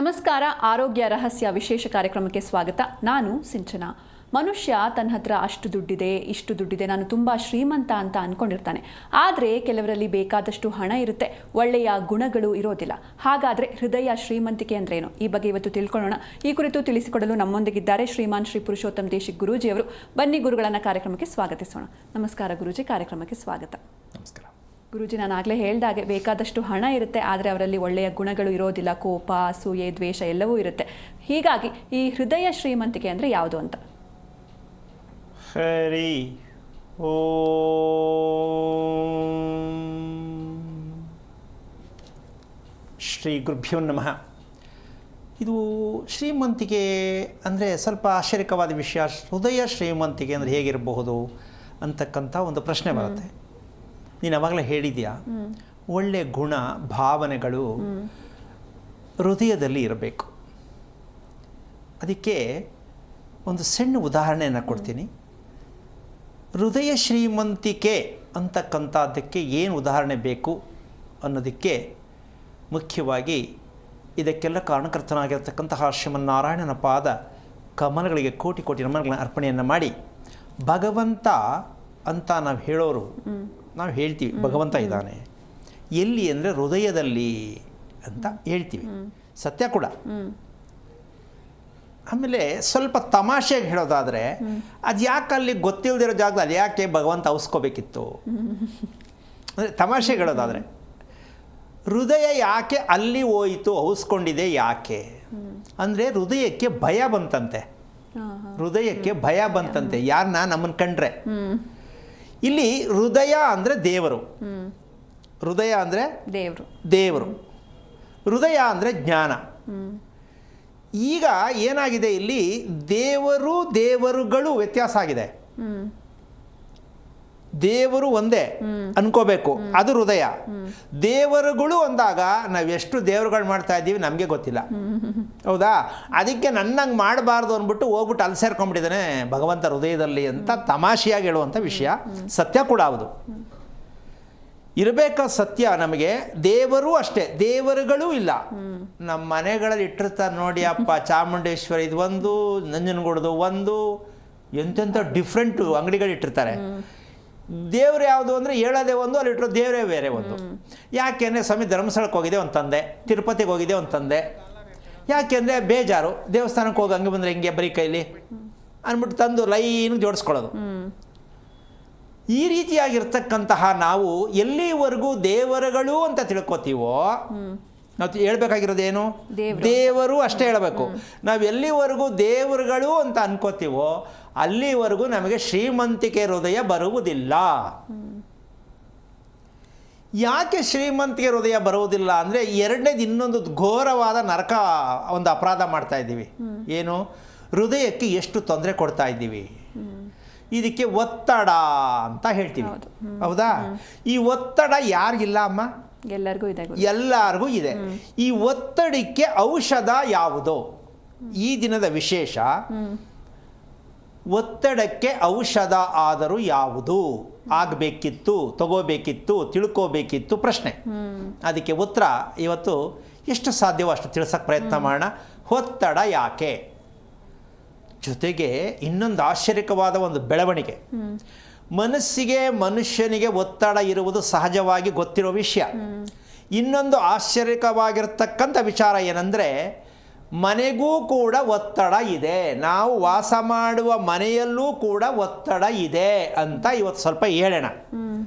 ನಮಸ್ಕಾರ. ಆರೋಗ್ಯ ರಹಸ್ಯ ವಿಶೇಷ ಕಾರ್ಯಕ್ರಮಕ್ಕೆ ಸ್ವಾಗತ. ನಾನು ಸಿಂಚನಾ. ಮನುಷ್ಯ ತನ್ನ ಹತ್ರ ಅಷ್ಟು ದುಡ್ಡಿದೆ, ಇಷ್ಟು ದುಡ್ಡಿದೆ, ನಾನು ತುಂಬ ಶ್ರೀಮಂತ ಅಂತ ಅಂದ್ಕೊಂಡಿರ್ತಾನೆ. ಆದರೆ ಕೆಲವರಲ್ಲಿ ಬೇಕಾದಷ್ಟು ಹಣ ಇರುತ್ತೆ, ಒಳ್ಳೆಯ ಗುಣಗಳು ಇರೋದಿಲ್ಲ. ಹಾಗಾದರೆ ಹೃದಯ ಶ್ರೀಮಂತಿಕೆ ಅಂದ್ರೇನು? ಈ ಬಗ್ಗೆ ಇವತ್ತು ತಿಳ್ಕೊಳ್ಳೋಣ. ಈ ಕುರಿತು ತಿಳಿಸಿಕೊಡಲು ನಮ್ಮೊಂದಿಗಿದ್ದಾರೆ ಶ್ರೀಮಾನ್ ಶ್ರೀ ಪುರುಷೋತ್ತಮ್ ದೇಶಿಕ್ ಗುರೂಜಿಯವರು. ಬನ್ನಿ ಗುರುಗಳನ್ನು ಕಾರ್ಯಕ್ರಮಕ್ಕೆ ಸ್ವಾಗತಿಸೋಣ. ನಮಸ್ಕಾರ ಗುರೂಜಿ, ಕಾರ್ಯಕ್ರಮಕ್ಕೆ ಸ್ವಾಗತ. ನಮಸ್ಕಾರ ಗುರೂಜಿ, ನಾನು ಆಗಲೇ ಹೇಳಿದಾಗೆ ಬೇಕಾದಷ್ಟು ಹಣ ಇರುತ್ತೆ, ಆದರೆ ಅವರಲ್ಲಿ ಒಳ್ಳೆಯ ಗುಣಗಳು ಇರೋದಿಲ್ಲ. ಕೋಪ, ಅಸೂಯೆ, ದ್ವೇಷ ಎಲ್ಲವೂ ಇರುತ್ತೆ. ಹೀಗಾಗಿ ಈ ಹೃದಯ ಶ್ರೀಮಂತಿಕೆ ಅಂದರೆ ಯಾವುದು ಅಂತ? ಹರಿ ಓಂ ಶ್ರೀ ಗುರುಭ್ಯೋ ನಮಃ. ಇದು ಶ್ರೀಮಂತಿಕೆ ಅಂದರೆ ಸ್ವಲ್ಪ ಆಶ್ಚರ್ಯಕವಾದ ವಿಷಯ. ಹೃದಯ ಶ್ರೀಮಂತಿಕೆ ಅಂದರೆ ಹೇಗಿರಬಹುದು ಅಂತಕ್ಕಂಥ ಒಂದು ಪ್ರಶ್ನೆ ಬರುತ್ತೆ. ನೀನು ಅವಾಗಲೇ ಹೇಳಿದ್ಯಾ, ಒಳ್ಳೆಯ ಗುಣ ಭಾವನೆಗಳು ಹೃದಯದಲ್ಲಿ ಇರಬೇಕು. ಅದಕ್ಕೆ ಒಂದು ಸಣ್ಣ ಉದಾಹರಣೆಯನ್ನು ಕೊಡ್ತೀನಿ. ಹೃದಯ ಶ್ರೀಮಂತಿಕೆ ಅಂತಕ್ಕಂಥದ್ದಕ್ಕೆ ಏನು ಉದಾಹರಣೆ ಬೇಕು ಅನ್ನೋದಕ್ಕೆ ಮುಖ್ಯವಾಗಿ ಇದಕ್ಕೆಲ್ಲ ಕಾರಣಕರ್ತನಾಗಿರ್ತಕ್ಕಂತಹ ಶ್ರೀಮನ್ನಾರಾಯಣನ ಪಾದ ಕಮಲಗಳಿಗೆ ಕೋಟಿ ಕೋಟಿ ನಮನಗಳನ್ನು ಅರ್ಪಣೆಯನ್ನು ಮಾಡಿ, ಭಗವಂತ ಅಂತ ನಾವು ಹೇಳೋರು, ನಾವು ಹೇಳ್ತೀವಿ ಭಗವಂತ ಇದ್ದಾನೆ ಎಲ್ಲಿ ಅಂದರೆ ಹೃದಯದಲ್ಲಿ ಅಂತ ಹೇಳ್ತೀವಿ, ಸತ್ಯ ಕೂಡ. ಆಮೇಲೆ ಸ್ವಲ್ಪ ತಮಾಷೆಗೆ ಹೇಳೋದಾದರೆ, ಅದು ಯಾಕೆ ಅಲ್ಲಿ ಗೊತ್ತಿಲ್ಲದಿರೋ ಜಾಗದಲ್ಲಿ ಅದು ಯಾಕೆ ಭಗವಂತ ಅವಸ್ಕೋಬೇಕಿತ್ತು ಅಂದರೆ ತಮಾಷೆಗೆ ಹೇಳೋದಾದರೆ, ಹೃದಯ ಯಾಕೆ ಅಲ್ಲಿ ಹೋಯಿತು, ಅವಸ್ಕೊಂಡಿದೆ ಯಾಕೆ ಅಂದರೆ ಹೃದಯಕ್ಕೆ ಭಯ ಬಂತಂತೆ. ಹೃದಯಕ್ಕೆ ಭಯ ಬಂತಂತೆ ಯಾರನ್ನ ನಮ್ಮನ್ನು ಕಂಡ್ರೆ. ಇಲ್ಲಿ ಹೃದಯ ಅಂದರೆ ದೇವರು, ಹೃದಯ ಅಂದರೆ ದೇವರು, ಹೃದಯ ಅಂದರೆ ಜ್ಞಾನ. ಈಗ ಏನಾಗಿದೆ, ಇಲ್ಲಿ ದೇವರು ದೇವರುಗಳು ವ್ಯತ್ಯಾಸ ಆಗಿದೆ. ದೇವರು ಒಂದೇ ಅನ್ಕೋಬೇಕು, ಅದು ಹೃದಯ. ದೇವರುಗಳು ಅಂದಾಗ ನಾವೆಷ್ಟು ದೇವರುಗಳು ಮಾಡ್ತಾ ಇದ್ದೀವಿ ನಮಗೆ ಗೊತ್ತಿಲ್ಲ, ಹೌದಾ? ಅದಕ್ಕೆ ನನ್ನಂಗೆ ಮಾಡಬಾರ್ದು ಅಂದ್ಬಿಟ್ಟು ಹೋಗ್ಬಿಟ್ಟು ಅಲ್ಲಿ ಸೇರ್ಕೊಂಡ್ಬಿಟ್ಟಿದ್ದಾನೆ ಭಗವಂತ ಹೃದಯದಲ್ಲಿ ಅಂತ ತಮಾಷೆಯಾಗಿ ಹೇಳುವಂಥ ವಿಷಯ. ಸತ್ಯ ಕೂಡ ಹೌದು, ಇರಬೇಕ ಸತ್ಯ. ನಮಗೆ ದೇವರು ಅಷ್ಟೇ, ದೇವರುಗಳೂ ಇಲ್ಲ. ನಮ್ಮ ಮನೆಗಳಲ್ಲಿ ಇಟ್ಟಿರ್ತಾರೆ ನೋಡಿ ಅಪ್ಪ, ಚಾಮುಂಡೇಶ್ವರಿ ಇದು ಒಂದು, ನಂಜನಗೂಡದು ಒಂದು, ಎಂತೆಂಥ ಡಿಫ್ರೆಂಟು ಅಂಗಡಿಗಳಿಟ್ಟಿರ್ತಾರೆ. ದೇವರು ಯಾವುದು ಅಂದರೆ ಹೇಳೋದೇ ಒಂದು, ಅಲ್ಲಿ ಇಟ್ಟರು ದೇವರೇ ಬೇರೆ ಒಂದು. ಯಾಕೆಂದರೆ ಸ್ವಾಮಿ ಧರ್ಮಸ್ಥಳಕ್ಕೆ ಹೋಗಿದೆ ಒಂದು ತಂದೆ, ತಿರುಪತಿಗೆ ಹೋಗಿದೆ ಒಂದು ತಂದೆ. ಯಾಕೆಂದರೆ ಬೇಜಾರು, ದೇವಸ್ಥಾನಕ್ಕೆ ಹೋಗಿ ಹಂಗೆ ಬಂದರೆ ಹಿಂಗೆ ಬರೀ ಕೈಲಿ ಅಂದ್ಬಿಟ್ಟು ತಂದು ಲೈನ್ ಜೋಡಿಸ್ಕೊಳ್ಳೋದು. ಈ ರೀತಿಯಾಗಿರ್ತಕ್ಕಂತಹ ನಾವು ಎಲ್ಲಿವರೆಗೂ ದೇವರುಗಳು ಅಂತ ತಿಳ್ಕೊತೀವೋ, ನಾವು ಹೇಳ್ಬೇಕಾಗಿರೋದೇನು, ದೇವರು ಅಷ್ಟೇ ಹೇಳಬೇಕು. ನಾವು ಎಲ್ಲಿವರೆಗೂ ದೇವರುಗಳು ಅಂತ ಅನ್ಕೋತೀವೋ ಅಲ್ಲಿವರೆಗೂ ನಮಗೆ ಶ್ರೀಮಂತಿಕೆ ಹೃದಯ ಬರುವುದಿಲ್ಲ. ಯಾಕೆ ಶ್ರೀಮಂತಿಕೆ ಹೃದಯ ಬರುವುದಿಲ್ಲ ಅಂದರೆ, ಎರಡನೇದು ಇನ್ನೊಂದು ಘೋರವಾದ ನರಕ ಒಂದು ಅಪರಾಧ ಮಾಡ್ತಾ ಇದ್ದೀವಿ. ಏನು, ಹೃದಯಕ್ಕೆ ಎಷ್ಟು ತೊಂದರೆ ಕೊಡ್ತಾ ಇದ್ದೀವಿ. ಇದಕ್ಕೆ ಒತ್ತಡ ಅಂತ ಹೇಳ್ತೀವಿ, ಹೌದಾ? ಈ ಒತ್ತಡ ಯಾರಿಗಿಲ್ಲ ಅಮ್ಮ? ಎಲ್ಲರಿಗೂ ಇದೆ. ಈ ಒತ್ತಡಕ್ಕೆ ಔಷಧ ಯಾವುದು? ಈ ದಿನದ ವಿಶೇಷ, ಒತ್ತಡಕ್ಕೆ ಔಷಧ ಆದರೂ ಯಾವುದು ಆಗಬೇಕಿತ್ತು, ತಗೋಬೇಕಿತ್ತು, ತಿಳ್ಕೋಬೇಕಿತ್ತು ಪ್ರಶ್ನೆ. ಅದಕ್ಕೆ ಉತ್ತರ ಇವತ್ತು ಎಷ್ಟು ಸಾಧ್ಯವೋ ಅಷ್ಟು ತಿಳಿಸೋಕ್ಕೆ ಪ್ರಯತ್ನ ಮಾಡೋಣ. ಒತ್ತಡ ಯಾಕೆ? ಜೊತೆಗೆ ಇನ್ನೊಂದು ಆಶ್ಚರ್ಯಕವಾದ ಒಂದು ಬೆಳವಣಿಗೆ. ಮನುಷ್ಯನಿಗೆ ಒತ್ತಡ ಇರುವುದು ಸಹಜವಾಗಿ ಗೊತ್ತಿರೋ ವಿಷಯ. ಇನ್ನೊಂದು ಆಶ್ಚರ್ಯಕವಾಗಿರ್ತಕ್ಕಂಥ ವಿಚಾರ ಏನಂದರೆ, ಮನೆಗೂ ಕೂಡ ಒತ್ತಡ ಇದೆ. ನಾವು ವಾಸ ಮಾಡುವ ಮನೆಯಲ್ಲೂ ಕೂಡ ಒತ್ತಡ ಇದೆ ಅಂತ ಇವತ್ತು ಸ್ವಲ್ಪ ಹೇಳೋಣ.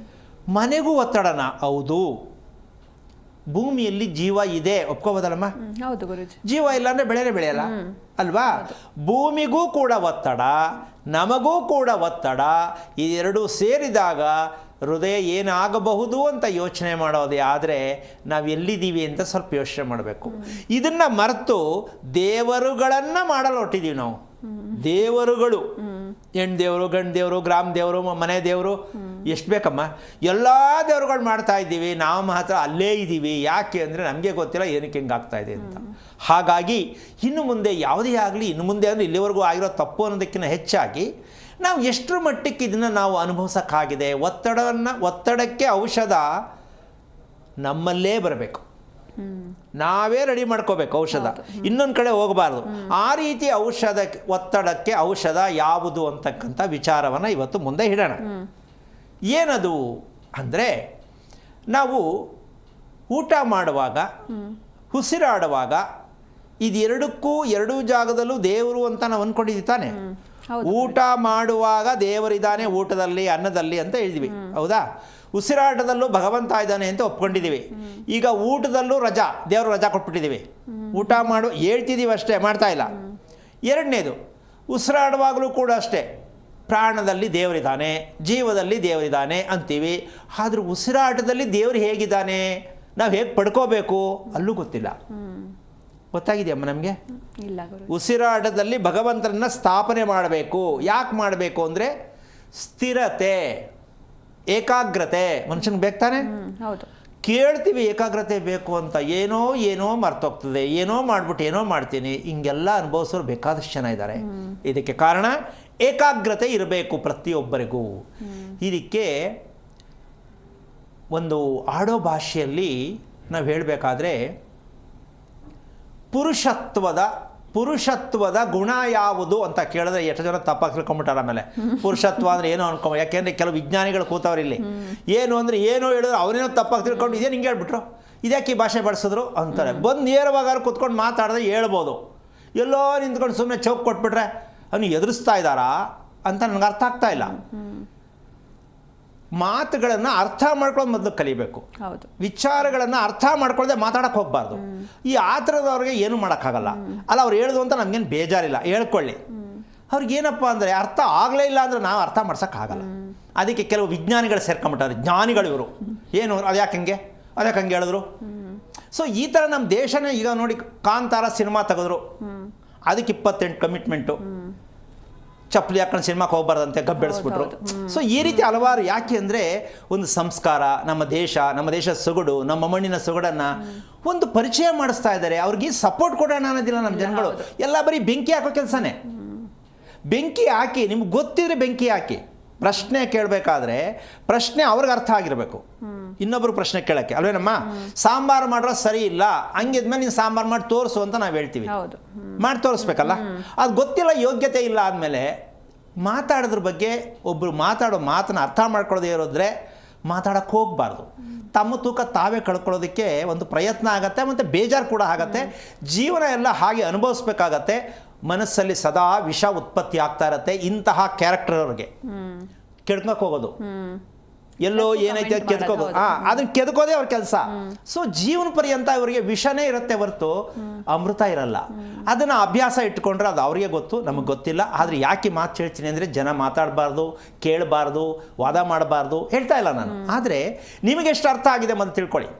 ಮನೆಗೂ ಒತ್ತಡನ? ಹೌದು. ಭೂಮಿಯಲ್ಲಿ ಜೀವ ಇದೆ, ಒಪ್ಕೋಬೋದಲ್ಲಮ್ಮ? ಹೌದು ಗುರುಜಿ. ಜೀವ ಇಲ್ಲ ಅಂದರೆ ಬೆಳೆನೇ ಬೆಳೆಯಲ್ಲ ಅಲ್ವಾ? ಭೂಮಿಗೂ ಕೂಡ ಒತ್ತಡ, ನಮಗೂ ಕೂಡ ಒತ್ತಡ. ಈ ಎರಡೂ ಸೇರಿದಾಗ ಹೃದಯ ಏನಾಗಬಹುದು ಅಂತ ಯೋಚನೆ ಮಾಡೋದೇ. ಆದರೆ ನಾವು ಎಲ್ಲಿದ್ದೀವಿ ಅಂತ ಸ್ವಲ್ಪ ಯೋಚನೆ ಮಾಡಬೇಕು. ಇದನ್ನು ಮರೆತು ದೇವರುಗಳನ್ನು ಮಾಡಲು ಹೊಟ್ಟಿದ್ದೀವಿ ನಾವು. ದೇವರುಗಳು, ಹೆಣ್ಣು ದೇವರು, ಗಂಡು ದೇವರು, ಗ್ರಾಮ ದೇವರು, ಮನೆ ದೇವರು, ಎಷ್ಟು ಬೇಕಮ್ಮ, ಎಲ್ಲ ದೇವರುಗಳು ಮಾಡ್ತಾ ಇದ್ದೀವಿ. ನಾವು ಮಾತ್ರ ಅಲ್ಲೇ ಇದ್ದೀವಿ. ಯಾಕೆ ಅಂದರೆ ನಮಗೆ ಗೊತ್ತಿಲ್ಲ ಏನಕ್ಕೆ ಹಿಂಗೆ ಆಗ್ತಾ ಇದೆ ಅಂತ. ಹಾಗಾಗಿ ಇನ್ನು ಮುಂದೆ ಯಾವುದೇ ಆಗಲಿ, ಇನ್ನು ಮುಂದೆ ಅಂದರೆ ಇಲ್ಲಿವರೆಗೂ ಆಗಿರೋ ತಪ್ಪು ಅನ್ನೋದಕ್ಕಿಂತ ಹೆಚ್ಚಾಗಿ ನಾವು ಎಷ್ಟರ ಮಟ್ಟಕ್ಕೆ ಇದನ್ನು ನಾವು ಅನುಭವಿಸೋಕ್ಕಾಗಿದೆ. ಒತ್ತಡಕ್ಕೆ ಔಷಧ ನಮ್ಮಲ್ಲೇ ಬರಬೇಕು. ನಾವೇ ರೆಡಿ ಮಾಡ್ಕೋಬೇಕು ಔಷಧ, ಇನ್ನೊಂದು ಕಡೆ ಹೋಗಬಾರ್ದು. ಆ ರೀತಿ ಒತ್ತಡಕ್ಕೆ ಔಷಧ ಯಾವುದು ಅಂತಕ್ಕಂಥ ವಿಚಾರವನ್ನು ಇವತ್ತು ಮುಂದೆ ಇಡೋಣ. ಏನದು ಅಂದರೆ, ನಾವು ಊಟ ಮಾಡುವಾಗ, ಉಸಿರಾಡುವಾಗ, ಎರಡೂ ಜಾಗದಲ್ಲೂ ದೇವರು ಅಂತ ನಾವು ಅಂದ್ಕೊಂಡಿದ್ದೀವಿ ತಾನೆ. ಊಟ ಮಾಡುವಾಗ ದೇವರಿದ್ದಾನೆ ಊಟದಲ್ಲಿ, ಅನ್ನದಲ್ಲಿ ಅಂತ ಹೇಳಿದ್ವಿ, ಹೌದಾ? ಉಸಿರಾಟದಲ್ಲೂ ಭಗವಂತ ಇದ್ದಾನೆ ಅಂತ ಒಪ್ಕೊಂಡಿದ್ದೀವಿ. ಈಗ ಊಟದಲ್ಲೂ ದೇವರು ರಜಾ ಕೊಟ್ಬಿಟ್ಟಿದ್ದೀವಿ. ಊಟ ಹೇಳ್ತಿದ್ದೀವಿ ಅಷ್ಟೇ, ಮಾಡ್ತಾ ಇಲ್ಲ. ಎರಡನೇದು, ಉಸಿರಾಡುವಾಗಲೂ ಕೂಡ ಅಷ್ಟೇ, ಪ್ರಾಣದಲ್ಲಿ ದೇವರಿದ್ದಾನೆ, ಜೀವದಲ್ಲಿ ದೇವರಿದ್ದಾನೆ ಅಂತೀವಿ. ಆದರೂ ಉಸಿರಾಟದಲ್ಲಿ ದೇವರು ಹೇಗಿದ್ದಾನೆ, ನಾವು ಹೇಗೆ ಪಡ್ಕೋಬೇಕು ಅಲ್ಲೂ ಗೊತ್ತಿಲ್ಲ. ಗೊತ್ತಾಗಿದೆಯಮ್ಮ ನಮಗೆ? ಇಲ್ಲ. ಉಸಿರಾಟದಲ್ಲಿ ಭಗವಂತನನ್ನ ಸ್ಥಾಪನೆ ಮಾಡಬೇಕು. ಯಾಕೆ ಮಾಡಬೇಕು ಅಂದರೆ, ಸ್ಥಿರತೆ, ಏಕಾಗ್ರತೆ ಮನುಷ್ಯನಿಗೆ ಬೇಕು ತಾನೆ. ಹೌದು. ಕೇಳ್ತೀವಿ ಏಕಾಗ್ರತೆ ಬೇಕು ಅಂತ, ಏನೋ ಮರ್ತೋಗ್ತದೆ, ಏನೋ ಮಾಡ್ಬಿಟ್ಟು ಏನೋ ಮಾಡ್ತೀನಿ, ಹಿಂಗೆಲ್ಲ ಅನುಭವಿಸೋರು ಬೇಕಾದಷ್ಟು ಜನ ಇದ್ದಾರೆ. ಇದಕ್ಕೆ ಕಾರಣ ಏಕಾಗ್ರತೆ ಇರಬೇಕು ಪ್ರತಿಯೊಬ್ಬರಿಗೂ. ಇದಕ್ಕೆ ಒಂದು ಆಡೋ ಭಾಷೆಯಲ್ಲಿ ನಾವು ಹೇಳಬೇಕಾದ್ರೆ, ಪುರುಷತ್ವದ ಗುಣ ಯಾವುದು ಅಂತ ಕೇಳಿದ್ರೆ ಎಷ್ಟು ಜನ ತಪ್ಪಾಗಿ ತಿಳ್ಕೊಂಬಿಟ್ಟಾರ. ಆಮೇಲೆ ಪುರುಷತ್ವ ಅಂದರೆ ಏನೋ ಅನ್ಕೊಂಬ, ಯಾಕೆಂದರೆ ಕೆಲವು ವಿಜ್ಞಾನಿಗಳು ಕೂತವ್ರು ಇಲ್ಲಿ. ಏನು ಅಂದರೆ ಏನೋ ಹೇಳಿದ್ರು ಅವನೇನೋ ತಪ್ಪಾಗಿ ತಿಳ್ಕೊಂಡು ಇದೇನು ಹಿಂಗೆ ಹೇಳ್ಬಿಟ್ರು, ಇದ್ಯಾಕೆ ಈ ಭಾಷೆ ಬಳಸಿದ್ರು ಅಂತಾರೆ. ಬಂದು ನೇರವಾಗಿ ಕೂತ್ಕೊಂಡು ಮಾತಾಡಿದ್ರೆ ಹೇಳ್ಬೋದು. ಎಲ್ಲೋ ನಿಂತ್ಕೊಂಡು ಸುಮ್ಮನೆ ಚೌಕ್ ಕೊಟ್ಬಿಟ್ರೆ ಅವನು ಎದುರಿಸ್ತಾ ಇದ್ದಾರಾ ಅಂತ ನನಗೆ ಅರ್ಥ ಆಗ್ತಾ ಇಲ್ಲ. ಮಾತುಗಳನ್ನು ಅರ್ಥ ಮಾಡ್ಕೊಳ್ಳೋದು ಮೊದಲು ಕಲಿಬೇಕು. ವಿಚಾರಗಳನ್ನು ಅರ್ಥ ಮಾಡ್ಕೊಳ್ಳದೆ ಮಾತಾಡಕ್ಕೆ ಹೋಗ್ಬಾರ್ದು. ಈ ಆ ಥರದವ್ರಿಗೆ ಏನು ಮಾಡೋಕ್ಕಾಗಲ್ಲ. ಅಲ್ಲ, ಅವ್ರು ಹೇಳಿದ್ರು ಅಂತ ನಮಗೇನು ಬೇಜಾರಿಲ್ಲ, ಹೇಳ್ಕೊಳ್ಳಿ. ಅವ್ರಿಗೇನಪ್ಪ ಅಂದರೆ ಅರ್ಥ ಆಗಲೇ ಇಲ್ಲ ಅಂದರೆ ನಾವು ಅರ್ಥ ಮಾಡ್ಸೋಕ್ಕಾಗಲ್ಲ. ಅದಕ್ಕೆ ಕೆಲವು ವಿಜ್ಞಾನಿಗಳು ಸೇರ್ಕೊಂಬಿಟ್ಟಾರೆ, ಜ್ಞಾನಿಗಳು ಇವರು. ಏನು ಅದ್ಯಾಕೆ ಹಂಗೆ ಹೇಳಿದ್ರು. ಸೊ ಈ ಥರ ನಮ್ಮ ದೇಶನೇ ಈಗ ನೋಡಿ, ಕಾಂತಾರ ಸಿನಿಮಾ ತೆಗೆದ್ರು, ಅದಕ್ಕೆ 28 ಕಮಿಟ್ಮೆಂಟು. ಚಪ್ಪಲಿ ಹಾಕೊಂಡು ಸಿನಿಮಾಕ್ಕೆ ಹೋಗ್ಬಾರ್ದಂತೆ ಗಬ್ಬೆಳಿಸ್ಬಿಟ್ರು. ಸೊ ಈ ರೀತಿ ಹಲವಾರು. ಯಾಕೆ ಅಂದರೆ, ಒಂದು ಸಂಸ್ಕಾರ, ನಮ್ಮ ದೇಶ ಸೊಗಡು, ನಮ್ಮ ಮಣ್ಣಿನ ಸೊಗಡನ್ನು ಒಂದು ಪರಿಚಯ ಮಾಡಿಸ್ತಾ ಇದ್ದಾರೆ. ಅವ್ರಿಗೆ ಸಪೋರ್ಟ್ ಕೊಡೋಣ ಅನ್ನೋದಿಲ್ಲ ನಮ್ಮ ಜನಗಳು. ಎಲ್ಲ ಬರೀ ಬೆಂಕಿ ಹಾಕೋ ಕೆಲಸನೇ. ಬೆಂಕಿ ಹಾಕಿ, ನಿಮ್ಗೆ ಗೊತ್ತಿದ್ರೆ ಬೆಂಕಿ ಹಾಕಿ. ಪ್ರಶ್ನೆ ಕೇಳಬೇಕಾದ್ರೆ ಪ್ರಶ್ನೆ ಅವ್ರಿಗೆ ಅರ್ಥ ಆಗಿರಬೇಕು, ಇನ್ನೊಬ್ರು ಪ್ರಶ್ನೆ ಕೇಳೋಕ್ಕೆ ಅಲ್ವೇನಮ್ಮ. ಸಾಂಬಾರು ಮಾಡ್ರೋ ಸರಿ ಇಲ್ಲ, ಹಂಗಿದ್ಮೇಲೆ ನೀನು ಸಾಂಬಾರು ಮಾಡಿ ತೋರಿಸು ಅಂತ ನಾವು ಹೇಳ್ತೀವಿ. ಮಾಡಿ ತೋರಿಸ್ಬೇಕಲ್ಲ. ಅದು ಗೊತ್ತಿಲ್ಲ, ಯೋಗ್ಯತೆ ಇಲ್ಲ ಆದಮೇಲೆ ಮಾತಾಡೋದ್ರ ಬಗ್ಗೆ ಒಬ್ಬರು ಮಾತಾಡೋ ಮಾತನ್ನ ಅರ್ಥ ಮಾಡ್ಕೊಳ್ಳೋದೇ ಇರೋದ್ರೆ ಮಾತಾಡೋಕ್ಕೆ ಹೋಗಬಾರ್ದು. ತಮ್ಮ ತೂಕ ತಾವೇ ಕಳ್ಕೊಳ್ಳೋದಕ್ಕೆ ಒಂದು ಪ್ರಯತ್ನ ಆಗತ್ತೆ, ಮತ್ತು ಬೇಜಾರು ಕೂಡ ಆಗತ್ತೆ. ಜೀವನ ಎಲ್ಲ ಹಾಗೆ ಅನುಭವಿಸ್ಬೇಕಾಗತ್ತೆ. ಮನಸ್ಸಲ್ಲಿ ಸದಾ ವಿಷ ಉತ್ಪತ್ತಿ ಆಗ್ತಾ ಇರತ್ತೆ ಇಂತಹ ಕ್ಯಾರೆಕ್ಟರ್ ಅವ್ರಿಗೆ. ಕೆಡ್ಕಕ್ಕೆ ಹೋಗೋದು, ಎಲ್ಲೋ ಏನೈತೆ ಕೆದ್ಕೋದು, ಅದನ್ನ ಕೆದ್ಕೋದೇ ಅವ್ರ ಕೆಲಸ. ಸೊ ಜೀವನ ಪರ್ಯಂತ ಇವರಿಗೆ ವಿಷನೇ ಇರುತ್ತೆ ಹೊರತು ಅಮೃತ ಇರಲ್ಲ. ಅದನ್ನ ಅಭ್ಯಾಸ ಇಟ್ಕೊಂಡ್ರೆ ಅದು ಅವ್ರಿಗೆ ಗೊತ್ತು, ನಮಗೆ ಗೊತ್ತಿಲ್ಲ. ಆದರೆ ಯಾಕೆ ಮಾತು ಹೇಳ್ತೀನಿ ಅಂದರೆ, ಜನ ಮಾತಾಡಬಾರ್ದು, ಕೇಳಬಾರ್ದು, ವಾದ ಮಾಡಬಾರ್ದು ಹೇಳ್ತಾ ಇಲ್ಲ ನಾನು. ಆದರೆ ನಿಮಗೆ ಎಷ್ಟು ಅರ್ಥ ಆಗಿದೆ ಮೊದಲು ತಿಳ್ಕೊಳ್ಳಿ.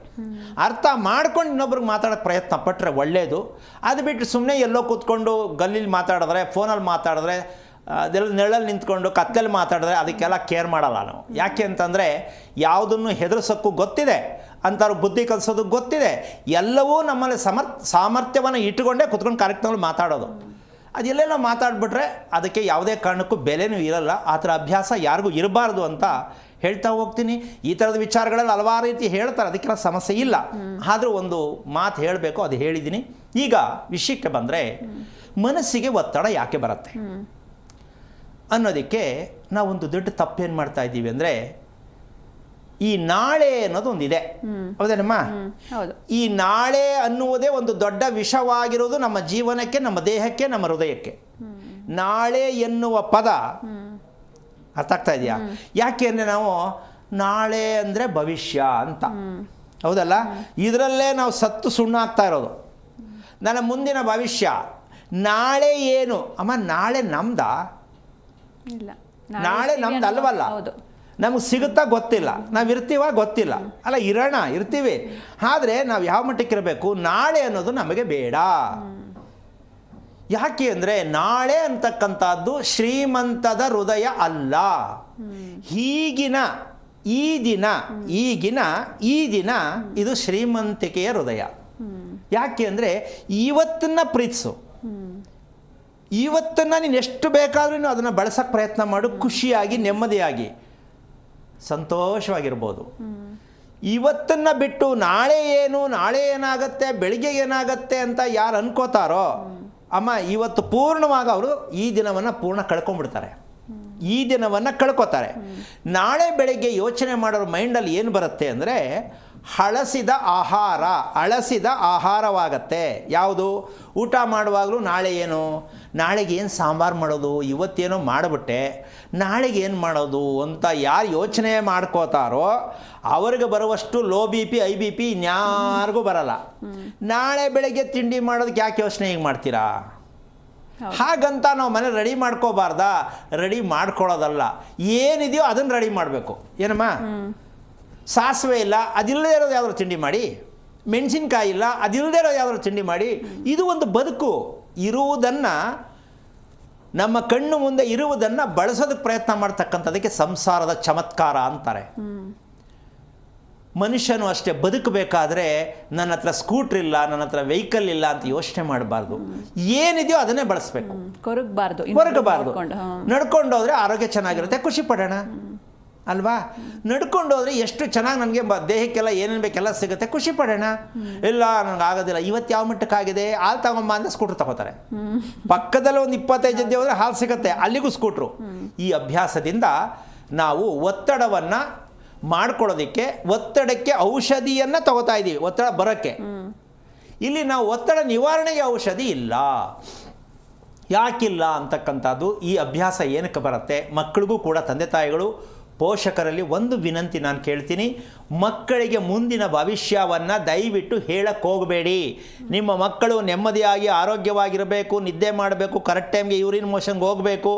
ಅರ್ಥ ಮಾಡ್ಕೊಂಡು ಇನ್ನೊಬ್ರಿಗೆ ಮಾತಾಡೋಕ್ಕೆ ಪ್ರಯತ್ನ ಪಟ್ಟರೆ ಒಳ್ಳೆಯದು. ಅದು ಬಿಟ್ಟು ಸುಮ್ಮನೆ ಎಲ್ಲೋ ಕೂತ್ಕೊಂಡು ಗಲ್ಲಿಲಿ ಮಾತಾಡಿದ್ರೆ, ಫೋನಲ್ಲಿ ಮಾತಾಡಿದ್ರೆ, ಅದೆಲ್ಲ ನೆರಳಲ್ಲಿ ನಿಂತ್ಕೊಂಡು ಕತ್ತಲ್ಲಿ ಮಾತಾಡಿದ್ರೆ ಅದಕ್ಕೆಲ್ಲ ಕೇರ್ ಮಾಡಲ್ಲ ನಾವು. ಯಾಕೆ ಅಂತಂದರೆ, ಯಾವುದನ್ನು ಹೆದರ್ಸೋಕ್ಕೂ ಗೊತ್ತಿದೆ, ಅಂಥವ್ರು ಬುದ್ಧಿ ಕಲಿಸೋದು ಗೊತ್ತಿದೆ. ಎಲ್ಲವೂ ನಮ್ಮಲ್ಲಿ ಸಾಮರ್ಥ್ಯವನ್ನು ಇಟ್ಟುಕೊಂಡೇ ಕುತ್ಕೊಂಡು ಕಾರ್ಯಕ್ರಮಗಳು ಮಾತಾಡೋದು. ಅದೆಲ್ಲೆಲ್ಲ ಮಾತಾಡ್ಬಿಟ್ರೆ ಅದಕ್ಕೆ ಯಾವುದೇ ಕಾರಣಕ್ಕೂ ಬೆಲೆನೂ ಇರಲ್ಲ. ಆ ಥರ ಅಭ್ಯಾಸ ಯಾರಿಗೂ ಇರಬಾರ್ದು ಅಂತ ಹೇಳ್ತಾ ಹೋಗ್ತೀನಿ. ಈ ಥರದ ವಿಚಾರಗಳಲ್ಲಿ ಹಲವಾರು ರೀತಿ ಹೇಳ್ತಾರೆ, ಅದಕ್ಕೆಲ್ಲ ಸಮಸ್ಯೆ ಇಲ್ಲ. ಆದರೂ ಒಂದು ಮಾತು ಹೇಳಬೇಕು, ಅದು ಹೇಳಿದ್ದೀನಿ. ಈಗ ವಿಷಯಕ್ಕೆ ಬಂದರೆ, ಮನಸ್ಸಿಗೆ ಒತ್ತಡ ಯಾಕೆ ಬರುತ್ತೆ ಅನ್ನೋದಕ್ಕೆ ನಾವೊಂದು ದೊಡ್ಡ ತಪ್ಪೇನು ಮಾಡ್ತಾ ಇದ್ದೀವಿ ಅಂದರೆ, ಈ ನಾಳೆ ಅನ್ನೋದೊಂದಿದೆ, ಹೌದೇನಮ್ಮ? ಈ ನಾಳೆ ಅನ್ನುವುದೇ ಒಂದು ದೊಡ್ಡ ವಿಷವಾಗಿರೋದು ನಮ್ಮ ಜೀವನಕ್ಕೆ, ನಮ್ಮ ದೇಹಕ್ಕೆ, ನಮ್ಮ ಹೃದಯಕ್ಕೆ. ನಾಳೆ ಎನ್ನುವ ಪದ ಅರ್ಥ ಆಗ್ತಾ ಇದೆಯಾ? ಯಾಕೆ ಅಂದರೆ, ನಾವು ನಾಳೆ ಅಂದರೆ ಭವಿಷ್ಯ ಅಂತ, ಹೌದಲ್ಲ? ಇದರಲ್ಲೇ ನಾವು ಸತ್ತು ಸುಣ್ಣ ಆಗ್ತಾ ಇರೋದು. ನನ್ನ ಮುಂದಿನ ಭವಿಷ್ಯ ನಾಳೆ ಏನು ಅಮ್ಮ? ನಾಳೆ ನಮ್ದಾ? ನಾಳೆ ನಮ್ದು ಅಲ್ವಲ್ಲ. ನಮಗೆ ಸಿಗುತ್ತಾ ಗೊತ್ತಿಲ್ಲ, ನಾವು ಇರ್ತೀವ ಗೊತ್ತಿಲ್ಲ. ಅಲ್ಲ, ಇರ್ತೀವಿ. ಆದರೆ ನಾವು ಯಾವ ಮಟ್ಟಕ್ಕೆ ಇರಬೇಕು? ನಾಳೆ ಅನ್ನೋದು ನಮಗೆ ಬೇಡ. ಯಾಕೆ ಅಂದರೆ, ನಾಳೆ ಅಂತಕ್ಕಂಥದ್ದು ಶ್ರೀಮಂತದ ಹೃದಯ ಅಲ್ಲ. ಈ ದಿನ ಇದು ಶ್ರೀಮಂತಿಕೆಯ ಹೃದಯ. ಯಾಕೆ ಅಂದರೆ, ಇವತ್ತನ್ನ ಪ್ರೀತಿಸು. ಇವತ್ತನ್ನು ನೀನು ಎಷ್ಟು ಬೇಕಾದ್ರೂ ಅದನ್ನು ಬಳಸೋಕ್ಕೆ ಪ್ರಯತ್ನ ಮಾಡು. ಖುಷಿಯಾಗಿ, ನೆಮ್ಮದಿಯಾಗಿ, ಸಂತೋಷವಾಗಿರ್ಬೋದು. ಇವತ್ತನ್ನು ಬಿಟ್ಟು ನಾಳೆ ಏನು, ನಾಳೆ ಏನಾಗುತ್ತೆ, ಬೆಳಿಗ್ಗೆ ಏನಾಗುತ್ತೆ ಅಂತ ಯಾರು ಅನ್ಕೋತಾರೋ ಅಮ್ಮ ಇವತ್ತು ಪೂರ್ಣವಾಗಿ ಅವರು ಈ ದಿನವನ್ನು ಪೂರ್ಣ ಕಳ್ಕೊಂಡ್ಬಿಡ್ತಾರೆ. ಈ ದಿನವನ್ನು ಕಳ್ಕೊತಾರೆ. ನಾಳೆ ಬೆಳಗ್ಗೆ ಯೋಚನೆ ಮಾಡೋರ ಮೈಂಡಲ್ಲಿ ಏನು ಬರುತ್ತೆ ಅಂದರೆ ಹಳಸಿದ ಆಹಾರವಾಗತ್ತೆ. ಯಾವುದು? ಊಟ ಮಾಡುವಾಗಲೂ ನಾಳೆ ಏನು, ನಾಳೆಗೆ ಏನು ಸಾಂಬಾರು ಮಾಡೋದು, ಇವತ್ತೇನೋ ಮಾಡಿಬಿಟ್ಟೆ ನಾಳೆಗೆ ಏನು ಮಾಡೋದು ಅಂತ ಯಾರು ಯೋಚನೆ ಮಾಡ್ಕೋತಾರೋ ಅವ್ರಿಗೆ ಬರುವಷ್ಟು low B P high B P ಇನ್ಯಾರಿಗೂ ಬರಲ್ಲ. ನಾಳೆ ಬೆಳಗ್ಗೆ ತಿಂಡಿ ಮಾಡೋದಕ್ಕೆ ಯಾಕೆ ಯೋಚನೆ ಹಿಂಗೆ ಮಾಡ್ತೀರಾ? ಹಾಗಂತ ನಾವು ಮನೆ ರೆಡಿ ಮಾಡ್ಕೋಬಾರ್ದಾ? ರೆಡಿ ಮಾಡ್ಕೊಳ್ಳೋದಲ್ಲ, ಏನಿದೆಯೋ ಅದನ್ನು ರೆಡಿ ಮಾಡಬೇಕು. ಏನಮ್ಮ, ಸಾಸಿವೆ ಇಲ್ಲ, ಅದಿಲ್ಲದೆ ಇರೋದು ಯಾವ್ದಾದ್ರು ತಿಂಡಿ ಮಾಡಿ. ಮೆಣಸಿನ್ಕಾಯಿ ಇಲ್ಲ, ಅದಿಲ್ಲದೆ ಇರೋದು ಯಾವ್ದಾದ್ರು ತಿಂಡಿ ಮಾಡಿ. ಇದು ಒಂದು ಬದುಕು. ಇರುವುದನ್ನು, ನಮ್ಮ ಕಣ್ಣು ಮುಂದೆ ಇರುವುದನ್ನು ಬಳಸೋದಕ್ಕೆ ಪ್ರಯತ್ನ ಮಾಡ್ತಕ್ಕಂಥದಕ್ಕೆ ಸಂಸಾರದ ಚಮತ್ಕಾರ ಅಂತಾರೆ. ಮನುಷ್ಯನು ಅಷ್ಟೇ, ಬದುಕಬೇಕಾದ್ರೆ ನನ್ನ ಹತ್ರ ಸ್ಕೂಟ್ರ್ ಇಲ್ಲ, ನನ್ನ ಹತ್ರ ವೆಹಿಕಲ್ ಇಲ್ಲ ಅಂತ ಯೋಚನೆ ಮಾಡಬಾರ್ದು. ಏನಿದೆಯೋ ಅದನ್ನೇ ಬಳಸಬೇಕು, ಕೊರಗಬಾರ್ದು. ನಡ್ಕೊಂಡೋದ್ರೆ ಆರೋಗ್ಯ ಚೆನ್ನಾಗಿರುತ್ತೆ, ಖುಷಿ ಪಡೋಣ ಅಲ್ವಾ? ನಡ್ಕೊಂಡೋದ್ರೆ ಎಷ್ಟು ಚೆನ್ನಾಗಿ ನನಗೆ ದೇಹಕ್ಕೆಲ್ಲ ಏನೇನು ಬೇಕೆಲ್ಲ ಸಿಗುತ್ತೆ, ಖುಷಿ ಪಡೋಣ. ಇಲ್ಲ ನನಗೆ ಆಗೋದಿಲ್ಲ, ಇವತ್ತು ಯಾವ ಮಟ್ಟಕ್ಕಾಗಿದೆ, ಹಾಲು ತಗೊಂಬ ಅಂತ ಸ್ಕೂಟ್ರ್ ತಗೋತಾರೆ. ಪಕ್ಕದಲ್ಲಿ ಒಂದು 25 ಜೊತೆ ಹೋದರೆ ಹಾಲು ಸಿಗುತ್ತೆ, ಅಲ್ಲಿಗೂ ಸ್ಕೂಟ್ರು. ಈ ಅಭ್ಯಾಸದಿಂದ ನಾವು ಒತ್ತಡವನ್ನು ಮಾಡ್ಕೊಳ್ಳೋದಕ್ಕೆ, ಒತ್ತಡಕ್ಕೆ ಔಷಧಿಯನ್ನು ತಗೋತಾ ಇದ್ದೀವಿ, ಒತ್ತಡ ಬರೋಕ್ಕೆ. ಇಲ್ಲಿ ನಾವು ಒತ್ತಡ ನಿವಾರಣೆಗೆ ಔಷಧಿ ಇಲ್ಲ. ಯಾಕಿಲ್ಲ ಅಂತಕ್ಕಂಥದ್ದು ಈ ಅಭ್ಯಾಸ ಏನಕ್ಕೆ ಬರುತ್ತೆ? ಮಕ್ಕಳಿಗೂ ಕೂಡ ತಂದೆ ತಾಯಿಗಳು, ಪೋಷಕರಲ್ಲಿ ಒಂದು ವಿನಂತಿ ನಾನು ಕೇಳ್ತೀನಿ, ಮಕ್ಕಳಿಗೆ ಮುಂದಿನ ಭವಿಷ್ಯವನ್ನು ದಯವಿಟ್ಟು ಹೇಳಕ್ಕೆ ಹೋಗಬೇಡಿ. ನಿಮ್ಮ ಮಕ್ಕಳು ನೆಮ್ಮದಿಯಾಗಿ ಆರೋಗ್ಯವಾಗಿರಬೇಕು, ನಿದ್ದೆ ಮಾಡಬೇಕು, ಕರೆಕ್ಟ್ ಟೈಮ್ಗೆ ಯೂರಿನ್ ಮೋಷನ್ಗೆ ಹೋಗಬೇಕು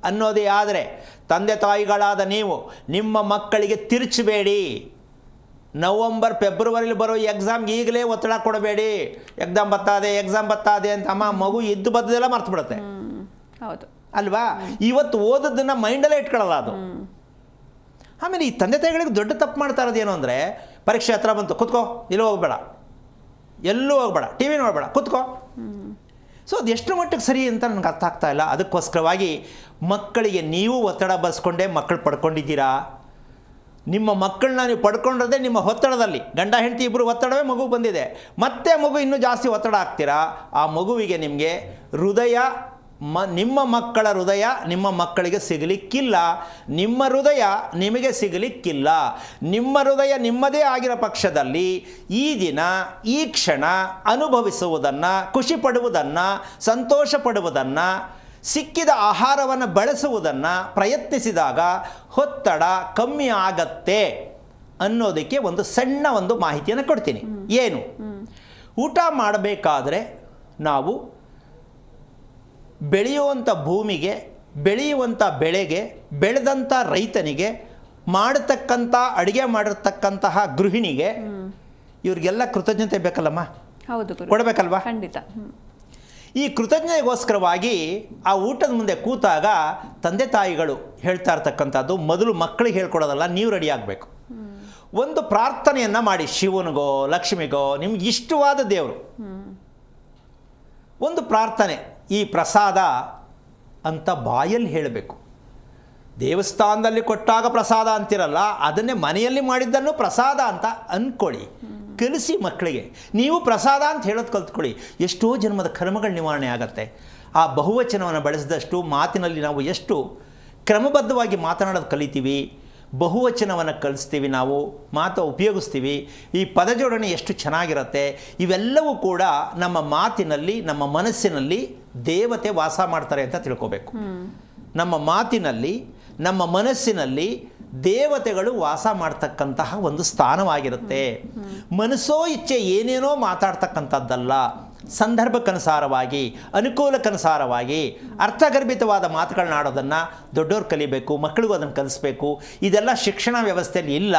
ಅನ್ನೋದೇ ಆದರೆ ತಂದೆ ತಾಯಿಗಳಾದ ನೀವು ನಿಮ್ಮ ಮಕ್ಕಳಿಗೆ ತಿರ್ಚಬೇಡಿ. ನವಂಬರ್ ಫೆಬ್ರವರಿಲಿ ಬರೋ ಎಕ್ಸಾಮ್ಗೆ ಈಗಲೇ ಒತ್ತಡ ಕೊಡಬೇಡಿ. ಎಕ್ಸಾಮ್ ಬತ್ತಾದೆ ಅಂತ ಅಮ್ಮ ಮಗು ಇದ್ದು ಬದ್ದೆಲ್ಲ ಮರ್ತು ಬಿಡುತ್ತೆ. ಹೌದು ಅಲ್ವಾ? ಇವತ್ತು ಓದೋದನ್ನು ಮೈಂಡಲ್ಲೇ ಇಟ್ಕೊಳ್ಳಲ್ಲ ಅದು. ಆಮೇಲೆ ಈ ತಂದೆ ತಾಯಿಗಳಿಗೆ ದೊಡ್ಡ ತಪ್ಪು ಮಾಡ್ತಾ ಇರೋದೇನು ಅಂದರೆ, ಪರೀಕ್ಷೆ ಹತ್ರ ಬಂತು, ಕೂತ್ಕೋ, ಎಲ್ಲೂ ಹೋಗಬೇಡ, ಟಿ ವಿ ನೋಡಬೇಡ, ಕೂತ್ಕೋ. ಸೊ ಅದು ಎಷ್ಟು ಮಟ್ಟಿಗೆ ಸರಿ ಅಂತ ನನಗೆ ಅರ್ಥ ಆಗ್ತಾ ಇಲ್ಲ. ಅದಕ್ಕೋಸ್ಕರವಾಗಿ ಮಕ್ಕಳಿಗೆ ನೀವು ಒತ್ತಡ ಬರೆಸ್ಕೊಂಡೇ ಮಕ್ಕಳು ಪಡ್ಕೊಂಡಿದ್ದೀರಾ. ನಿಮ್ಮ ಮಕ್ಕಳನ್ನ ನೀವು ಪಡ್ಕೊಂಡಿರೋದೇ ನಿಮ್ಮ ಒತ್ತಡದಲ್ಲಿ. ಗಂಡ ಹೆಂಡತಿ ಇಬ್ಬರು ಒತ್ತಡವೇ ಮಗು ಬಂದಿದೆ, ಮತ್ತೆ ಮಗು ಇನ್ನೂ ಜಾಸ್ತಿ ಒತ್ತಡ ಆಗ್ತೀರಾ. ಆ ಮಗುವಿಗೆ ನಿಮಗೆ ನಿಮ್ಮ ಮಕ್ಕಳ ಹೃದಯ ನಿಮ್ಮ ಮಕ್ಕಳಿಗೆ ಸಿಗಲಿಕ್ಕಿಲ್ಲ, ನಿಮ್ಮ ಹೃದಯ ನಿಮಗೆ ಸಿಗಲಿಕ್ಕಿಲ್ಲ. ನಿಮ್ಮ ಹೃದಯ ನಿಮ್ಮದೇ ಆಗಿರೋ ಪಕ್ಷದಲ್ಲಿ ಈ ದಿನ, ಈ ಕ್ಷಣ ಅನುಭವಿಸುವುದನ್ನು, ಖುಷಿ ಪಡುವುದನ್ನು, ಸಂತೋಷ ಪಡುವುದನ್ನು, ಸಿಕ್ಕಿದ ಆಹಾರವನ್ನು ಬಳಸುವುದನ್ನು ಪ್ರಯತ್ನಿಸಿದಾಗ ಒತ್ತಡ ಕಮ್ಮಿ ಆಗತ್ತೆ ಅನ್ನೋದಕ್ಕೆ ಒಂದು ಸಣ್ಣ ಒಂದು ಮಾಹಿತಿಯನ್ನು ಕೊಡ್ತೀನಿ. ಏನು? ಊಟ ಮಾಡಬೇಕಾದ್ರೆ ನಾವು ಬೆಳೆಯುವಂಥ ಭೂಮಿಗೆ, ಬೆಳೆಯುವಂಥ ಬೆಳೆಗೆ, ಬೆಳೆದಂಥ ರೈತನಿಗೆ, ಮಾಡತಕ್ಕಂಥ ಅಡುಗೆ ಮಾಡಿರ್ತಕ್ಕಂತಹ ಗೃಹಿಣಿಗೆ, ಇವ್ರಿಗೆಲ್ಲ ಕೃತಜ್ಞತೆ ಬೇಕಲ್ಲಮ್ಮ? ಹೌದು, ಕೊಡಬೇಕಲ್ವಾ? ಖಂಡಿತ. ಈ ಕೃತಜ್ಞತೆಗೋಸ್ಕರವಾಗಿ ಆ ಊಟದ ಮುಂದೆ ಕೂತಾಗ ತಂದೆ ತಾಯಿಗಳು ಹೇಳ್ತಾ ಇರ್ತಕ್ಕಂಥದ್ದು, ಮೊದಲು ಮಕ್ಕಳಿಗೆ ಹೇಳ್ಕೊಡೋದಲ್ಲ, ನೀವು ರೆಡಿ ಆಗಬೇಕು. ಒಂದು ಪ್ರಾರ್ಥನೆಯನ್ನು ಮಾಡಿ, ಶಿವನಿಗೋ ಲಕ್ಷ್ಮಿಗೋ ನಿಮ್ಗೆ ಇಷ್ಟವಾದ ದೇವರು ಒಂದು ಪ್ರಾರ್ಥನೆ, ಈ ಪ್ರಸಾದ ಅಂತ ಬಾಯಲ್ಲಿ ಹೇಳಬೇಕು. ದೇವಸ್ಥಾನದಲ್ಲಿ ಕೊಟ್ಟಾಗ ಪ್ರಸಾದ ಅಂತಿರಲ್ಲ, ಅದನ್ನೇ ಮನೆಯಲ್ಲಿ ಮಾಡಿದ್ದನ್ನು ಪ್ರಸಾದ ಅಂತ ಅಂದ್ಕೊಳ್ಳಿ. ಕಲಿಸಿ ಮಕ್ಕಳಿಗೆ. ನೀವು ಪ್ರಸಾದ ಅಂತ ಹೇಳೋದು ಕಲ್ತ್ಕೊಳ್ಳಿ. ಎಷ್ಟೋ ಜನ್ಮದ ಕರ್ಮಗಳ ನಿವಾರಣೆ ಆಗತ್ತೆ. ಆ ಬಹುವಚನವನ್ನು ಬಳಸಿದಷ್ಟು ಮಾತಿನಲ್ಲಿ ನಾವು ಎಷ್ಟು ಕ್ರಮಬದ್ಧವಾಗಿ ಮಾತನಾಡೋದು ಕಲಿತೀವಿ, ಬಹುವಚನವನ್ನು ಕಲಿಸ್ತೀವಿ, ನಾವು ಮಾತು ಉಪಯೋಗಿಸ್ತೀವಿ, ಈ ಪದಜೋಡಣೆ ಎಷ್ಟು ಚೆನ್ನಾಗಿರುತ್ತೆ. ಇವೆಲ್ಲವೂ ಕೂಡ ನಮ್ಮ ಮಾತಿನಲ್ಲಿ, ನಮ್ಮ ಮನಸ್ಸಿನಲ್ಲಿ ದೇವತೆ ವಾಸ ಮಾಡ್ತಾರೆ ಅಂತ ತಿಳ್ಕೋಬೇಕು. ನಮ್ಮ ಮಾತಿನಲ್ಲಿ, ನಮ್ಮ ಮನಸ್ಸಿನಲ್ಲಿ ದೇವತೆಗಳು ವಾಸ ಮಾಡ್ತಕ್ಕಂತಹ ಒಂದು ಸ್ಥಾನವಾಗಿರುತ್ತೆ. ಮನಸ್ಸೋ ಇಚ್ಛೆ ಏನೇನೋ ಮಾತಾಡ್ತಕ್ಕಂಥದ್ದಲ್ಲ. ಸಂದರ್ಭಕ್ಕನುಸಾರವಾಗಿ, ಅನುಕೂಲಕ್ಕನುಸಾರವಾಗಿ ಅರ್ಥಗರ್ಭಿತವಾದ ಮಾತುಗಳನ್ನಾಡೋದನ್ನು ದೊಡ್ಡವ್ರು ಕಲಿಬೇಕು, ಮಕ್ಕಳಿಗೂ ಅದನ್ನು ಕಲಿಸ್ಬೇಕು. ಇದೆಲ್ಲ ಶಿಕ್ಷಣ ವ್ಯವಸ್ಥೆಯಲ್ಲಿ ಇಲ್ಲ.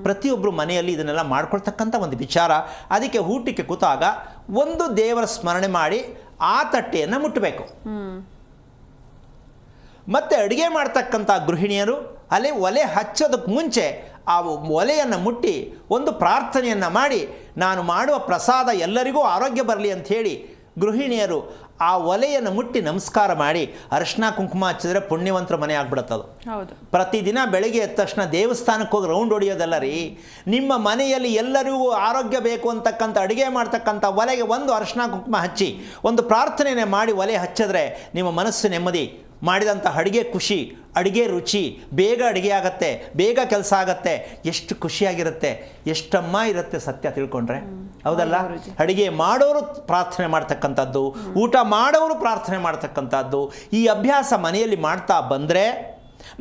ಪ್ರತಿಯೊಬ್ಬರು ಮನೆಯಲ್ಲಿ ಇದನ್ನೆಲ್ಲ ಮಾಡ್ಕೊಳ್ತಕ್ಕಂಥ ಒಂದು ವಿಚಾರ. ಅದಕ್ಕೆ ಊಟಕ್ಕೆ ಕೂತಾಗ ಒಂದು ದೇವರ ಸ್ಮರಣೆ ಮಾಡಿ ಆ ತಟ್ಟೆಯನ್ನು ಮುಟ್ಟಬೇಕು. ಮತ್ತು ಅಡುಗೆ ಮಾಡ್ತಕ್ಕಂಥ ಗೃಹಿಣಿಯರು ಒಲೆ ಹಚ್ಚೋದಕ್ಕೆ ಮುಂಚೆ ಆ ಒಲೆಯನ್ನು ಮುಟ್ಟಿ ಒಂದು ಪ್ರಾರ್ಥನೆಯನ್ನು ಮಾಡಿ, ನಾನು ಮಾಡುವ ಪ್ರಸಾದ ಎಲ್ಲರಿಗೂ ಆರೋಗ್ಯ ಬರಲಿ ಅಂಥೇಳಿ ಗೃಹಿಣಿಯರು ಆ ಒಲೆಯನ್ನು ಮುಟ್ಟಿ ನಮಸ್ಕಾರ ಮಾಡಿ ಅರಿಶಿನ ಕುಂಕುಮ ಹಚ್ಚಿದ್ರೆ ಪುಣ್ಯವಂತರ ಮನೆ ಆಗ್ಬಿಡುತ್ತದು. ಹೌದು. ಪ್ರತಿದಿನ ಬೆಳಗ್ಗೆ ಎದ್ದ ತಕ್ಷಣ ದೇವಸ್ಥಾನಕ್ಕೆ ಹೋಗಿ ರೌಂಡ್ ಹೊಡಿಯೋದಲ್ಲ ರೀ. ನಿಮ್ಮ ಮನೆಯಲ್ಲಿ ಎಲ್ಲರಿಗೂ ಆರೋಗ್ಯ ಬೇಕು ಅಂತಕ್ಕಂಥ ಅಡುಗೆ ಮಾಡ್ತಕ್ಕಂಥ ಒಲೆಗೆ ಒಂದು ಅರಿಶಿನ ಕುಂಕುಮ ಹಚ್ಚಿ ಒಂದು ಪ್ರಾರ್ಥನೆಯನ್ನು ಮಾಡಿ ಒಲೆ ಹಚ್ಚಿದ್ರೆ ನಿಮ್ಮ ಮನಸ್ಸು ನೆಮ್ಮದಿ, ಮಾಡಿದಂಥ ಅಡುಗೆ ಖುಷಿ, ಅಡುಗೆ ರುಚಿ, ಬೇಗ ಅಡುಗೆ ಆಗುತ್ತೆ, ಬೇಗ ಕೆಲಸ ಆಗುತ್ತೆ, ಎಷ್ಟು ಖುಷಿಯಾಗಿರುತ್ತೆ, ಎಷ್ಟಮ್ಮ ಇರುತ್ತೆ ಸತ್ಯ ತಿಳ್ಕೊಂಡ್ರೆ. ಹೌದಲ್ಲ? ಅಡುಗೆ ಮಾಡೋರು ಪ್ರಾರ್ಥನೆ ಮಾಡ್ತಕ್ಕಂಥದ್ದು, ಊಟ ಮಾಡೋರು ಪ್ರಾರ್ಥನೆ ಮಾಡ್ತಕ್ಕಂಥದ್ದು, ಈ ಅಭ್ಯಾಸ ಮನೆಯಲ್ಲಿ ಮಾಡ್ತಾ ಬಂದರೆ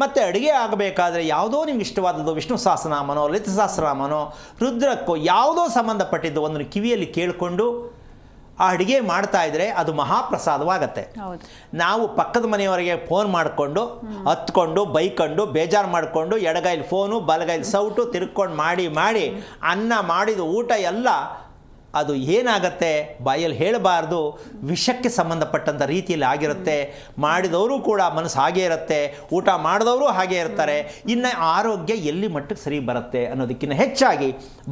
ಮತ್ತು ಅಡುಗೆ ಆಗಬೇಕಾದ್ರೆ ಯಾವುದೋ ನಿಮ್ಗೆ ಇಷ್ಟವಾದದ್ದು ವಿಷ್ಣು ಸಹಸ್ರನಾಮನೋ ಲಲಿತ ಸಹಸ್ರನಾಮನೋ ರುದ್ರಕ್ಕೋ ಯಾವುದೋ ಸಂಬಂಧಪಟ್ಟಿದ್ದು ಒಂದು ಕಿವಿಯಲ್ಲಿ ಕೇಳಿಕೊಂಡು ಆ ಅಡುಗೆ ಮಾಡ್ತಾಯಿದ್ರೆ ಅದು ಮಹಾಪ್ರಸಾದವಾಗತ್ತೆ. ನಾವು ಪಕ್ಕದ ಮನೆಯವರಿಗೆ ಫೋನ್ ಮಾಡಿಕೊಂಡು ಹತ್ಕೊಂಡು ಬೈಕೊಂಡು ಬೇಜಾರು ಮಾಡಿಕೊಂಡು ಎಡಗೈಲಿ ಫೋನು ಬಲಗೈಲಿ ಸೌಟು ತಿರ್ಕೊಂಡು ಮಾಡಿ ಅನ್ನ ಮಾಡಿದ ಊಟ ಎಲ್ಲ ಅದು ಏನಾಗತ್ತೆ ಬಾಯಲ್ಲಿ ಹೇಳಬಾರ್ದು, ವಿಷಕ್ಕೆ ಸಂಬಂಧಪಟ್ಟಂಥ ರೀತಿಯಲ್ಲಿ ಆಗಿರುತ್ತೆ. ಮಾಡಿದವರು ಕೂಡ ಮನಸ್ಸು ಹಾಗೇ ಇರುತ್ತೆ, ಊಟ ಮಾಡಿದವರು ಹಾಗೇ ಇರ್ತಾರೆ. ಇನ್ನು ಆರೋಗ್ಯ ಎಲ್ಲಿ ಮಟ್ಟಕ್ಕೆ ಸರಿ ಬರುತ್ತೆ ಅನ್ನೋದಕ್ಕಿಂತ ಹೆಚ್ಚಾಗಿ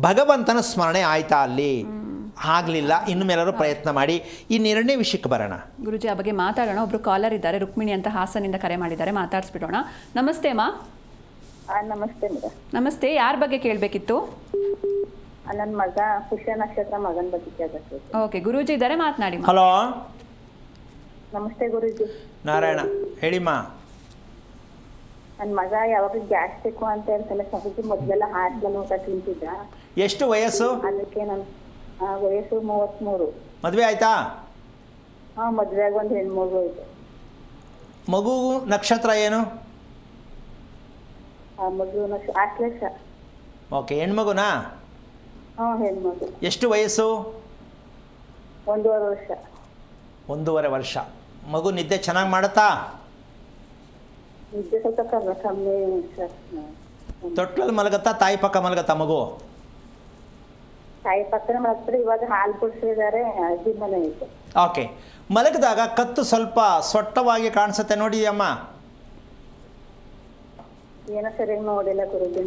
ಭಗವಂತನ ಸ್ಮರಣೆ ಆಯ್ತಾ ಅಲ್ಲಿ? ಆಗಲಿಲ್ಲ, ಇನ್ನು ಮೇಲಾದರೂ ಪ್ರಯತ್ನ ಮಾಡಿ. ಇನ್ನು ಎರಡನೇ ವಿಷಯಕ್ಕೆ ಬರೋಣ. ಗುರುಜಿ ಆ ಬಗ್ಗೆ ಮಾತಾಡೋಣ. ಒಬ್ರು ಕಾಲರ್ ಇದ್ದಾರೆ, ರುಕ್ಮಿಣಿ ಅಂತ ಹಾಸನಿಂದ ಕರೆ ಮಾಡಿದ್ದಾರೆ, ಮಾತಾಡಿಸ್ಬಿಡೋಣ. ನಮಸ್ತೆ ಅಮ್ಮ. ನಮಸ್ತೆ ಮೇಡಮ್. ನಮಸ್ತೆ, ಯಾರ ಬಗ್ಗೆ ಕೇಳಬೇಕಿತ್ತು? ನನ್ನ ಮಗ ಪುಷ್ಯ ನಕ್ಷತ್ರ ಮಗನ ಬಗ್ಗೆ ಕೇಳಬೇಕು. ಓಕೆ, ಗುರೂಜಿ ಇದ್ದಾರೆ, ಮಾತನಾಡಿ. ಹಲೋ, ನಮಸ್ತೆ ಗುರೂಜಿ. ನಾರಾಯಣ, ಹೇಳಿಮ್ಮ. ನನ್ನ ಮಗ ಯಾವಾಗ ಗ್ಯಾಸ್ಟ್ರಿಕ್ ಅಂತ ಹೇಳ್ತಾನೆ, ಸ್ವಲ್ಪ ಮೊದಲೆಲ್ಲ ಹಾಸ್ಟೆಲ್ ಊಟ ತಿಂತಿದ್ದ. ಎಷ್ಟು ವಯಸ್ಸು? ಅದಕ್ಕೆ ನನ್ನ ವಯಸ್ಸು 33. ಮದುವೆ ಆಯ್ತಾ? ಮದುವೆ ಆಗಿ ಒಂದು ಹೆಣ್ಮಗು ಆಯ್ತು. ಮಗು ನಕ್ಷತ್ರ ಏನು? ಮಗು ಆಶ್ಲೇಷ. ಓಕೆ, ಹೆಣ್ಮಗುನಾ? ಹೆಣ್ಮಗು. ಎಷ್ಟು ವಯಸ್ಸು? 1.5 ವರ್ಷ. 1.5 ವರ್ಷ. ಮಗು ನಿದ್ದೆ ಚೆನ್ನಾಗಿ ಮಾಡುತ್ತಾ? ನಿದ್ದೆ ಸ್ವಲ್ಪ ಕಮ್ಮಿ ಸರ್. ತೊಟ್ಲಲ್ಲಿ ಮಲಗತ್ತಾ, ತಾಯಿ ಪಕ್ಕ ಮಲಗತ್ತಾ ಮಗು? ತಾಯಿ ಪಕ್ಕನ ಮಲಗ್ತಾರೆ. ಇವಾಗ ಹಾಲು ಕುಡಿಸಿದ್ದಾರೆ, ಅಜ್ಜಿ ಮನೆ ಐತೆ. ಓಕೆ, ಮಲಗಿದಾಗ ಕತ್ತು ಸ್ವಲ್ಪ ಸೊಟ್ಟವಾಗಿ ಕಾಣಿಸುತ್ತೆ ನೋಡಿದೆಯಮ್ಮ? ಏನೋ ಸರಿಯಾಗಿ ನೋಡಿಲ್ಲ ಗುರುಜಿ.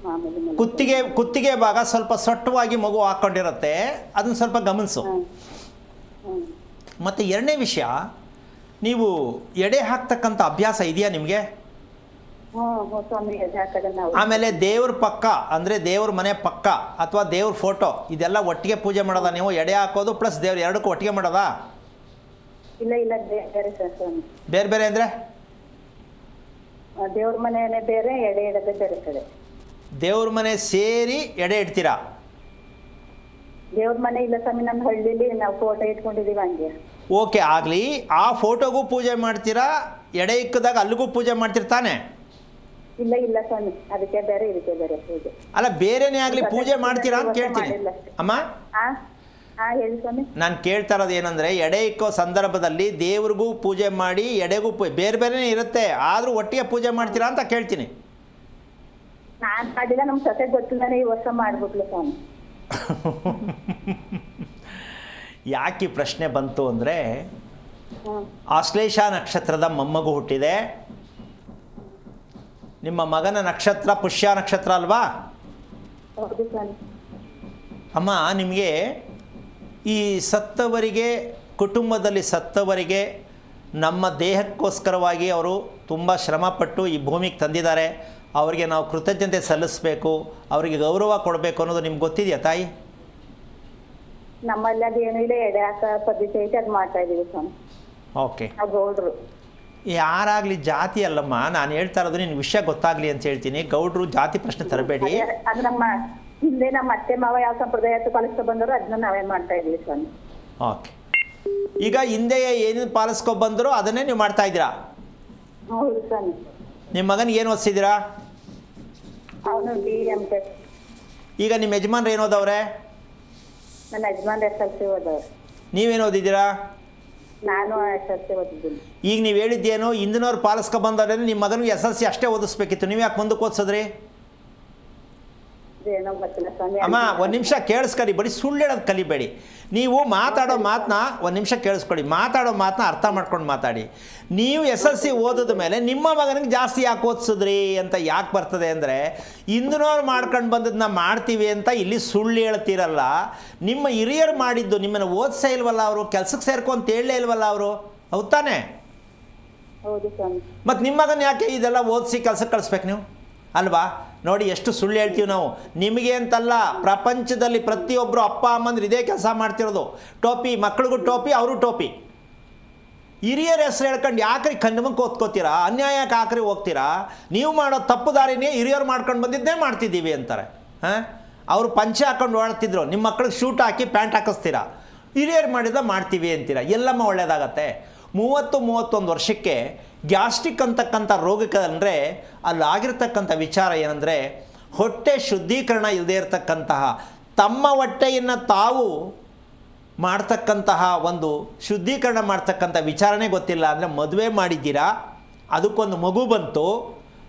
ಮಾಮೂಲಿ ಕುತ್ತಿಗೆ ಭಾಗ ಸ್ವಲ್ಪ ಸೊಟ್ಟವಾಗಿ ಮಗು ಹಾಕ್ಕೊಂಡಿರುತ್ತೆ, ಅದನ್ನು ಸ್ವಲ್ಪ ಗಮನಿಸು. ಮತ್ತು ಎರಡನೇ ವಿಷಯ, ನೀವು ಎಡೆ ಹಾಕ್ತಕ್ಕಂಥ ಅಭ್ಯಾಸ ಇದೆಯಾ ನಿಮಗೆ? ಆಮೇಲೆ ದೇವ್ರ ಪಕ್ಕ ಅಂದರೆ ದೇವ್ರ ಮನೆ ಪಕ್ಕ ಅಥವಾ ದೇವ್ರ ಫೋಟೋ ಇದೆಲ್ಲ ಒಟ್ಟಿಗೆ ಪೂಜೆ ಮಾಡೋದಾ ನೀವು? ಎಡೆ ಹಾಕೋದು ಪ್ಲಸ್ ದೇವ್ರ ಎರಡಕ್ಕೂ ಒಟ್ಟಿಗೆ ಮಾಡೋದಾ? ಇಲ್ಲ ಇಲ್ಲ, ಬೇರೆ ಬೇರೆ ಅಂದರೆ ದೇವ್ರ ಮನೆಯೇ ಬೇರೆ, ಎಡೆ ಇಡೋದೇ ಬೇರೆ ಕಡೆ. ದೇವ್ರ ಮನೆ ಸೇರಿ ಎಡೆ ಇಡ್ತೀರಾ? ದೇವ್ರ ಮನೆ ಇಲ್ಲ ಸ್ವಾಮಿ, ನಮ್ಮ ಹಳ್ಳಿಲಿ ನಾವು ಫೋಟೋ ಇಟ್ಕೊಂಡಿದೀವಿ ಹಂಗೆ. ಓಕೆ, ಆಗಲಿ. ಆ ಫೋಟೋಗೂ ಪೂಜೆ ಮಾಡ್ತೀರಾ, ಎಡೆ ಇಕ್ಕದಾಗ ಅಲ್ಲಿಗೂ ಪೂಜೆ ಮಾಡ್ತಿರ್ತಾನೆ? ಇಲ್ಲ ಇಲ್ಲ ಸ್ವಾಮಿ, ಅದಕ್ಕೆ ಬೇರೆ ಇದಕ್ಕೆ ಬೇರೆ ಪೂಜೆ. ಅಲ್ಲ, ಬೇರೆನೇ ಆಗಲಿ ಪೂಜೆ ಮಾಡ್ತೀರಾ ಅಂತ ಕೇಳ್ತೀನಿ ಅಮ್ಮ. ಹೇಳಿ ಸ್ವಾಮಿ. ನಾನು ಕೇಳ್ತಾ ಇರೋದು ಏನಂದರೆ, ಎಡೆ ಇಕ್ಕೋ ಸಂದರ್ಭದಲ್ಲಿ ದೇವ್ರಿಗೂ ಪೂಜೆ ಮಾಡಿ ಎಡೆಗೂ ಬೇರೆ ಬೇರೆನೇ ಇರುತ್ತೆ, ಆದರೂ ಒಟ್ಟಿಗೆ ಪೂಜೆ ಮಾಡ್ತೀರಾ ಅಂತ ಕೇಳ್ತೀನಿ. ನಾನು ಮಾಡಿಲ್ಲ, ನಮ್ಮ ಸೊಸೆ ಗೊತ್ತಿಲ್ಲ, ಈ ವರ್ಷ ಮಾಡ್ಬಿಟ್ಲು ಸ್ವಾಮಿ. ಯಾಕೆ ಪ್ರಶ್ನೆ ಬಂತು ಅಂದರೆ, ಆಶ್ಲೇಷ ನಕ್ಷತ್ರದ ಮೊಮ್ಮಗು ಹುಟ್ಟಿದೆ. ನಿಮ್ಮ ಮಗನ ನಕ್ಷತ್ರ ಪುಷ್ಯ ನಕ್ಷತ್ರ ಅಲ್ವಾ ಅಮ್ಮ? ನಿಮಗೆ ಈ ಸತ್ತವರಿಗೆ, ಕುಟುಂಬದಲ್ಲಿ ಸತ್ತವರಿಗೆ ನಮ್ಮ ದೇಹಕ್ಕೋಸ್ಕರವಾಗಿ ಅವರು ತುಂಬ ಶ್ರಮಪಟ್ಟು ಈ ಭೂಮಿಗೆ ತಂದಿದ್ದಾರೆ, ಅವರಿಗೆ ನಾವು ಕೃತಜ್ಞತೆ ಸಲ್ಲಿಸಬೇಕು, ಅವರಿಗೆ ಗೌರವ ಕೊಡಬೇಕು ಅನ್ನೋದು ನಿಮ್ಗೆ ಗೊತ್ತಿದೆಯಾ ತಾಯಿ? ನಮ್ಮಲ್ಲಿ ಅದೇನು ಇಲ್ಲ, ಎಡೆ ಹಾಕ ಪದ್ಧತಿ ಐತೆ, ಅದು ಮಾಡ್ತಾ ಇದೀವಿ ಸ್ವಾಮಿ. ಓಕೆ, ಗೌಡ್ರು ಯಾರಾಗಲಿ ಜಾತಿ ಅಲ್ಲಮ್ಮ, ನಾನು ಹೇಳ್ತಾ ಇರೋದು ನಿನ್ನ ವಿಷಯ ಗೊತ್ತಾಗಲಿ ಅಂತ ಹೇಳ್ತೀನಿ. ಗೌಡ್ರು ಜಾತಿ ಪ್ರಶ್ನೆ ತರಬೇಡಿ. ಅದು ನಮ್ಮ ಹಿಂದೆ ನಮ್ಮ ಅತ್ತೆ ಮಾವ ಯಾವ ಸಂಪ್ರದಾಯ ಪಾಲಿಸ್ಕೊ ಬಂದರು, ಅದನ್ನ ನಾವೇ ಮಾಡ್ತಾ ಇದೀವಿ ಸ್ವಾಮಿ. ಓಕೆ, ಈಗ ಹಿಂದೆ ಏನೇನು ಪಾಲಿಸ್ಕೊ ಬಂದರು ಅದನ್ನೇ ನೀವು ಮಾಡ್ತಾ ಇದ್ದೀರಾ? ಹೌದು ಸ್ವಾಮಿ. ನಿಮ್ಮ ಮಗನಿಗೆ ಏನು ಓದಿಸಿದ್ದೀರಾ? ಅವನು BMT. ಈಗ ನಿಮ್ಮ ಯಜಮಾನ್ರು ಏನು ಓದವ್ರೆ? ನನ್ನ ಯಜಮಾನ್ SLC ಓದವ್ರು. ನೀವೇನು ಓದಿದ್ದೀರಾ? ನಾನು SLC ಓದಿದ್ದೀನಿ. ಈಗ ನೀವು ಹೇಳಿದ್ದೇನು, ಹಿಂದಿನವ್ರು ಪಾಲಿಸ್ಕೊ ಬಂದವ್ರೆ ನಿಮ್ಮ ಮಗನಿಗೆ SLC ಅಷ್ಟೇ ಓದಿಸ್ಬೇಕಿತ್ತು, ನೀವು ಯಾಕೆ ಮುಂದಕ್ಕೆ ಓದಿಸಿದ್ರಿ? ಏನೋ ಗೊತ್ತಿಲ್ಲ ಸ್ವಾಮಿ. ಅಮ್ಮ ಒಂದು ನಿಮಿಷ ಕೇಳಿಸ್ಕೊಳ್ಳಿ, ಬರೀ ಸುಳ್ಳು ಹೇಳೋದು ಕಲಿಬೇಡಿ. ನೀವು ಮಾತಾಡೋ ಮಾತನ್ನ ಒಂದು ನಿಮಿಷ ಕೇಳಿಸ್ಕೊಳ್ಳಿ, ಮಾತಾಡೋ ಮಾತನ್ನ ಅರ್ಥ ಮಾಡ್ಕೊಂಡು ಮಾತಾಡಿ. ನೀವು SSLC ಓದಿದ ಮೇಲೆ ನಿಮ್ಮ ಮಗನಿಗೆ ಜಾಸ್ತಿ ಯಾಕೆ ಓದಿಸಿದ್ರಿ ಅಂತ ಯಾಕೆ ಬರ್ತದೆ ಅಂದರೆ, ಹಿಂದಿನವ್ರು ಮಾಡ್ಕೊಂಡು ಬಂದದನ್ನ ಮಾಡ್ತೀವಿ ಅಂತ ಇಲ್ಲಿ ಸುಳ್ಳು ಹೇಳ್ತೀರಲ್ಲ. ನಿಮ್ಮ ಹಿರಿಯರು ಮಾಡಿದ್ದು ನಿಮ್ಮನ್ನು ಓದಿಸೇ ಇಲ್ವಲ್ಲ, ಅವರು ಕೆಲಸಕ್ಕೆ ಸೇರ್ಕೊಂತ ಹೇಳಲೇ ಇಲ್ವಲ್ಲ ಅವರು, ಹೌದು ತಾನೇ? ಹೌದು ಸ್ವಾಮಿ. ಮತ್ತು ನಿಮ್ಮ ಮಗನ ಯಾಕೆ ಇದೆಲ್ಲ ಓದಿಸಿ ಕೆಲಸಕ್ಕೆ ಕಳಿಸ್ಬೇಕು ನೀವು, ಅಲ್ವಾ? ನೋಡಿ ಎಷ್ಟು ಸುಳ್ಳು ಹೇಳ್ತೀವಿ ನಾವು. ನಿಮಗೆ ಅಂತಲ್ಲ, ಪ್ರಪಂಚದಲ್ಲಿ ಪ್ರತಿಯೊಬ್ಬರು ಅಪ್ಪ ಅಮ್ಮಂದ್ರೆ ಇದೇ ಕೆಲಸ ಮಾಡ್ತಿರೋದು. ಟೋಪಿ, ಮಕ್ಳಿಗೂ ಟೋಪಿ, ಅವರು ಟೋಪಿ. ಹಿರಿಯರ ಹೆಸರು ಹೇಳ್ಕೊಂಡು ಯಾಕ್ರಿ ಕಣ್ಮಕ್ಕೆ ಓದ್ಕೋತೀರಾ? ಅನ್ಯಾಯಕ್ಕೆ ಆಕ್ರಿ ಹೋಗ್ತೀರಾ? ನೀವು ಮಾಡೋ ತಪ್ಪು ದಾರಿನೇ ಹಿರಿಯರು ಮಾಡ್ಕೊಂಡು ಬಂದಿದ್ದೇ ಮಾಡ್ತಿದ್ದೀವಿ ಅಂತಾರೆ. ಅವರು ಪಂಚೆ ಹಾಕೊಂಡು ಓಡ್ತಿದ್ರು, ನಿಮ್ಮ ಮಕ್ಳಿಗೆ ಶೂಟ್ ಹಾಕಿ ಪ್ಯಾಂಟ್ ಹಾಕಿಸ್ತೀರಾ. ಹಿರಿಯರು ಮಾಡಿದ ಮಾಡ್ತೀವಿ ಅಂತೀರಾ. ಎಲ್ಲಮ್ಮ ಒಳ್ಳೆಯದಾಗತ್ತೆ? 30-31 ವರ್ಷಕ್ಕೆ ಗ್ಯಾಸ್ಟ್ರಿಕ್ ಅಂತಕ್ಕಂಥ ರೋಗಕ್ಕೆ ಅಂದರೆ ಅಲ್ಲಾಗಿರ್ತಕ್ಕಂಥ ವಿಚಾರ ಏನಂದರೆ, ಹೊಟ್ಟೆ ಶುದ್ಧೀಕರಣ ಇಲ್ಲದೇ ಇರತಕ್ಕಂತಹ, ತಮ್ಮ ಹೊಟ್ಟೆಯನ್ನು ತಾವು ಮಾಡ್ತಕ್ಕಂತಹ ಒಂದು ಶುದ್ಧೀಕರಣ ಮಾಡ್ತಕ್ಕಂಥ ವಿಚಾರನೇ ಗೊತ್ತಿಲ್ಲ. ಅಂದರೆ ಮದುವೆ ಮಾಡಿದ್ದೀರಾ, ಅದಕ್ಕೊಂದು ಮಗು ಬಂತು,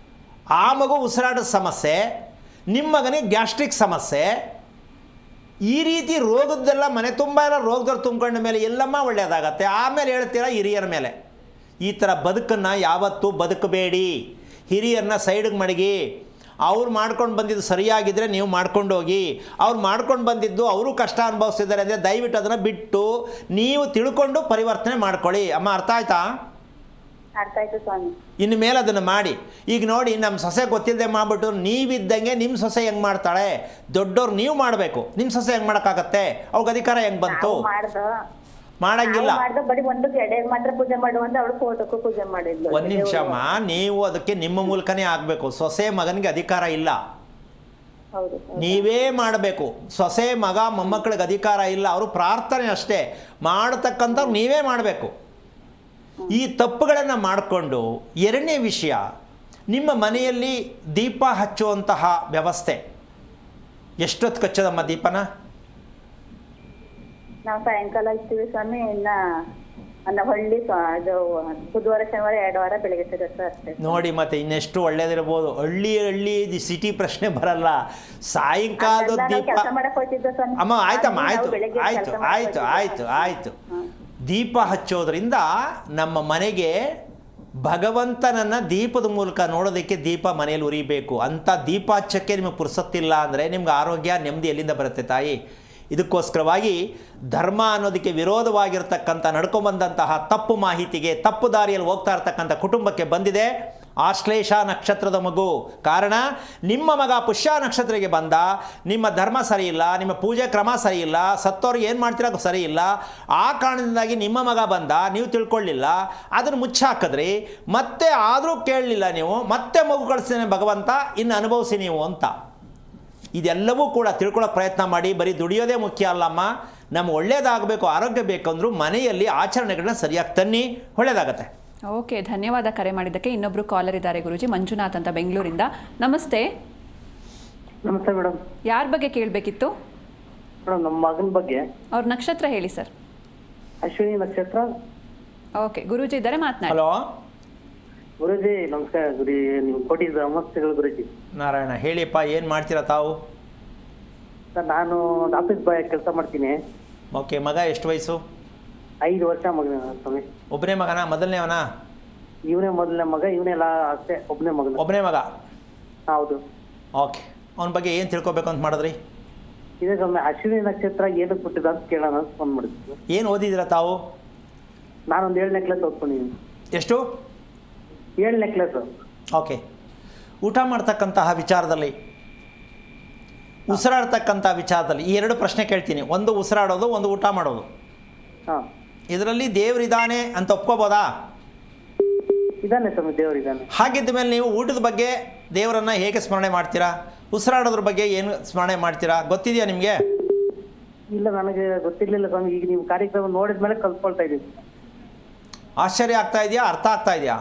ಆ ಮಗು ಉಸಿರಾಟದ ಸಮಸ್ಯೆ, ನಿಮ್ಮ ಮಗನಿಗೆ ಗ್ಯಾಸ್ಟ್ರಿಕ್ ಸಮಸ್ಯೆ, ಈ ರೀತಿ ರೋಗದ್ದೆಲ್ಲ ಮನೆ ತುಂಬ ಎಲ್ಲ ರೋಗದವ್ರು ತುಂಬ್ಕೊಂಡ ಮೇಲೆ ಎಲ್ಲಮ್ಮ ಒಳ್ಳೆಯದಾಗತ್ತೆ. ಆಮೇಲೆ ಹೇಳ್ತೀರಾ ಹಿರಿಯರ ಮೇಲೆ. ಈ ಥರ ಬದುಕನ್ನು ಯಾವತ್ತೂ ಬದುಕಬೇಡಿ. ಹಿರಿಯರನ್ನ ಸೈಡಿಗೆ ಮಡಗಿ. ಅವ್ರು ಮಾಡ್ಕೊಂಡು ಬಂದಿದ್ದು ಸರಿಯಾಗಿದ್ದರೆ ನೀವು ಮಾಡ್ಕೊಂಡು ಹೋಗಿ. ಅವ್ರು ಮಾಡ್ಕೊಂಡು ಬಂದಿದ್ದು ಅವರು ಕಷ್ಟ ಅನುಭವಿಸಿದ್ದಾರೆ ಅಂದರೆ ದಯವಿಟ್ಟು ಅದನ್ನು ಬಿಟ್ಟು ನೀವು ತಿಳ್ಕೊಂಡು ಪರಿವರ್ತನೆ ಮಾಡ್ಕೊಳ್ಳಿ. ಅಮ್ಮ, ಅರ್ಥ ಆಯ್ತಾ? ಅರ್ಥ ಆಯ್ತು ಸ್ವಾಮಿ. ಇನ್ನು ಮೇಲೆ ಅದನ್ನು ಮಾಡಿ. ಈಗ ನೋಡಿ, ನಮ್ಮ ಸೊಸೆ ಗೊತ್ತಿಲ್ಲದೆ ಮಾಡಿಬಿಟ್ಟು ನೀವಿದ್ದಂಗೆ ನಿಮ್ಮ ಸೊಸೆ ಹೆಂಗೆ ಮಾಡ್ತಾಳೆ? ದೊಡ್ಡವ್ರು ನೀವು ಮಾಡಬೇಕು, ನಿಮ್ಮ ಸೊಸೆ ಹೆಂಗೆ ಮಾಡೋಕ್ಕಾಗತ್ತೆ? ಅವ್ರಿಗೆ ಅಧಿಕಾರ ಹೆಂಗೆ ಬಂತು? ಮಾಡಂಗಿಲ್ಲ. ಬರೀ ಒಂದು ಎಡೆಗೆ ಮಾತ್ರ ಪೂಜೆ ಮಾಡುವಂತ ಅವಳು ಫೋಟೋಕ್ಕೂ ಪೂಜೆ ಮಾಡಿದ್ಲು. ಒಂದು ನಿಮಿಷಮ್ಮ, ನೀವು ಅದಕ್ಕೆ ನಿಮ್ಮ ಮೂಲಕನೇ ಆಗಬೇಕು. ಸೊಸೆ ಮಗನಿಗೆ ಅಧಿಕಾರ ಇಲ್ಲ, ಹೌದು. ನೀವೇ ಮಾಡಬೇಕು. ಸೊಸೆ ಮಗ ಮೊಮ್ಮಕ್ಕಳಿಗೆ ಅಧಿಕಾರ ಇಲ್ಲ, ಅವರು ಪ್ರಾರ್ಥನೆ ಅಷ್ಟೇ ಮಾಡತಕ್ಕಂಥವ್ರು ನೀವೇ ಮಾಡಬೇಕು. ಈ ತಪ್ಪುಗಳನ್ನು ಮಾಡಿಕೊಂಡು, ಎರಡನೇ ವಿಷಯ, ನಿಮ್ಮ ಮನೆಯಲ್ಲಿ ದೀಪ ಹಚ್ಚುವಂತಹ ವ್ಯವಸ್ಥೆ ಎಷ್ಟೊತ್ತು ಕಚ್ಚದಮ್ಮ ದೀಪನ? ನಾವು ಸಾಯಂಕಾಲ ಹಚ್ತೀವಿ ಸ್ವಾಮಿ. ಇನ್ನ ಹೊಳ್ಳಿ ಅದು ಬುಧವಾರ ಶನಿವಾರ 2 ವಾರ ಬೆಳಿಗ್ಗೆ ಸಿಗುತ್ತೆ ಅಷ್ಟೇ. ನೋಡಿ, ಮತ್ತೆ ಇನ್ನೆಷ್ಟು ಒಳ್ಳೇದಿರ್ಬೋದು. ಹಳ್ಳಿ ಸಿಟಿ ಪ್ರಶ್ನೆ ಬರಲ್ಲ. ಸಾಯಂಕಾಲದ ದೀಪ ಅಮ್ಮ, ಆಯ್ತಮ್ಮ, ಆಯ್ತು. ದೀಪ ಹಚ್ಚೋದ್ರಿಂದ ನಮ್ಮ ಮನೆಗೆ ಭಗವಂತನನ್ನು ದೀಪದ ಮೂಲಕ ನೋಡೋದಕ್ಕೆ ದೀಪ ಮನೆಯಲ್ಲಿ ಉರಿಬೇಕು. ಅಂಥ ದೀಪ ಹಚ್ಚಕ್ಕೆ ನಿಮಗೆ ಪುರ್ಸತ್ತಿಲ್ಲ ಅಂದರೆ ನಿಮ್ಗೆ ಆರೋಗ್ಯ ನೆಮ್ಮದಿ ಎಲ್ಲಿಂದ ಬರುತ್ತೆ ತಾಯಿ? ಇದಕ್ಕೋಸ್ಕರವಾಗಿ ಧರ್ಮ ಅನ್ನೋದಕ್ಕೆ ವಿರೋಧವಾಗಿರ್ತಕ್ಕಂಥ ನಡ್ಕೊಂಬಂದಂತಹ ತಪ್ಪು ಮಾಹಿತಿಗೆ, ತಪ್ಪು ದಾರಿಯಲ್ಲಿ ಹೋಗ್ತಾ ಇರ್ತಕ್ಕಂಥ ಕುಟುಂಬಕ್ಕೆ ಬಂದಿದೆ ಆಶ್ಲೇಷ ನಕ್ಷತ್ರದ ಮಗು. ಕಾರಣ, ನಿಮ್ಮ ಮಗ ಪುಷ್ಯ ನಕ್ಷತ್ರಕ್ಕೆ ಬಂದ, ನಿಮ್ಮ ಧರ್ಮ ಸರಿ ಇಲ್ಲ, ನಿಮ್ಮ ಪೂಜೆ ಕ್ರಮ ಸರಿ ಇಲ್ಲ, ಸತ್ತೋರಿಗೆ ಏನು ಮಾಡ್ತೀರ ಸರಿ ಇಲ್ಲ. ಆ ಕಾರಣದಿಂದಾಗಿ ನಿಮ್ಮ ಮಗ ಬಂದ, ನೀವು ತಿಳ್ಕೊಳ್ಳಿಲ್ಲ, ಅದನ್ನು ಮುಚ್ಚಾಕಿದ್ರಿ. ಮತ್ತೆ ಆದರೂ ಕೇಳಲಿಲ್ಲ ನೀವು, ಮತ್ತೆ ಮಗು ಕಳಿಸ್ತಾನೆ ಭಗವಂತ, ಇನ್ನು ಅನುಭವಿಸಿ ನೀವು ಅಂತ. ಇದೆಲ್ಲವೂ ಕೂಡ ತಿಳ್ಕೊಳ್ಳೋ ಪ್ರಯತ್ನ ಮಾಡಿ. ಬರೀ ದುಡಿಯೋದೇ ಮುಖ್ಯ ಅಲ್ಲಮ್ಮ, ನಮ್ಮ ಒಳ್ಳೇದಾಗಬೇಕು, ಆರೋಗ್ಯ ಬೇಕಂದ್ರೂ ಮನೆಯಲ್ಲಿ ಆಚರಣೆಗಳನ್ನ ಸರಿಯಾಗಿ ತನ್ನಿ, ಒಳ್ಳೇದಾಗತ್ತೆ. ಓಕೆ, ಧನ್ಯವಾದ ಕರೆ ಮಾಡಿದ್ದಕ್ಕೆ. ಇನ್ನೊಬ್ರು ಕಾಲರ್ ಇದ್ದಾರೆ ಗುರುಜಿ, ಮಂಜುನಾಥ್ ಅಂತ ಬೆಂಗಳೂರಿಂದ. ನಮಸ್ತೆ. ನಮಸ್ತೆ ಮೇಡಮ್. ಯಾರ ಬಗ್ಗೆ ಕೇಳಬೇಕಿತ್ತು? ಮೇಡಮ್, ನಮ್ಮ ಮಗನ ಬಗ್ಗೆ. ಅವ್ರ ನಕ್ಷತ್ರ ಹೇಳಿ ಸರ್. ಅಶ್ವಿನಿ ನಕ್ಷತ್ರ. ಓಕೆ, ಗುರೂಜಿ ಇದ್ದಾರೆ, ಮಾತನಾಡಿ. ಹಲೋ ಗುರುಜಿ, ನಮಸ್ಕಾರ. ಗುರಿ, ನೀವು ಕೊಟ್ಟಿದ್ದ ನಮಸ್ತೆಗಳು ಗುರುಜಿ. ನಾರಾಯಣ, ಹೇಳಿಪ್ಪ, ಏನು ಮಾಡ್ತೀರಾ ತಾವು? ಸರ್, ನಾನು ಒಂದು ಆಫೀಸ್ ಬಾಯ್ ಕೆಲಸ ಮಾಡ್ತೀನಿ. ಓಕೆ, ಮಗ ಎಷ್ಟು ವಯಸ್ಸು? 5 ವರ್ಷ ಮಗನ ಸ್ವಾಮಿ. ಒಬ್ಬನೇ ಮಗನ? ಮೊದಲನೇವನ? ಇವನೇ ಮೊದಲನೇ ಮಗ, ಇವನೆಲ್ಲ ಅಷ್ಟೇ ಒಬ್ಬನೇ ಮಗನ. ಒಬ್ಬನೇ ಮಗ? ಹೌದು. ಓಕೆ, ಅವನ ಬಗ್ಗೆ ಏನು ತಿಳ್ಕೊಬೇಕು ಅಂತ ಮಾಡಿದ್ರಿ? ಇದೇ ಸ್ವಾಮಿ, ಅಶ್ವಿನಿ ನಕ್ಷತ್ರ ಏನಕ್ಕೆ ಕೊಟ್ಟಿದ್ದ ಅಂತ ಕೇಳೋಣ ಅಂತ ಫೋನ್ ಮಾಡಿದ್ವಿ. ಏನು ಓದಿದ್ದೀರಾ ತಾವು? ನಾನೊಂದು 7 ನೆಕ್ಲೆಸ್ ಓದ್ಕೊಂಡಿದ್ದೀನಿ. ಎಷ್ಟು? 7 ನೆಕ್ಲೆಸ್. ಓಕೆ, ಊಟ ಮಾಡ್ತಕ್ಕಂತಹ ವಿಚಾರದಲ್ಲಿ, ಉಸಿರಾಡ್ತಕ್ಕಂಥ ವಿಚಾರದಲ್ಲಿ ಈ 2 ಪ್ರಶ್ನೆ ಕೇಳ್ತೀನಿ. ಒಂದು ಉಸಿರಾಡೋದು, ಒಂದು ಊಟ ಮಾಡೋದು. ಹಾಂ, ಇದರಲ್ಲಿ ದೇವರಿದ್ದಾನೆ ಅಂತ ಒಪ್ಕೋಬೋದಾ? ಇದ್ದಾನೆ ಸ್ವಾಮಿ, ದೇವರಿದ್ದಾನೆ. ಹಾಗಿದ್ದ ಮೇಲೆ ನೀವು ಊಟದ ಬಗ್ಗೆ ದೇವರನ್ನು ಹೇಗೆ ಸ್ಮರಣೆ ಮಾಡ್ತೀರಾ? ಉಸಿರಾಡೋದ್ರ ಬಗ್ಗೆ ಏನು ಸ್ಮರಣೆ ಮಾಡ್ತೀರಾ? ಗೊತ್ತಿದೆಯಾ ನಿಮಗೆ? ಇಲ್ಲ, ನನಗೆ ಗೊತ್ತಿರಲಿಲ್ಲ ಸ್ವಾಮಿ. ಈಗ ನೀವು ಕಾರ್ಯಕ್ರಮ ನೋಡಿದ ಮೇಲೆ ಕಲ್ತ್ಕೊಳ್ತಾ ಇದ್ದೀವಿ. ಆಶ್ಚರ್ಯ ಆಗ್ತಾ ಇದೆಯಾ? ಅರ್ಥ ಆಗ್ತಾ ಇದೆಯಾ?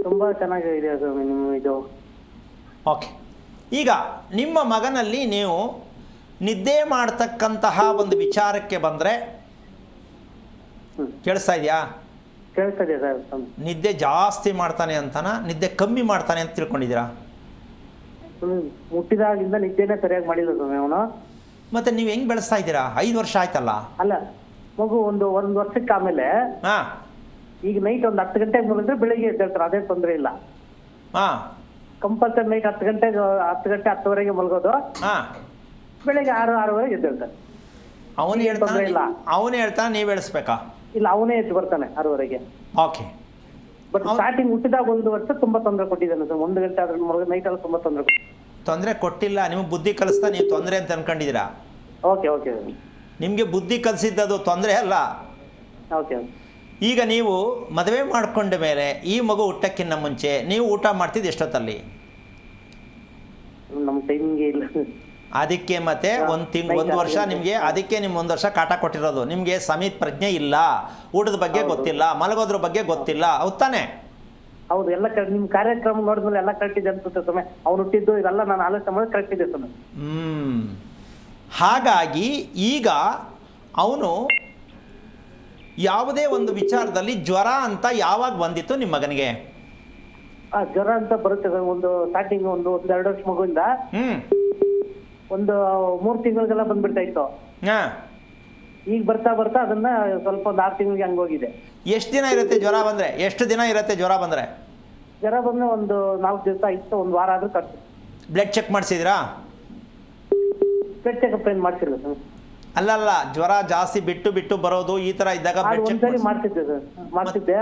ತುಂಬ ಚೆನ್ನಾಗಿದೆ ಸ್ವಾಮಿ ನಿಮ್ಮ ಇದು. ಓಕೆ, ಈಗ ನಿಮ್ಮ ಮಗನಲ್ಲಿ ನೀವು ನಿದ್ದೆ ಮಾಡ್ತಕ್ಕಂತಹ ಒಂದು ವಿಚಾರಕ್ಕೆ ಬಂದರೆ, ಕೇಳಿಸ್ತಾ ಇದೆಯಾ? ಕೇಳ್ತಾ ಇದೆಯಾ ಸರ್? ನಿದ್ದೆ ಜಾಸ್ತಿ ಮಾಡ್ತಾನೆ ಅಂತನಾ, ನಿದ್ದೆ ಕಮ್ಮಿ ಮಾಡ್ತಾನೆ ಅಂತ ತಿಳ್ಕೊಂಡಿದ್ದೀರಾ? ಹುಟ್ಟಿದಾಗಿಂದ ನಿದ್ದೆನೇ ಸರಿಯಾಗಿ ಮಾಡಿಲ್ಲ ಸ್ವಾಮಿ ಅವನು. ಮತ್ತೆ ನೀವು ಹೆಂಗ್ ಬೆಳೆಸ್ತಾ ಇದ್ದೀರಾ? 5 ವರ್ಷ ಆಯ್ತಲ್ಲ. ಅಲ್ಲ, ಮಗು ಒಂದು ವರ್ಷಕ್ಕೆ ಆಮೇಲೆ ಹಾ ಈಗ ನೈಟ್ ಒಂದು 10 ಗಂಟೆಗೆ ಮಲಗಿದ್ರೆ ಬೆಳಿಗ್ಗೆ ಎದ್ದೇಳ್ತಾರೆ, ಅದೇ ತೊಂದರೆ ಇಲ್ಲ. ಹಾ ಕಂಪಲ್ಸರಿ ನೈಟ್ 10 ಗಂಟೆ 10:30 ಮಲಗೋದು, ಹಾ ಬೆಳಿಗ್ಗೆ 6:30 ಎದ್ದೇಳ್ತಾನೆ. ಅವನು ಹೇಳ್ತಾನೆ ನೀವು ಬೆಳೆಸ್ಬೇಕಾ? ಇಲ್ಲ, ಅವನೇ ಎದ್ದು ಬರ್ತಾನೆ 6:30. ಓಕೆ. ಬಟ್ ಸ್ಟಾರ್ಟಿಂಗ್ ಹುಟ್ಟಿದಾಗ 1 ವರ್ಷ ತುಂಬಾ ತೊಂದರೆ ಕೊಟ್ಟಿದ್ದಾನೆ ಸರ್. 1 ಗಂಟೆ ಆದ್ರೆ ಮಲಗ ನೈಟ್ ಅಲ್ಲಿ ತುಂಬಾ ತೊಂದರೆ ಕೊಟ್ಟಿಲ್ಲ, ನಿಮಗೆ ಬುದ್ಧಿ ಕಲಿಸ್ತಾ ನೀವು ತೊಂದರೆ ಅಂತ ಅನ್ಕೊಂಡಿದ್ದೀರಾ? ಓಕೆ ಓಕೆ ನಿಮಗೆ ಬುದ್ಧಿ ಕಲಿಸಿದ್ದದು ತೊಂದರೆ ಅಲ್ಲ. ಓಕೆ. ಈಗ ನೀವು ಮದುವೆ ಮಾಡ್ಕೊಂಡ ಮೇಲೆ ಈ ಮಗು ಹುಟ್ಟಕ್ಕಿಂತ ಮುಂಚೆ ನೀವು ಊಟ ಮಾಡ್ತಿದ್ದು ಎಷ್ಟೊತ್ತಲ್ಲಿ? ನಮ್ಮ ಟೈಮಿಂಗ್ ಇಲ್ಲ ಅದಕ್ಕೆ ಮತ್ತೆ ಒಂದು ವರ್ಷ ನಿಮಗೆ, ಅದಕ್ಕೆ ನಿಮ್ಮ 1 ವರ್ಷ ಕಾಟ ಕೊಟ್ಟಿರೋದು. ನಿಮಗೆ ಸಮಿತ್ ಪ್ರಜ್ಞೆ ಇಲ್ಲ, ಊಟದ ಬಗ್ಗೆ ಗೊತ್ತಿಲ್ಲ, ಮಲಗೋದ್ರ ಬಗ್ಗೆ ಗೊತ್ತಿಲ್ಲ, ಹೌದ್ ತಾನೆ? ಹೌದು, ಎಲ್ಲ ನಿಮ್ ಕಾರ್ಯಕ್ರಮ ನೋಡಿದ್ಮೇಲೆ ಎಲ್ಲ ಕರೆಕ್ಟ್ ಇದೆ ಅನ್ಸುತ್ತೆ ಸ್ವಾಮಿ. ಅವ್ನು ಹುಟ್ಟಿದ್ದು ಇದೆಲ್ಲ ನಾನು ಆಲೋಚನೆ ಮಾಡಿ ಕರೆಕ್ಟ್ ಇದೆ ಸ್ವಾಮಿ. ಹಾಗಾಗಿ ಈಗ ಅವನು ಯಾವುದೇ ಒಂದು ವಿಚಾರದಲ್ಲಿ ಜ್ವರ ಅಂತ ಯಾವಾಗ ಬಂದಿತ್ತು ನಿಮ್ಮ ಮಗನಿಗೆ? ಜ್ವರ ಅಂತ ಬರುತ್ತೆ ಒಂದು ಸ್ಟಾರ್ಟಿಂಗ್ ಒಂದು 2 ವರ್ಷ ಮಗುವಿಂದ ಒಂದು 3 ತಿಂಗಳಿಗೆಲ್ಲ ಬಂದ್ಬಿಡ್ತಾ ಇತ್ತು. ಈಗ ಬರ್ತಾ ಬರ್ತಾ ಅದನ್ನ ಸ್ವಲ್ಪ ಒಂದು 6 ತಿಂಗಳಿಗೆ ಹಂಗೋಗಿದೆ. ಎಷ್ಟು ದಿನ ಇರುತ್ತೆ ಜ್ವರ ಬಂದ್ರೆ? ಎಷ್ಟು ದಿನ ಇರುತ್ತೆ ಜ್ವರ ಬಂದ್ರೆ? ಜ್ವರ ಬಂದ್ರೆ ಒಂದು 4 ದಿವಸ ಇತ್ತು, 1 ವಾರ ಆದ್ರೂ ಕಟ್ತು. ಬ್ಲಡ್ ಚೆಕ್ ಮಾಡಿಸಿದ್ರಾ? ಬ್ಲಡ್ ಚೆಕಪ್ ಏನು ಮಾಡ್ತಿಲ್ಲ ಸರ್. ಅಲ್ಲಲ್ಲ, ಜ್ವರ ಜಾಸ್ತಿ ಬಿಟ್ಟು ಬರೋದು ಈ ತರ ಇದ್ದಾಗ ಒಂದ್ಸರಿ ಮಾಡ್ತಿದ್ದೆ ಸರ್, ಮಾಡ್ತಿದ್ದೆ.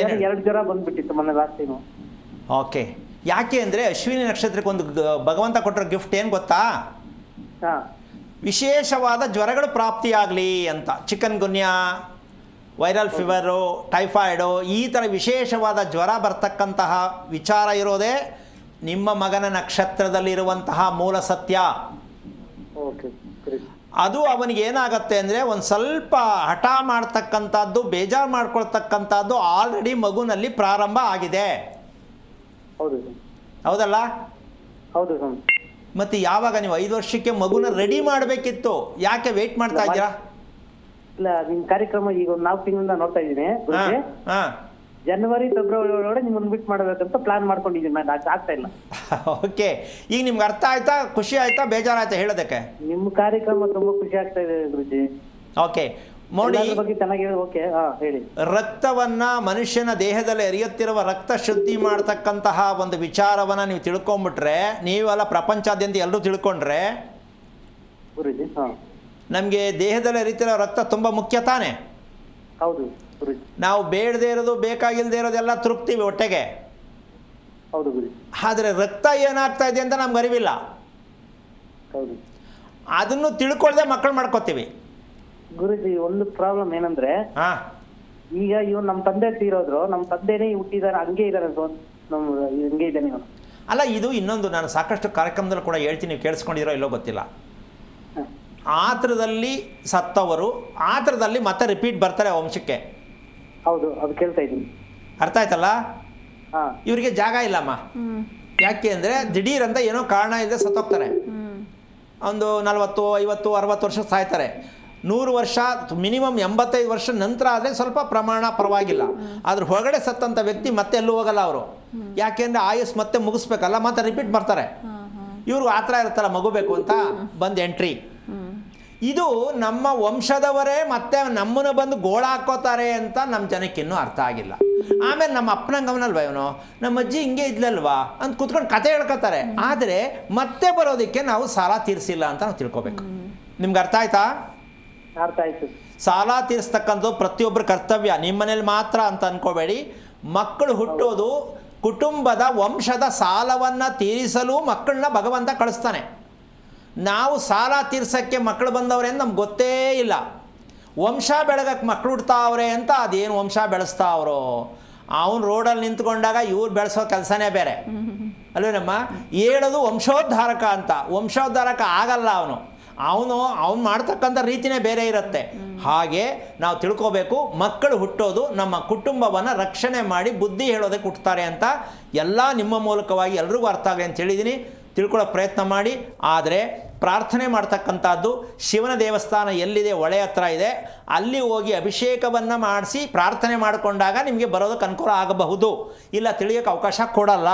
2 ಜ್ವರ ಬಂದ್ಬಿಟ್ಟಿತ್ತು ಮೊನ್ನೆ ಲಾಸ್ಟ್ ಟೈಮು. ಓಕೆ. ಯಾಕೆ ಅಂದರೆ ಅಶ್ವಿನಿ ನಕ್ಷತ್ರಕ್ಕೆ ಒಂದು ಭಗವಂತ ಕೊಟ್ಟಿರೋ ಗಿಫ್ಟ್ ಏನು ಗೊತ್ತಾ? ವಿಶೇಷವಾದ ಜ್ವರಗಳು ಪ್ರಾಪ್ತಿಯಾಗಲಿ ಅಂತ. ಚಿಕನ್ ಗುನ್ಯಾ, ವೈರಲ್ ಫೀವರು, ಟೈಫಾಯ್ಡು, ಈ ಥರ ವಿಶೇಷವಾದ ಜ್ವರ ಬರ್ತಕ್ಕಂತಹ ವಿಚಾರ ಇರೋದೇ ನಿಮ್ಮ ಮಗನ ನಕ್ಷತ್ರದಲ್ಲಿರುವಂತಹ ಮೂಲ ಸತ್ಯ. ಅದು ಅವನಿಗೆ ಏನಾಗತ್ತೆ ಅಂದರೆ ಒಂದು ಸ್ವಲ್ಪ ಹಠ ಮಾಡ್ತಕ್ಕಂಥದ್ದು, ಬೇಜಾರು ಮಾಡ್ಕೊಳ್ತಕ್ಕಂಥದ್ದು ಆಲ್ರೆಡಿ ಮಗುನಲ್ಲಿ ಪ್ರಾರಂಭ ಆಗಿದೆ. ಹೌದಲ್ಲ? ಹೌದು. ಮತ್ತೆ ಯಾವಾಗ ನೀವು 5 ವರ್ಷಕ್ಕೆ ಮಗುನ ರೆಡಿ ಮಾಡಬೇಕಿತ್ತು, ಯಾಕೆ ವೇಟ್ ಮಾಡ್ತಾ ಇದ್ದೀರಾ? ಇಲ್ಲ, ನಿಮ್ ಕಾರ್ಯಕ್ರಮ ಈಗ ಒಂದು 4 ತಿಂಗಳಿಂದ ನೋಡ್ತಾ ಇದ್ದೀನಿ. ಜನವರಿ ಫೆಬ್ರವರಿ ಒಳಗಡೆ ನಿಮ್ಮನ್ನು ಬಿಟ್ ಮಾಡಬೇಕಂತ ಪ್ಲಾನ್ ಮಾಡ್ಕೊಂಡಿದ್ದೀನಿ. ಆಗ್ತಾ ಇಲ್ಲ. ಓಕೆ. ಈಗ ನಿಮ್ಗೆ ಅರ್ಥ ಆಯ್ತಾ? ಖುಷಿ ಆಯ್ತಾ? ಬೇಜಾರಾಯ್ತಾ ಹೇಳೋದಕ್ಕೆ? ನಿಮ್ಮ ಕಾರ್ಯಕ್ರಮ ತುಂಬಾ ಖುಷಿ ಆಗ್ತಾ ಇದೆ ಗುರುಜಿ. ಓಕೆ ನೋಡಿ, ಬಗ್ಗೆ ಚೆನ್ನಾಗಿ ಓಕೆ ಹೇಳಿ. ರಕ್ತವನ್ನ, ಮನುಷ್ಯನ ದೇಹದಲ್ಲಿ ಹರಿಯುತ್ತಿರುವ ರಕ್ತ ಶುದ್ಧಿ ಮಾಡ್ತಕ್ಕಂತಹ ಒಂದು ವಿಚಾರವನ್ನ ನೀವು ತಿಳ್ಕೊಂಡ್ಬಿಟ್ರೆ, ನೀವೆಲ್ಲ ಪ್ರಪಂಚಾದ್ಯಂತ ಎಲ್ಲರೂ ತಿಳ್ಕೊಂಡ್ರೆ, ಗುರುಜಿ ನಮಗೆ ದೇಹದಲ್ಲಿ ಹರಿತಿರೋ ರಕ್ತ ತುಂಬಾ ಮುಖ್ಯ ತಾನೆ? ಹೌದು. ನಾವು ಬೇಡದೇ ಇರೋದು, ಬೇಕಾಗಿಲ್ಲದೆ ಇರೋದೆಲ್ಲ ತೃಪ್ತಿವಿ ಹೊಟ್ಟೆಗೆ. ಹೌದು ಗುರು. ಆದರೆ ರಕ್ತ ಏನಾಗ್ತಾ ಇದೆ ಅಂತ ನಮ್ಗೆ ಅರಿವಿಲ್ಲ. ಹೌದು. ಅದನ್ನು ತಿಳ್ಕೊಳ್ದೆ ಮಕ್ಕಳು ಮಾಡ್ಕೋತೀವಿ. ಗುರುಜಿ, ಒಂದು ಪ್ರಾಬ್ಲಮ್ ಏನಂದ್ರೆ, ಈಗ ಇವ್ ನಮ್ಮ ತಂದೆ ತೀರೋದ್ರು, ನಮ್ಮ ತಂದೆನೇ ಹುಟ್ಟಿದಾರೆ, ಹಂಗೆ ಇದಾರೆ, ಹಂಗೆ ಇದ್ದಾನೆ ಇವನು. ಅಲ್ಲ, ಇದು ಇನ್ನೊಂದು, ನಾನು ಸಾಕಷ್ಟು ಕಾರ್ಯಕ್ರಮದಲ್ಲಿ ಕೂಡ ಹೇಳ್ತೀನಿ, ನೀವು ಕೇಳಿಸ್ಕೊಂಡಿರೋ ಇಲ್ಲೋ ಗೊತ್ತಿಲ್ಲ. ಆತರದಲ್ಲಿ ಸತ್ತವರು ಆತರದಲ್ಲಿ ಮತ್ತೆ ರಿಪೀಟ್ ಬರ್ತಾರೆ ವಂಶಕ್ಕೆ. ಹೌದು, ಅದು ಕೇಳ್ತಾ ಇದ್ದೀನಿ. ಅರ್ಥ ಆಯ್ತಲ್ಲ? ಇವರಿಗೆ ಜಾಗ ಇಲ್ಲಮ್ಮ. ಯಾಕೆ ಅಂದರೆ ದಿಢೀರ್ ಅಂತ ಏನೋ ಕಾರಣ ಇಲ್ಲದೆ ಸತ್ತೋಗ್ತಾರೆ. ಒಂದು 40, 50, 60 ವರ್ಷ ಸಾಯ್ತಾರೆ. 100 ವರ್ಷ, ಮಿನಿಮಮ್ 85 ವರ್ಷ ನಂತರ ಆದರೆ ಸ್ವಲ್ಪ ಪ್ರಮಾಣ ಪರವಾಗಿಲ್ಲ. ಅದ್ರ ಹೊರಗಡೆ ಸತ್ತಂಥ ವ್ಯಕ್ತಿ ಮತ್ತೆ ಎಲ್ಲೂ ಹೋಗಲ್ಲ ಅವರು. ಯಾಕೆಂದರೆ ಆಯುಸ್ ಮತ್ತೆ ಮುಗಿಸ್ಬೇಕಲ್ಲ, ಮತ್ತೆ ರಿಪೀಟ್ ಬರ್ತಾರೆ. ಇವ್ರಿಗೂ ಆ ಥರ ಇರುತ್ತಲ್ಲ, ಮಗು ಬೇಕು ಅಂತ ಬಂದು ಎಂಟ್ರಿ. ಇದು ನಮ್ಮ ವಂಶದವರೇ ಮತ್ತೆ ನಮ್ಮನ್ನು ಬಂದು ಗೋಳ ಹಾಕೋತಾರೆ ಅಂತ ನಮ್ಮ ಜನಕ್ಕಿನ್ನೂ ಅರ್ಥ ಆಗಿಲ್ಲ. ಆಮೇಲೆ ನಮ್ಮ ಅಪ್ಪನಂಗವನಲ್ವ ಇವನು, ನಮ್ಮ ಅಜ್ಜಿ ಹಿಂಗೆ ಇದ್ಲಲ್ವಾ ಅಂತ ಕೂತ್ಕೊಂಡು ಕತೆ ಹೇಳ್ಕೊತಾರೆ. ಆದರೆ ಮತ್ತೆ ಬರೋದಕ್ಕೆ ನಾವು ಸಾಲ ತೀರಿಸಿಲ್ಲ ಅಂತ ನಾವು ತಿಳ್ಕೊಬೇಕು. ನಿಮ್ಗೆ ಅರ್ಥ ಆಯ್ತಾ? ಅರ್ಥ ಆಯ್ತು. ಸಾಲ ತೀರಿಸ್ತಕ್ಕಂಥದ್ದು ಪ್ರತಿಯೊಬ್ಬರ ಕರ್ತವ್ಯ, ನಿಮ್ಮ ಮನೇಲಿ ಮಾತ್ರ ಅಂತ ಅನ್ಕೋಬೇಡಿ. ಮಕ್ಕಳು ಹುಟ್ಟೋದು ಕುಟುಂಬದ ವಂಶದ ಸಾಲವನ್ನು ತೀರಿಸಲು ಮಕ್ಕಳನ್ನ ಭಗವಂತ ಕಳಿಸ್ತಾನೆ. ನಾವು ಸಾಲ ತೀರ್ಸೋಕ್ಕೆ ಮಕ್ಕಳು ಬಂದವ್ರೆ ಅಂತ ನಮ್ಗೆ ಗೊತ್ತೇ ಇಲ್ಲ. ವಂಶ ಬೆಳಗಕ್ಕೆ ಮಕ್ಕಳು ಹುಡ್ತಾವ್ರೆ ಅಂತ ಅದೇನು ವಂಶ ಬೆಳೆಸ್ತಾವ್ರೋ. ಅವನು ರೋಡಲ್ಲಿ ನಿಂತ್ಕೊಂಡಾಗ ಇವ್ರು ಬೆಳೆಸೋ ಕೆಲಸನೇ ಬೇರೆ ಅಲ್ವೇನಮ್ಮ. ಹೇಳೋದು ವಂಶೋದ್ಧಾರಕ ಅಂತ, ವಂಶೋದ್ಧಾರಕ ಆಗಲ್ಲ ಅವನು ಮಾಡ್ತಕ್ಕಂಥ ರೀತಿನೇ ಬೇರೆ ಇರುತ್ತೆ. ಹಾಗೆ ನಾವು ತಿಳ್ಕೋಬೇಕು, ಮಕ್ಕಳು ಹುಟ್ಟೋದು ನಮ್ಮ ಕುಟುಂಬವನ್ನು ರಕ್ಷಣೆ ಮಾಡಿ ಬುದ್ಧಿ ಹೇಳೋದಕ್ಕೆ ಹುಟ್ಟುತ್ತಾರೆ ಅಂತ ಎಲ್ಲ ನಿಮ್ಮ ಮೂಲಕವಾಗಿ ಎಲ್ರಿಗೂ ಅರ್ಥ ಆಗಲಿ ಅಂತ ಹೇಳಿದ್ದೀನಿ. ತಿಳ್ಕೊಳ್ಳೋ ಪ್ರಯತ್ನ ಮಾಡಿ. ಆದರೆ ಪ್ರಾರ್ಥನೆ ಮಾಡ್ತಕ್ಕಂಥದ್ದು ಶಿವನ ದೇವಸ್ಥಾನ ಎಲ್ಲಿದೆ, ಹೊಳೆ ಹತ್ರ ಇದೆ, ಅಲ್ಲಿ ಹೋಗಿ ಅಭಿಷೇಕವನ್ನು ಮಾಡಿಸಿ ಪ್ರಾರ್ಥನೆ ಮಾಡಿಕೊಂಡಾಗ ನಿಮಗೆ ಬರೋದಕ್ಕೆ ಅನುಕೂಲ ಆಗಬಹುದು. ಇಲ್ಲ ತಿಳಿಯೋಕ್ಕೆ ಅವಕಾಶ ಕೊಡಲ್ಲ.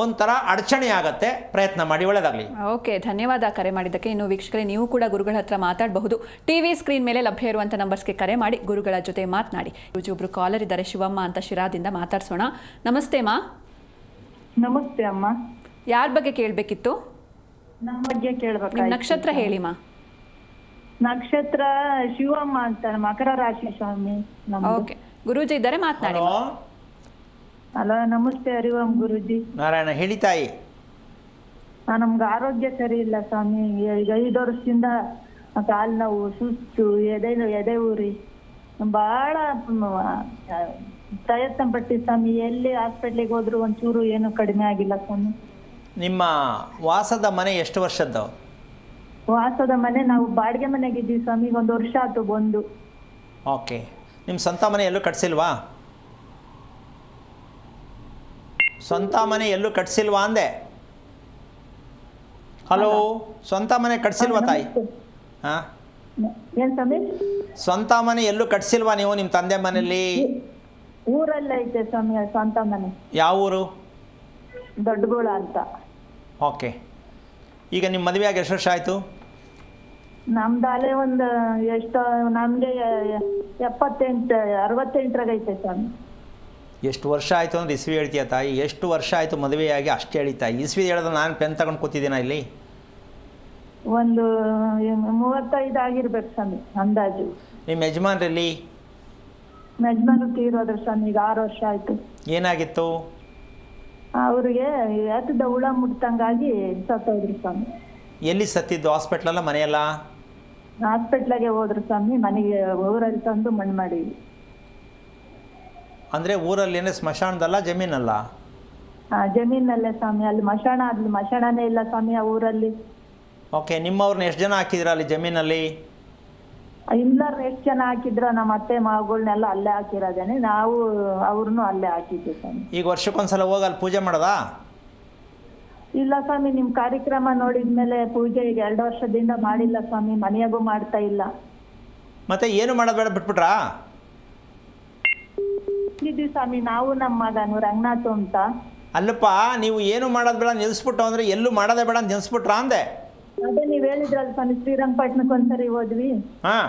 ಒಂಥರ ಅಡಚಣೆ ಆಗತ್ತೆ. ಪ್ರಯತ್ನ ಮಾಡಿ, ಒಳ್ಳೆಯದಾಗಲಿ. ಓಕೆ, ಧನ್ಯವಾದ ಕರೆ ಮಾಡಿದ್ದಕ್ಕೆ. ಇನ್ನು ವೀಕ್ಷಕರೇ, ನೀವು ಕೂಡ ಗುರುಗಳ ಹತ್ರ ಮಾತಾಡಬಹುದು. ಟಿವಿ ಸ್ಕ್ರೀನ್ ಮೇಲೆ ಲಭ್ಯ ಇರುವಂಥ ನಂಬರ್ಸ್ಗೆ ಕರೆ ಮಾಡಿ ಗುರುಗಳ ಜೊತೆ ಮಾತನಾಡಿ. ಒಬ್ಬರು ಕಾಲರ್ ಇದ್ದಾರೆ, ಶಿವಮ್ಮ ಅಂತ ಶಿರಾದಿಂದ. ಮಾತಾಡ್ಸೋಣ. ನಮಸ್ತೆ ಮಾ. ನಮಸ್ತೆ ಅಮ್ಮ. ಯಾರ ಬಗ್ಗೆ ಕೇಳಬೇಕಿತ್ತು? ನಮ್ಮ ಬಗ್ಗೆ ಕೇಳ್ಬೇಕು. ನಿಮ್ಮ ನಕ್ಷತ್ರ ಹೇಳಿ ಮಾ. ನಕ್ಷತ್ರ ಶಿವಮ್ಮ ಅಂತ, ಮಕರ ರಾಶಿ ಸ್ವಾಮಿ ನಮ್ದು. ಓಕೆ, ಗುರೂಜಿ ಇದ್ದಾರೆ, ಮಾತನಾಡಿ. ಅಲ್ಲ, ನಮಸ್ತೆ ಹರಿವಂ ಗುರುಜಿ. ನಾರಾಯಣ, ಹೇಳಿ ತಾಯಿ. ನಮ್ಗೆ ಆರೋಗ್ಯ ಸರಿ ಇಲ್ಲ ಸ್ವಾಮಿ. ಈಗ 5 ವರ್ಷದಿಂದ ಕಾಲು ನೋವು, ಸುಸ್ತು, ಎದೆ ಊರಿ ಬಹಳ ಪ್ರಯತ್ನ ಪಟ್ಟಿ ಸ್ವಾಮಿ. ಎಲ್ಲಿ ಹಾಸ್ಪಿಟ್ಲಿಗೆ ಹೋದ್ರು ಒಂಚೂರು ಏನು ಕಡಿಮೆ ಆಗಿಲ್ಲ ಸ್ವಾಮಿ. ನಿಮ್ಮ ವಾಸದ ಮನೆ ಎಷ್ಟು ವರ್ಷದ್ದು? ವಾಸದ ಮನೆ ನಾವು ಬಾಡಿಗೆ ಮನೆಗಿದ್ದೀವಿ ಸ್ವಾಮಿ. 1 ವರ್ಷ ಆಯ್ತು ಬಂದು. ಓಕೆ, ನಿಮ್ಮ ಸ್ವಂತ ಮನೆ ಎಲ್ಲೂ ಕಟ್ಸಿಲ್ವಾ? ಸ್ವಂತ ಮನೆ ಎಲ್ಲೂ ಕಟ್ಸಿಲ್ವಾ ಅಂದೆ. ಹಲೋ, ಸ್ವಂತ ಮನೆ ಕಟ್ಸಿಲ್ವಾ ತಾಯಿ? ಹಾಂ, ಏನ್ ಸ್ವಾಮಿ? ಸ್ವಂತ ಮನೆ ಎಲ್ಲೂ ಕಟ್ಸಿಲ್ವಾ ನೀವು ನಿಮ್ಮ ತಂದೆ ಮನೆಯಲ್ಲಿ? ಊರಲ್ಲೇ ಐತೆ ಸ್ವಾಮಿ ಸ್ವಂತ ಮನೆ. ಯಾವ ಊರು? ದೊಡ್ಡಗೋಳ ಅಂತ. ಓಕೆ, ಈಗ ನಿಮ್ಮ ಮದುವೆಯಾಗಿ ಎಷ್ಟು ವರ್ಷ ಆಯಿತು? ನಮ್ದು ಅಲ್ಲೇ ಒಂದು ಎಷ್ಟು, ನಮಗೆ 68 ಐತೆ ಸ್ವಾಮಿ. ಎಷ್ಟು ವರ್ಷ ಆಯಿತು ಅಂದ್ರೆ ಇಸ್ವಿ ಹೇಳ್ತೀಯ ತಾಯಿ? ಎಷ್ಟು ವರ್ಷ ಆಯಿತು ಮದುವೆಯಾಗಿ ಅಷ್ಟು ಹೇಳಿ ತಾಯಿ. ಇಸ್ವಿ ಹೇಳಿದ್ರೆ ನಾನು ಪೆನ್ ತಗೊಂಡು ಕೂತಿದ್ದೀನ ಇಲ್ಲಿ? ಒಂದು 35 ಆಗಿರ್ಬೇಕು ಸ್ವಾಮಿ ಅಂದಾಜು. ನಿಮ್ಮ ಯಜಮಾನ್ರಲ್ಲಿ? ಯಜಮಾನ್ರು ತೀರೋದ್ರ ಸ್ವಾಮಿ. ಈಗ 6 ವರ್ಷ ಆಯ್ತು. ಏನಾಗಿತ್ತು ಅವ್ರಿಗೆ ಎತ್ತದ ಹುಳ ಮುಟ್ತಂಗಾಗಿ ಸತ್ತೋದ್ರು ಸ್ವಾಮಿ. ಎಲ್ಲಿ ಸತ್ತಿದ್ದು? ಹಾಸ್ಪಿಟ್ಲಲ್ಲ ಮನೆಯಲ್ಲ? ಹಾಸ್ಪಿಟ್ಲಾಗೆ ಹೋದ್ರು ಸ್ವಾಮಿ. ಮನೆಗೆ ಊರಲ್ಲಿ ತಂದು ಮಣ್ಣು ಮಾಡಿದ್ವಿ. ಅಂದರೆ ಊರಲ್ಲಿ ಏನೇ ಸ್ಮಶಾನದಲ್ಲ, ಜಮೀನಲ್ಲ? ಜಮೀನಲ್ಲೇ ಸ್ವಾಮಿ. ಅಲ್ಲಿ ಮಶಾಣನೇ ಇಲ್ಲ ಸ್ವಾಮಿ ಆ ಊರಲ್ಲಿ. ಓಕೆ, ನಿಮ್ಮವ್ರನ್ನ ಎಷ್ಟು ಜನ ಹಾಕಿದ್ದೀರಾ ಅಲ್ಲಿ ಜಮೀನಲ್ಲಿ? ಇಲ್ಲರ್ ಎಷ್ಟು ಜನ ಹಾಕಿದ್ರು, ನಮ್ಮ ಅತ್ತೆ ಮಗಳನ್ನೆಲ್ಲ ಅಲ್ಲೇ ಹಾಕಿರೋದೇನೆ. ನಾವು ಅವ್ರನ್ನೂ ಅಲ್ಲೇ ಹಾಕಿದ್ವಿ ಸ್ವಾಮಿ. ಈಗ ವರ್ಷಕ್ಕೊಂದ್ಸಲ ಹೋಗಿ ಅಲ್ಲಿ ಪೂಜೆ ಮಾಡೋದಾ? ಇಲ್ಲ ಸ್ವಾಮಿ, ನಿಮ್ ಕಾರ್ಯಕ್ರಮ ನೋಡಿದ್ಮೇಲೆ ಪೂಜೆ ಈಗ 2 ವರ್ಷದಿಂದ ಮಾಡಿಲ್ಲ ಸ್ವಾಮಿ. ಮನೆಯಾಗೂ ಮಾಡ್ತಾ ಇಲ್ಲ. ಮತ್ತೆ ಏನು ಮಾಡೋದು ಬೇಡ ಬಿಟ್ಬಿಟ್ರಾ? ಇದ್ದೀವಿ ಸ್ವಾಮಿ ನಾವು, ನಮ್ಮ ಮಗನು ರಂಗನಾಥ್ ಅಂತ. ಅಲ್ಲಪ್ಪ, ನೀವು ಏನು ಮಾಡೋದು ಬೇಡ ನಿಲ್ಲಿಸ್ಬಿಟ್ಟು ಅಂದರೆ ಎಲ್ಲೂ ಮಾಡೋದೇ ಬೇಡ ಅಂತ ನಿಲ್ಲಿಸ್ಬಿಟ್ರಾ ಅಂದೆ. ಅದೇ ನೀವ್ ಹೇಳಿದ್ರಲ್ಲ ಸ್ವಾಮಿ, ಶ್ರೀರಂಗಪಟ್ಟಣಕ್ಕೆ ಒಂದ್ಸರಿ ಹೋದ್ವಿ, ಹಾಂ,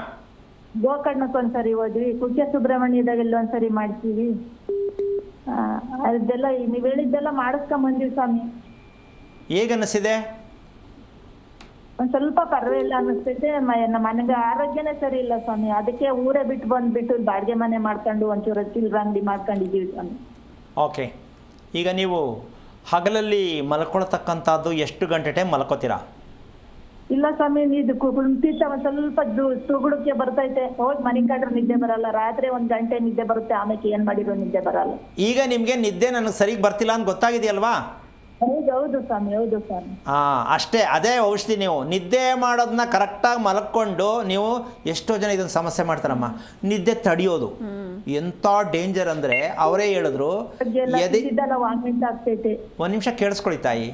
ಗೋಕರ್ಣಕ್ಕೆ ಒಂದ್ಸರಿ ಹೋದ್ವಿ, ಕುಕ್ಕೆ ಸುಬ್ರಹ್ಮಣ್ಯದಾಗ ಒಂದ್ಸರಿ ಮಾಡ್ತೀವಿ. ಅದೆಲ್ಲ ನೀವ್ ಹೇಳಿದ್ದೆಲ್ಲ ಮಾಡಿಸ್ಕೊಂಡ್ ಬಂದಿವಿ ಸ್ವಾಮಿ. ಹೇಗನ್ನಿಸಿದೆ? ಒಂದ್ ಸ್ವಲ್ಪ ಪರವಾಗಿಲ್ಲ ಅನ್ನಿಸ್ತೈತೆ. ಮನೆಗೆ ಆರೋಗ್ಯನೇ ಸರಿ ಇಲ್ಲ ಸ್ವಾಮಿ. ಅದಕ್ಕೆ ಊರೇ ಬಿಟ್ಟು ಬಂದ್ಬಿಟ್ಟು ಬಾಡಿಗೆ ಮನೆ ಮಾಡ್ಕೊಂಡು ಒಂಚೂರು ಚಿಲ್ಲರೆ ಅಂಗಡಿ ಮಾಡ್ಕೊಂಡಿದ್ದೀವಿ ಸ್ವಾಮಿ. ಓಕೆ, ಈಗ ನೀವು ಹಗಲಲ್ಲಿ ಮಲ್ಕೊಳ್ತಕ್ಕಂಥದ್ದು ಎಷ್ಟು ಗಂಟೆ ಟೈಮ್ ಮಲ್ಕೋತೀರಾ? ಇಲ್ಲ ಸ್ವಾಮಿ, ಇದು ಕುಂಠಿತ ಒಂದ್ ಸ್ವಲ್ಪ ತುಗುಡಕ್ಕೆ ಬರ್ತೈತೆ. ಹೋಗಿ ಮನೆ ಕಂಡ್ರೆ ನಿದ್ದೆ ಬರಲ್ಲ. ರಾತ್ರಿ 1 ಗಂಟೆ ನಿದ್ದೆ ಬರುತ್ತೆ, ಆಮೇಲೆ ಏನ್ ಮಾಡಿರೋ ನಿದ್ದೆ ಬರಲ್ಲ. ಈಗ ನಿಮಗೆ ನಿದ್ದೆ ನನಗೆ ಸರಿಗೆ ಬರ್ತಿಲ್ಲ ಅಂತ ಗೊತ್ತಾಗಿದೆಯಲ್ವಾ? ಹೌದು ಸ್ವಾಮಿ, ಹೌದು ಸ್ವಾಮಿ. ಅಷ್ಟೇ, ಅದೇ ಔಷಧಿ. ನೀವು ನಿದ್ದೆ ಮಾಡೋದನ್ನ ಕರೆಕ್ಟಾಗಿ ಮಲ್ಕೊಂಡು, ನೀವು ಎಷ್ಟೋ ಜನ ಇದನ್ನು ಸಮಸ್ಯೆ ಮಾಡ್ತಾರಮ್ಮ, ನಿದ್ದೆ ತಡೆಯೋದು ಎಂಥ ಡೇಂಜರ್ ಅಂದರೆ ಅವರೇ ಹೇಳಿದ್ರು. ವಾಮಿಟ್ ಆಗ್ತೈತೆ. ಒಂದು ನಿಮಿಷ ಕೇಳಿಸ್ಕೊಳ್ಳಿ ತಾಯಿ.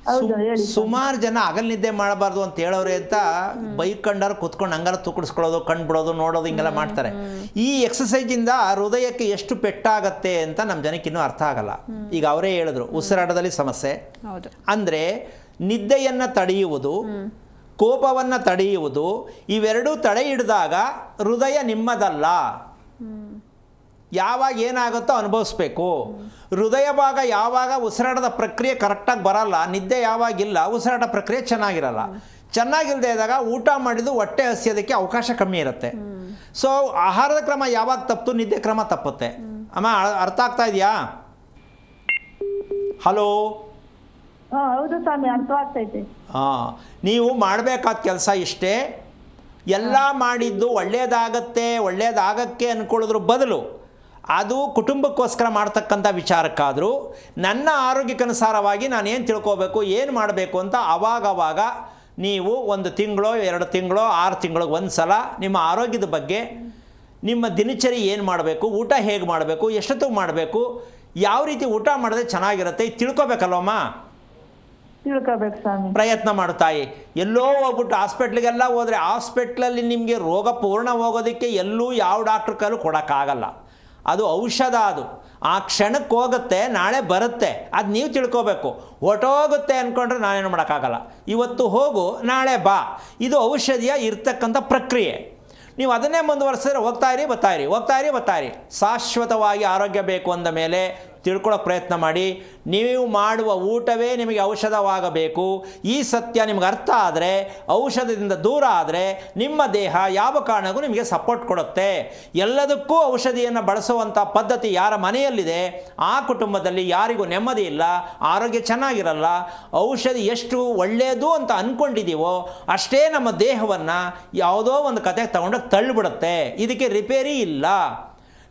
ಹೌದು, ಹೇಳಿ. ಸುಮಾರು ಜನ ಹಗಲ್ ನಿದ್ದೆ ಮಾಡಬಾರ್ದು ಅಂತ ಹೇಳೋರೆ ಅಂತ ಬೈಕ್ ಕಂಡಾರು ಕುತ್ಕೊಂಡು ಹಂಗಾರ ತೂಕಡಿಸ್ಕೊಳ್ಳೋದು, ಕಣ್ಣು ಬಿಡೋದು, ನೋಡೋದು, ಹಿಂಗೆಲ್ಲ ಮಾಡ್ತಾರೆ. ಈ ಎಕ್ಸಸೈಜಿಂದ ಹೃದಯಕ್ಕೆ ಎಷ್ಟು ಪೆಟ್ಟಾಗತ್ತೆ ಅಂತ ನಮ್ಮ ಜನಕ್ಕೆ ಇನ್ನೂ ಅರ್ಥ ಆಗಲ್ಲ. ಈಗ ಅವರೇ ಹೇಳಿದ್ರು, ಉಸಿರಾಟದಲ್ಲಿ ಸಮಸ್ಯೆ ಅಂದರೆ ನಿದ್ದೆಯನ್ನು ತಡೆಯುವುದು, ಕೋಪವನ್ನು ತಡೆಯುವುದು, ಇವೆರಡೂ ತಡೆ ಹಿಡಿದಾಗ ಹೃದಯ ನಿಮ್ಮದಲ್ಲ. ಯಾವಾಗ ಏನಾಗುತ್ತೋ ಅನುಭವಿಸ್ಬೇಕು. ಹೃದಯ ಭಾಗ ಯಾವಾಗ ಉಸಿರಾಟದ ಪ್ರಕ್ರಿಯೆ ಕರೆಕ್ಟಾಗಿ ಬರಲ್ಲ, ನಿದ್ದೆ ಯಾವಾಗಿಲ್ಲ, ಉಸಿರಾಟ ಪ್ರಕ್ರಿಯೆ ಚೆನ್ನಾಗಿರಲ್ಲ. ಚೆನ್ನಾಗಿಲ್ಲದೆ ಇದ್ದಾಗ ಊಟ ಮಾಡಿದ್ದು ಹೊಟ್ಟೆ ಹಸಿಯೋದಕ್ಕೆ ಅವಕಾಶ ಕಮ್ಮಿ ಇರುತ್ತೆ. ಸೊ ಆಹಾರದ ಕ್ರಮ ಯಾವಾಗ ತಪ್ಪು, ನಿದ್ದೆ ಕ್ರಮ ತಪ್ಪುತ್ತೆ. ಅಮ್ಮ, ಅರ್ಥ ಆಗ್ತಾ ಇದೆಯಾ? ಹಲೋ. ಹೌದು ಸ್ವಾಮಿ, ಅರ್ಥ ಆಗ್ತೈತೆ. ನೀವು ಮಾಡಬೇಕಾದ ಕೆಲಸ ಇಷ್ಟೇ. ಎಲ್ಲ ಮಾಡಿದ್ದು ಒಳ್ಳೆಯದಾಗಕ್ಕೆ ಅಂದ್ಕೊಳ್ಳೋದ್ರ ಬದಲು ಅದು ಕುಟುಂಬಕ್ಕೋಸ್ಕರ ಮಾಡ್ತಕ್ಕಂಥ ವಿಚಾರಕ್ಕಾದರೂ ನನ್ನ ಆರೋಗ್ಯಕ್ಕನುಸಾರವಾಗಿ ನಾನು ಏನು ತಿಳ್ಕೋಬೇಕು, ಏನು ಮಾಡಬೇಕು ಅಂತ ಅವಾಗವಾಗ ನೀವು 1 ತಿಂಗಳೋ 2 ತಿಂಗಳೋ 6 ತಿಂಗಳಿಗೆ ಒಂದು ಸಲ ನಿಮ್ಮ ಆರೋಗ್ಯದ ಬಗ್ಗೆ, ನಿಮ್ಮ ದಿನಚರಿ ಏನು ಮಾಡಬೇಕು, ಊಟ ಹೇಗೆ ಮಾಡಬೇಕು, ಎಷ್ಟೊತ್ತಿಗೆ ಮಾಡಬೇಕು, ಯಾವ ರೀತಿ ಊಟ ಮಾಡಿದ್ರೆ ಚೆನ್ನಾಗಿರುತ್ತೆ ತಿಳ್ಕೊಬೇಕಲ್ವಮ್ಮ? ತಿಳ್ಕೊಬೇಕು ಸ್ವಾಮಿ. ಪ್ರಯತ್ನ ಮಾಡ್ತಾಯಿ. ಎಲ್ಲೋ ಹೋಗ್ಬಿಟ್ಟು ಹಾಸ್ಪಿಟ್ಲಿಗೆಲ್ಲ ಹೋದರೆ ಹಾಸ್ಪಿಟ್ಲಲ್ಲಿ ನಿಮಗೆ ರೋಗ ಪೂರ್ಣ ಹೋಗೋದಕ್ಕೆ ಎಲ್ಲೂ ಯಾವ ಡಾಕ್ಟ್ರ್ ಕೈಲೂ ಕೊಡೋಕ್ಕಾಗಲ್ಲ. ಅದು ಔಷಧ. ಅದು ಆ ಕ್ಷಣಕ್ಕೆ ಹೋಗುತ್ತೆ, ನಾಳೆ ಬರುತ್ತೆ. ಅದು ನೀವು ತಿಳ್ಕೋಬೇಕು. ಹೊಟ್ಟೋಗುತ್ತೆ ಅಂದ್ಕೊಂಡ್ರೆ ನಾನೇನು ಮಾಡೋಕ್ಕಾಗಲ್ಲ. ಇವತ್ತು ಹೋಗು, ನಾಳೆ ಬಾ. ಇದು ಔಷಧಿಯ ಇರ್ತಕ್ಕಂಥ ಪ್ರಕ್ರಿಯೆ. ನೀವು ಅದನ್ನೇ ಮುಂದುವರೆಸಿದ್ರೆ ಹೋಗ್ತಾಯಿರಿ. ಶಾಶ್ವತವಾಗಿ ಆರೋಗ್ಯ ಬೇಕು ಅಂದ ಮೇಲೆ ತಿಳ್ಕೊಳ್ಳೋಕೆ ಪ್ರಯತ್ನ ಮಾಡಿ. ನೀವು ಮಾಡುವ ಊಟವೇ ನಿಮಗೆ ಔಷಧವಾಗಬೇಕು. ಈ ಸತ್ಯ ನಿಮಗೆ ಅರ್ಥ ಆದರೆ, ಔಷಧದಿಂದ ದೂರ ಆದರೆ ನಿಮ್ಮ ದೇಹ ಯಾವ ಕಾರಣಕ್ಕೂ ನಿಮಗೆ ಸಪೋರ್ಟ್ ಕೊಡುತ್ತೆ. ಎಲ್ಲದಕ್ಕೂ ಔಷಧಿಯನ್ನು ಬಳಸುವಂಥ ಪದ್ಧತಿ ಯಾರ ಮನೆಯಲ್ಲಿದೆ ಆ ಕುಟುಂಬದಲ್ಲಿ ಯಾರಿಗೂ ನೆಮ್ಮದಿ ಇಲ್ಲ, ಆರೋಗ್ಯ ಚೆನ್ನಾಗಿರಲ್ಲ. ಔಷಧಿ ಎಷ್ಟು ಒಳ್ಳೆಯದು ಅಂತ ಅಂದ್ಕೊಂಡಿದ್ದೀವೋ ಅಷ್ಟೇ ನಮ್ಮ ದೇಹವನ್ನು ಯಾವುದೋ ಒಂದು ಕತೆಗೆ ತಗೊಂಡೋಗಿ ತಳ್ಳಿಬಿಡುತ್ತೆ. ಇದಕ್ಕೆ ರಿಪೇರಿ ಇಲ್ಲ.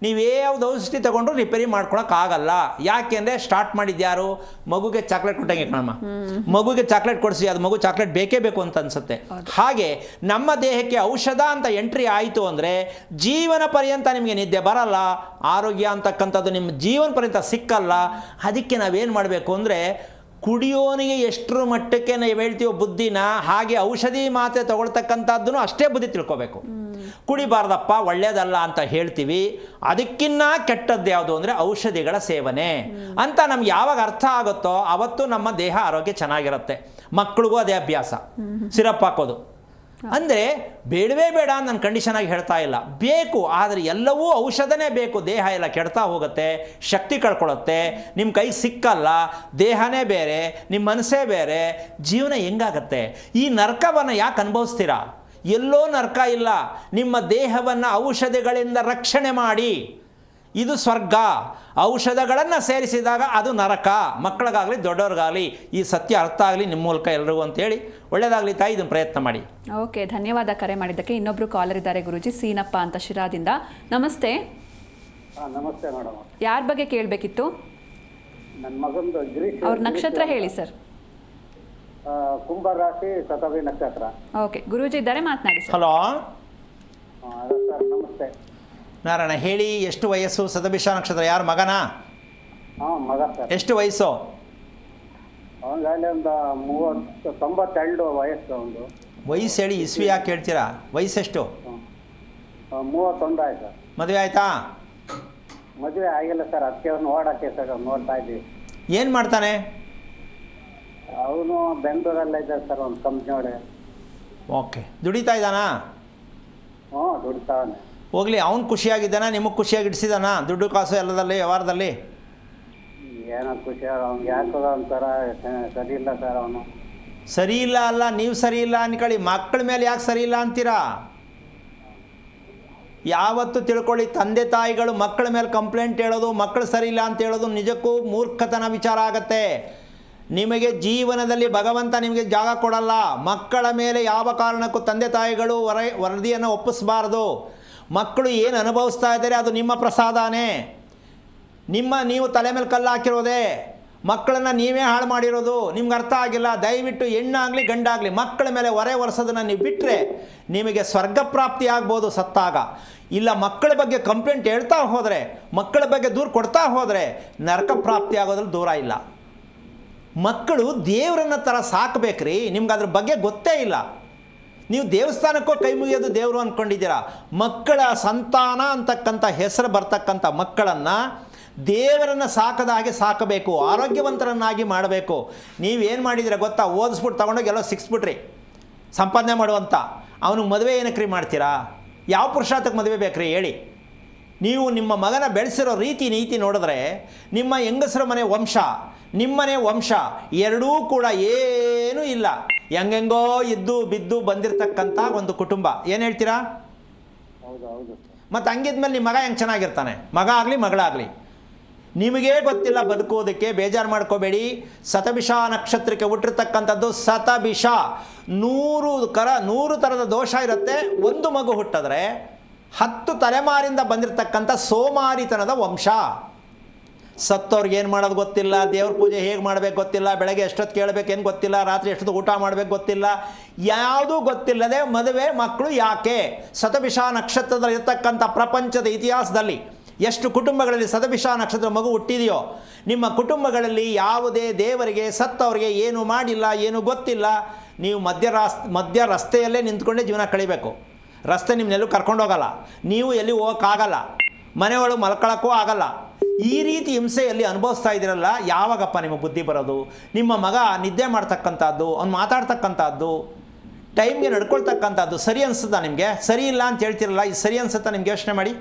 ನೀವ್ಯಾವ್ದು ಔಷಧಿ ತೊಗೊಂಡ್ರು ರಿಪೇರಿ ಮಾಡ್ಕೊಳಕ್ಕಾಗಲ್ಲ. ಯಾಕೆಂದರೆ ಸ್ಟಾರ್ಟ್ ಮಾಡಿದ್ಯಾರು? ಮಗುಗೆ ಚಾಕ್ಲೇಟ್ ಕೊಟ್ಟಂಗೆ ಕಣಮ್ಮ. ಮಗುಗೆ ಚಾಕ್ಲೇಟ್ ಕೊಡಿಸಿ ಅದು ಮಗು ಚಾಕ್ಲೇಟ್ ಬೇಕೇ ಬೇಕು ಅಂತ ಅನಿಸುತ್ತೆ. ಹಾಗೆ ನಮ್ಮ ದೇಹಕ್ಕೆ ಔಷಧ ಅಂತ ಎಂಟ್ರಿ ಆಯಿತು ಅಂದರೆ ಜೀವನ ಪರ್ಯಂತ ನಿಮಗೆ ನಿದ್ದೆ ಬರಲ್ಲ, ಆರೋಗ್ಯ ಅಂತಕ್ಕಂಥದ್ದು ನಿಮ್ಮ ಜೀವನ ಪರ್ಯಂತ ಸಿಕ್ಕಲ್ಲ. ಅದಕ್ಕೆ ನಾವೇನು ಮಾಡಬೇಕು ಅಂದರೆ, ಕುಡಿಯೋನಿಗೆ ಎಷ್ಟರ ಮಟ್ಟಕ್ಕೆ ನಾವು ಹೇಳ್ತೀವೋ ಬುದ್ಧಿನ, ಹಾಗೆ ಔಷಧಿ ಮಾತ್ರೆ ತಗೊಳ್ತಕ್ಕಂಥದ್ದನ್ನು ಅಷ್ಟೇ ಬುದ್ಧಿ ತಿಳ್ಕೊಬೇಕು. ಕುಡಿಬಾರ್ದಪ್ಪ, ಒಳ್ಳೆಯದಲ್ಲ ಅಂತ ಹೇಳ್ತೀವಿ. ಅದಕ್ಕಿನ್ನ ಕೆಟ್ಟದ್ದು ಯಾವುದು ಅಂದರೆ ಔಷಧಿಗಳ ಸೇವನೆ ಅಂತ ನಮ್ಗೆ ಯಾವಾಗ ಅರ್ಥ ಆಗುತ್ತೋ ಆವತ್ತು ನಮ್ಮ ದೇಹ ಆರೋಗ್ಯ ಚೆನ್ನಾಗಿರುತ್ತೆ. ಮಕ್ಕಳಿಗೂ ಅದೇ ಅಭ್ಯಾಸ, ಸಿರಪ್ ಹಾಕೋದು. ಅಂದರೆ ಬೇಡವೇ ಬೇಡ ಅಂತ ನಾನು ಕಂಡೀಷನ್ ಆಗಿ ಹೇಳ್ತಾ ಇಲ್ಲ, ಬೇಕು. ಆದರೆ ಎಲ್ಲವೂ ಔಷಧನೇ ಬೇಕು. ದೇಹ ಎಲ್ಲ ಕೆಡ್ತಾ ಹೋಗುತ್ತೆ, ಶಕ್ತಿ ಕಳ್ಕೊಳ್ಳುತ್ತೆ, ನಿಮ್ಮ ಕೈಗೆ ಸಿಕ್ಕಲ್ಲ. ದೇಹನೇ ಬೇರೆ, ನಿಮ್ಮ ಮನಸ್ಸೇ ಬೇರೆ, ಜೀವನ ಹೆಂಗಾಗತ್ತೆ? ಈ ನರಕವನ್ನು ಯಾಕೆ ಅನುಭವಿಸ್ತೀರಾ? ಎಲ್ಲೋ ನರಕ ಇಲ್ಲ. ನಿಮ್ಮ ದೇಹವನ್ನು ಔಷಧಿಗಳಿಂದ ರಕ್ಷಣೆ ಮಾಡಿ. ಇದು ಸ್ವರ್ಗ. ಔಷಧಗಳನ್ನು ಸೇರಿಸಿದಾಗ ಅದು ನರಕ. ಮಕ್ಕಳಿಗಾಗಲಿ ದೊಡ್ಡವ್ರಿಗಾಗಲಿ ಈ ಸತ್ಯ ಅರ್ಥ ಆಗಲಿ ನಿಮ್ಮ ಮೂಲಕ ಎಲ್ಲರಿಗೂ ಅಂತೇಳಿ. ಒಳ್ಳೆಯದಾಗಲಿ ತಾಯಿ, ಇದನ್ನು ಪ್ರಯತ್ನ ಮಾಡಿ. ಓಕೆ, ಧನ್ಯವಾದ ಕರೆ ಮಾಡಿದ್ದಕ್ಕೆ. ಇನ್ನೊಬ್ಬರು ಕಾಲರ್ ಇದ್ದಾರೆ ಗುರೂಜಿ, ಸೀನಪ್ಪ ಅಂತ ಶಿರಾದಿಂದ. ನಮಸ್ತೆ. ನಮಸ್ತೆ ಮೇಡಮ್. ಯಾರ ಬಗ್ಗೆ ಕೇಳಬೇಕಿತ್ತು? ನನ್ನ ಮಗಂದು ಗಿರೀಶ್. ಅವ್ರ ನಕ್ಷತ್ರ ಹೇಳಿ ಸರ್. ಕುಂಭ ರಾಶಿ, ಶತವಿ ನಕ್ಷತ್ರ. ಓಕೆ, ಗುರೂಜಿ ಇದ್ದಾರೆ, ಮಾತನಾಡಿ ಸರ್. ಹಲೋ ಸರ್ ನಮಸ್ತೆ. ನಾರಾಯಣ ಹೇಳಿ. ಎಷ್ಟು ವಯಸ್ಸು? ಶತಭಿಷ ನಕ್ಷತ್ರ. ಯಾರ ಮಗನಾ? ಹಾಂ, ಮಗ ಸರ್. ಎಷ್ಟು ವಯಸ್ಸು? ಅವನಿಗಾಗಲೇ ಒಂದು 92 ವಯಸ್ಸು. ಒಂದು ವಯಸ್ಸು ಹೇಳಿ, ಇಸ್ವಿ ಯಾಕೆ ಹೇಳ್ತೀರಾ? ವಯಸ್ಸೆಷ್ಟು? 31 ಆಯ್ತು. ಮದುವೆ ಆಯಿತಾ? ಮದುವೆ ಆಗಿಲ್ಲ ಸರ್, ಅದಕ್ಕೆ ಅವ್ನು ಓಡಾಕೆ ಸರ್ ನೋಡ್ತಾ ಇದ್ದೀವಿ. ಏನು ಮಾಡ್ತಾನೆ? ಅವನು ಬೆಂಗಳೂರಲ್ಲ ಇದ್ದಾರೆ ಸರ್, ಒಂದು ಕಂಪ್ನಿ ಒಳಗೆ. ಓಕೆ, ದುಡಿತಾ ಇದ್ದಾನಾ? ಹ್ಞೂ, ದುಡಿತಾವನೆ. ಹೋಗಲಿ, ಅವ್ನು ಖುಷಿಯಾಗಿದ್ದಾನ? ನಿಮಗೆ ಖುಷಿಯಾಗಿ ಇಡಿಸಿದಾನ? ದುಡ್ಡು ಕಾಸು ಎಲ್ಲದಲ್ಲಿ ವ್ಯವಹಾರದಲ್ಲಿ ಏನೋ ಖುಷಿ. ಅವ್ನಿಗೆ ಯಾಕೋ ಒಂಥರ ಸರಿ ಇಲ್ಲ ಸರ್. ಅವನು ಸರಿ ಇಲ್ಲ ಅಲ್ಲ, ನೀವು ಸರಿ ಇಲ್ಲ ಅನ್ಕೊಳ್ಳಿ. ಮಕ್ಕಳ ಮೇಲೆ ಯಾಕೆ ಸರಿ ಇಲ್ಲ ಅಂತೀರಾ? ಯಾವತ್ತು ತಿಳ್ಕೊಳ್ಳಿ, ತಂದೆ ತಾಯಿಗಳು ಮಕ್ಕಳ ಮೇಲೆ ಕಂಪ್ಲೇಂಟ್ ಹೇಳೋದು, ಮಕ್ಕಳು ಸರಿ ಇಲ್ಲ ಅಂತ ಹೇಳೋದು ನಿಜಕ್ಕೂ ಮೂರ್ಖತನ ವಿಚಾರ ಆಗತ್ತೆ. ನಿಮಗೆ ಜೀವನದಲ್ಲಿ ಭಗವಂತ ನಿಮಗೆ ಜಾಗ ಕೊಡಲ್ಲ. ಮಕ್ಕಳ ಮೇಲೆ ಯಾವ ಕಾರಣಕ್ಕೂ ತಂದೆ ತಾಯಿಗಳು ವರದಿಯನ್ನು ಒಪ್ಪಿಸಬಾರ್ದು. ಮಕ್ಕಳು ಏನು ಅನುಭವಿಸ್ತಾ ಇದ್ದಾರೆ ಅದು ನಿಮ್ಮ ಪ್ರಸಾದನೇ. ನೀವು ತಲೆ ಮೇಲೆ ಕಲ್ಲು ಹಾಕಿರೋದೇ. ಮಕ್ಕಳನ್ನು ನೀವೇ ಹಾಳು ಮಾಡಿರೋದು. ನಿಮ್ಗೆ ಅರ್ಥ ಆಗಿಲ್ಲ. ದಯವಿಟ್ಟು ಹೆಣ್ಣಾಗಲಿ ಗಂಡಾಗಲಿ ಮಕ್ಕಳ ಮೇಲೆ ಹೊರೆ ಒರೆಸೋದನ್ನು ನೀವು ಬಿಟ್ಟರೆ ನಿಮಗೆ ಸ್ವರ್ಗ ಪ್ರಾಪ್ತಿ ಆಗ್ಬೋದು ಸತ್ತಾಗ. ಇಲ್ಲ, ಮಕ್ಕಳ ಬಗ್ಗೆ ಕಂಪ್ಲೇಂಟ್ ಹೇಳ್ತಾ ಹೋದರೆ, ಮಕ್ಕಳ ಬಗ್ಗೆ ದೂರ ಕೊಡ್ತಾ ಹೋದರೆ ನರಕ ಪ್ರಾಪ್ತಿ ಆಗೋದ್ರಲ್ಲಿ ದೂರ ಇಲ್ಲ. ಮಕ್ಕಳು ದೇವರನ್ನ ಥರ ಸಾಕಬೇಕ್ರಿ. ನಿಮ್ಗೆ ಅದ್ರ ಬಗ್ಗೆ ಗೊತ್ತೇ ಇಲ್ಲ. ನೀವು ದೇವಸ್ಥಾನಕ್ಕೋ ಕೈ ಮುಗಿಯೋದು ದೇವರು ಅಂದ್ಕೊಂಡಿದ್ದೀರಾ. ಮಕ್ಕಳ ಸಂತಾನ ಅಂತಕ್ಕಂಥ ಹೆಸರು ಬರ್ತಕ್ಕಂಥ ಮಕ್ಕಳನ್ನು ದೇವರನ್ನು ಸಾಕದ ಹಾಗೆ ಸಾಕಬೇಕು, ಆರೋಗ್ಯವಂತರನ್ನಾಗಿ ಮಾಡಬೇಕು. ನೀವೇನು ಮಾಡಿದರೆ ಗೊತ್ತಾ? ಓದಿಸ್ಬಿಟ್ಟು ತೊಗೊಂಡೋಗಿ ಎಲ್ಲೋ ಸಿಕ್ಸ್ಬಿಟ್ರಿ ಸಂಪಾದನೆ ಮಾಡುವಂಥ. ಅವನಿಗೆ ಮದುವೆ ಏನಕ್ರಿ ಮಾಡ್ತೀರಾ? ಯಾವ ಪುರುಷಾರ್ಥಕ್ಕೆ ಮದುವೆ ಬೇಕ್ರಿ ಹೇಳಿ? ನೀವು ನಿಮ್ಮ ಮಗನ ಬೆಳೆಸಿರೋ ರೀತಿ ನೀತಿ ನೋಡಿದ್ರೆ ನಿಮ್ಮ ಹೆಂಗಸರ ಮನೆ ವಂಶ, ನಿಮ್ಮನೆ ವಂಶ ಎರಡೂ ಕೂಡ ಏನೂ ಇಲ್ಲ. ಹೆಂಗೆಂಗೋ ಇದ್ದು ಬಿದ್ದು ಬಂದಿರತಕ್ಕಂಥ ಒಂದು ಕುಟುಂಬ. ಏನು ಹೇಳ್ತೀರಾ? ಹೌದು ಹೌದು. ಮತ್ತು ಹಂಗಿದ್ಮೇಲೆ ನಿಮ್ಮ ಮಗ ಹೆಂಗೆ ಚೆನ್ನಾಗಿರ್ತಾನೆ? ಮಗ ಆಗಲಿ ಮಗಳಾಗಲಿ. ನಿಮಗೇ ಗೊತ್ತಿಲ್ಲ ಬದುಕೋದಕ್ಕೆ. ಬೇಜಾರು ಮಾಡ್ಕೋಬೇಡಿ. ಶತಭಿಷ ನಕ್ಷತ್ರಕ್ಕೆ ಹುಟ್ಟಿರ್ತಕ್ಕಂಥದ್ದು ಶತಭಿಷ. 100 ಥರದ ದೋಷ ಇರುತ್ತೆ. ಒಂದು ಮಗು ಹುಟ್ಟಿದ್ರೆ 10 ತಲೆಮಾರಿಂದ ಬಂದಿರತಕ್ಕಂಥ ಸೋಮಾರಿತನದ ವಂಶ. ಸತ್ತವ್ರಿಗೆ ಏನು ಮಾಡೋದು ಗೊತ್ತಿಲ್ಲ, ದೇವ್ರ ಪೂಜೆ ಹೇಗೆ ಮಾಡಬೇಕು ಗೊತ್ತಿಲ್ಲ, ಬೆಳಗ್ಗೆ ಎಷ್ಟೊತ್ತು ಕೇಳಬೇಕೇನು ಗೊತ್ತಿಲ್ಲ, ರಾತ್ರಿ ಎಷ್ಟೊತ್ತು ಊಟ ಮಾಡಬೇಕು ಗೊತ್ತಿಲ್ಲ, ಯಾವುದೂ ಗೊತ್ತಿಲ್ಲದೆ ಮದುವೆ ಮಕ್ಕಳು ಯಾಕೆ? ಶತಭಿಷ ನಕ್ಷತ್ರದಲ್ಲಿ ಇರ್ತಕ್ಕಂಥ ಪ್ರಪಂಚದ ಇತಿಹಾಸದಲ್ಲಿ ಎಷ್ಟು ಕುಟುಂಬಗಳಲ್ಲಿ ಶತಭಿಷ ನಕ್ಷತ್ರ ಮಗು ಹುಟ್ಟಿದೆಯೋ, ನಿಮ್ಮ ಕುಟುಂಬಗಳಲ್ಲಿ ಯಾವುದೇ ದೇವರಿಗೆ ಸತ್ತವರಿಗೆ ಏನು ಮಾಡಿಲ್ಲ, ಏನು ಗೊತ್ತಿಲ್ಲ. ನೀವು ಮಧ್ಯ ರಸ್ತೆಯಲ್ಲೇ ನಿಂತ್ಕೊಂಡೇ ಜೀವನ ಕಳಿಬೇಕು. ರಸ್ತೆ ನಿಮ್ಮನ್ನೆಲ್ಲೂ ಕರ್ಕೊಂಡೋಗಲ್ಲ. ನೀವು ಎಲ್ಲಿ ಹೋಗೋಕ್ಕಾಗಲ್ಲ. ಮನೆಯೊಳಗೆ ಮಲ್ಕೊಳ್ಳೋಕ್ಕೂ ಆಗಲ್ಲ. ಈ ರೀತಿ ಹಿಂಸೆಯಲ್ಲಿ ಅನುಭವಿಸ್ತಾ ಇದ್ದೀರಲ್ಲ, ಯಾವಾಗಪ್ಪ ನಿಮಗೆ ಬುದ್ಧಿ ಬರೋದು? ನಿಮ್ಮ ಮಗ ನಿದ್ದೆ ಮಾಡ್ತಕ್ಕಂಥದ್ದು, ಅವ್ನು ಮಾತಾಡ್ತಕ್ಕಂಥದ್ದು, ಟೈಮ್ಗೆ ನಡ್ಕೊಳ್ತಕ್ಕಂಥದ್ದು ಸರಿ ಅನಿಸುತ್ತಾ ನಿಮಗೆ? ಸರಿ ಇಲ್ಲ ಅಂತ ಹೇಳ್ತಿರಲ್ಲ, ಇದು ಸರಿ ಅನಿಸುತ್ತಾ ನಿಮ್ಗೆ? ಯೋಚನೆ ಮಾಡಿ.